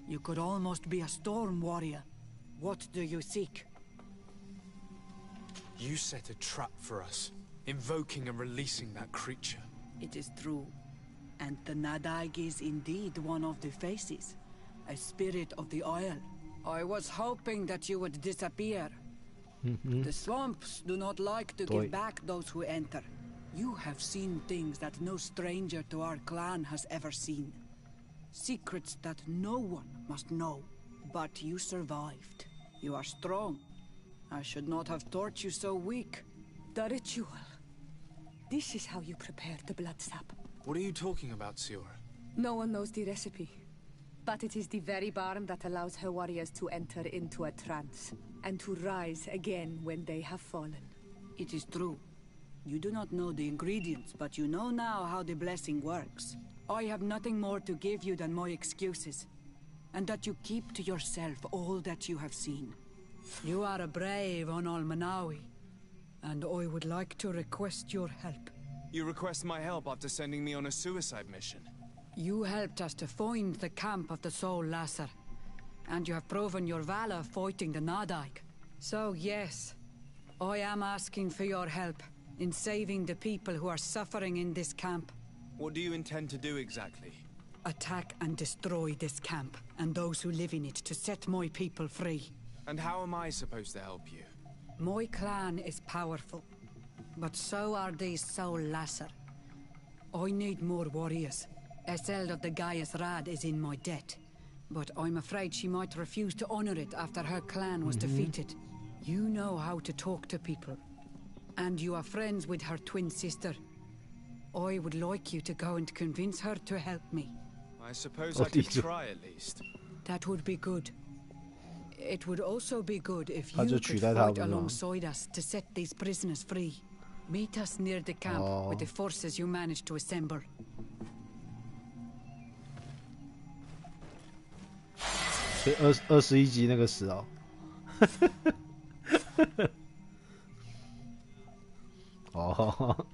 You could almost be a storm warrior. What do you seek? You set a trap for us, invoking and releasing that creature. It is true. And the Nadaig is indeed one of the faces. A spirit of the Isle. I was hoping that you would disappear. The swamps do not like to give back those who enter. You have seen things that no stranger to our clan has ever seen. Secrets that no one must know. But you survived. You are strong. I should not have thought you so weak. The ritual. This is how you prepare the blood sap. What are you talking about, Sior? No one knows the recipe. But it is the very barm that allows her warriors to enter into a trance, and to rise again when they have fallen. It is true. You do not know the ingredients, but you know now how the blessing works. I have nothing more to give you than my excuses, and that you keep to yourself all that you have seen. You are a brave on Almanawi, and I would like to request your help. You request my help after sending me on a suicide mission? You helped us to find the camp of the Soul Lasser, and you have proven your valor fighting the Nadaig. So yes, I am asking for your help in saving the people who are suffering in this camp. What do you intend to do exactly? Attack and destroy this camp, and those who live in it, to set my people free. And how am I supposed to help you? My clan is powerful, but so are these Soul Lasser. I need more warriors. Eseld of the Gaius Rad is in my debt, but I'm afraid she might refuse to honor it after her clan was defeated. You know how to talk to people, and you are friends with her twin sister. I would like you to go and convince her to help me. I suppose I could try at least. That would be good. It would also be good if you could fight alongside us to set these prisoners free. Meet us near the camp with the forces you managed to assemble.所以21集那个时哦，哦，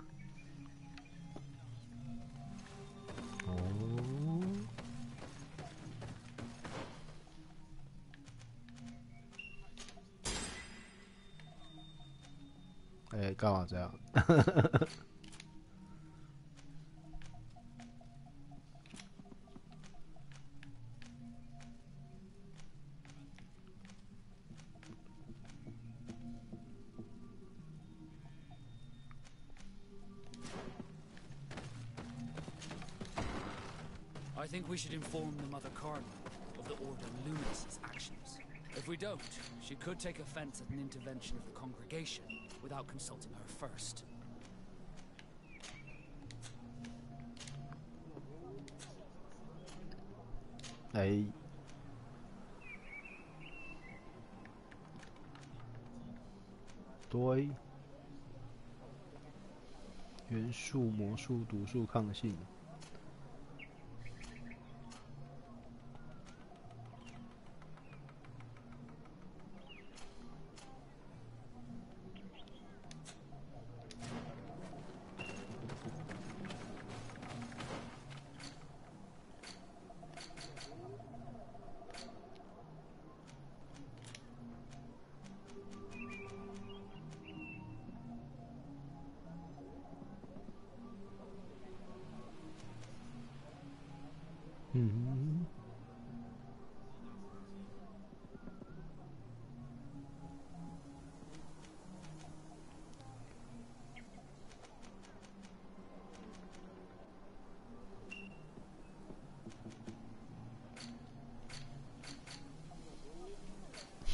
哎，干嘛这样？I think we should inform the Mother Cardinal of the Order Luminous' actions. If we don't, she could take offense at an intervention of the congregation without consulting her first.哎，对，元素、魔术、毒素、抗性。嗯，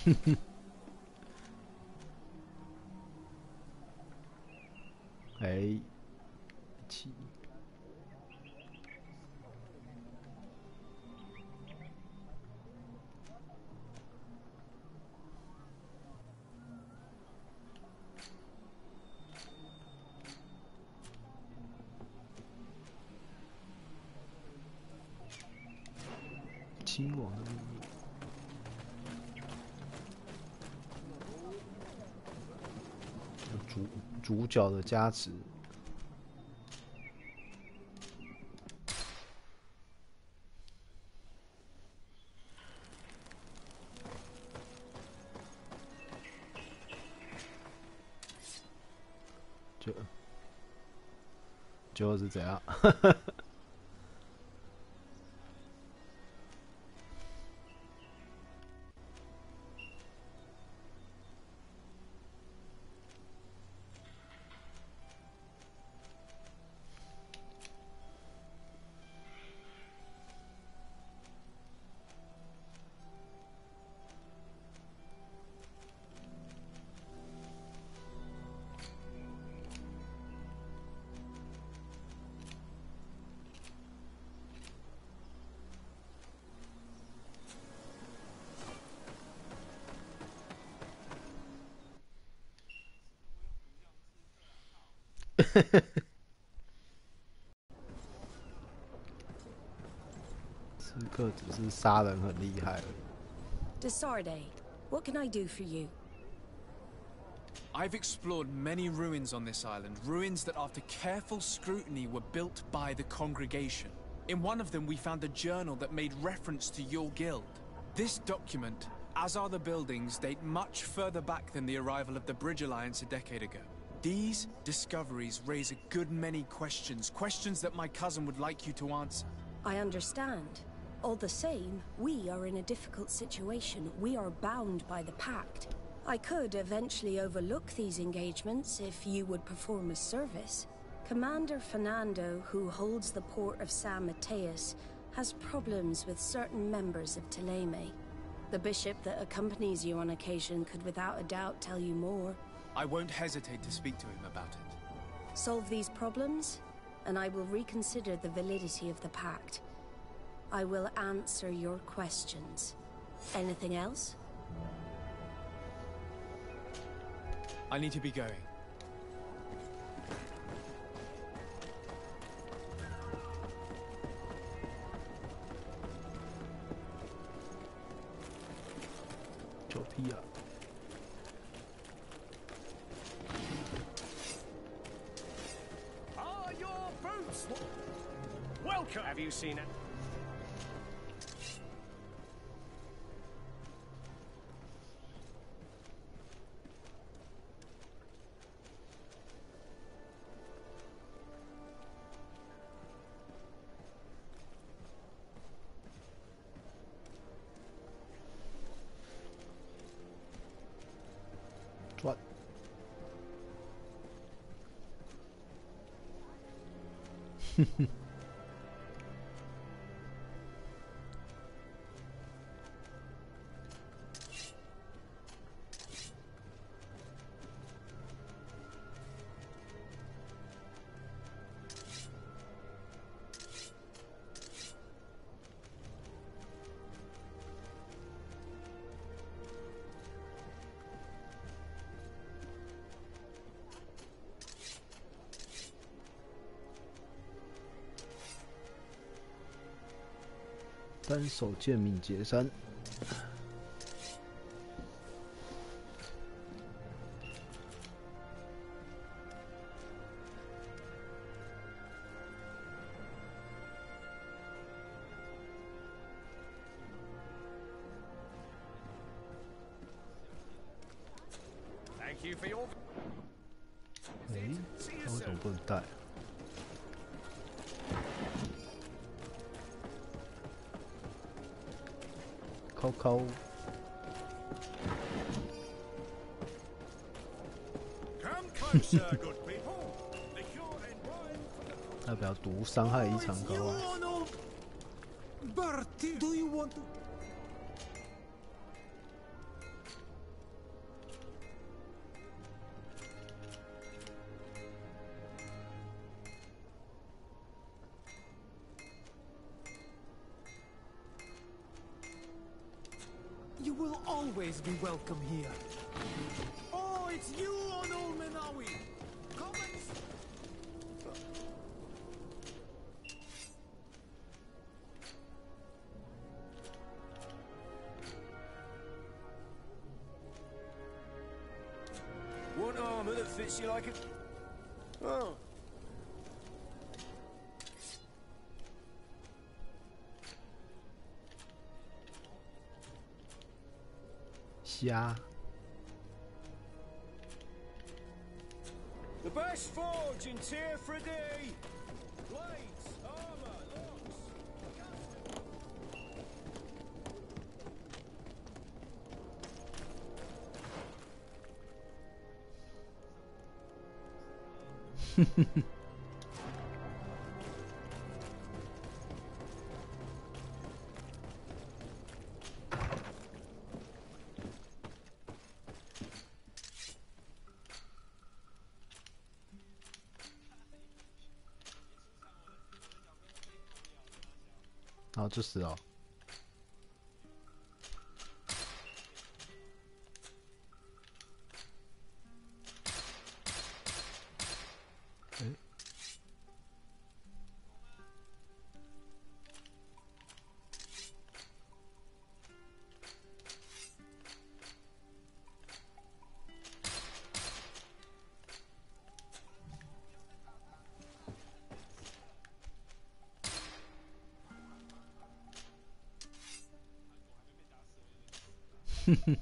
哼哼，哎，七。亲王的秘密，主角的加持，就是这样。刺客只是杀人很厉害。Desarde, what can I do for you? I've explored many ruins on this island, ruins that after careful scrutiny were built by the congregation. In one of them we found a journal that made reference to your guild. This document, as are the buildings, date much further back than the arrival of the Bridge Alliance a decade ago. These discoveries raise a good many questions, questions that my cousin would like you to answer. I understand. All the same, we are in a difficult situation. We are bound by the pact. I could eventually overlook these engagements if you would perform a service. Commander Fernando, who holds the port of San Mateus, has problems with certain members of Teleme. The bishop that accompanies you on occasion could without a doubt tell you more. I won't hesitate to speak to him about it. Solve these problems, and I will reconsider the validity of the pact. I will answer your questions. Anything else? I need to be going. Jopia. Are your boots? Welcome. Have you seen it? What?单手剑敏捷山。Thank you for your.哎，那为什么不能带？扣扣。要不要毒伤害异常高啊？ Bertie, do you want to? You will always be welcome here. Oh, it's you on Old Menawi. Come and... Want armor that fits you like a... Oh.虾。 The best forge in Tier 3D. Blades, armor, locks.然后就死了。哼哼。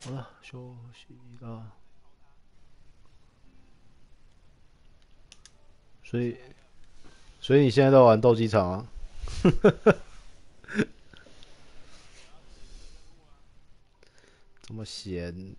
好了，休息了。所以你现在在玩斗鸡场啊？这么闲。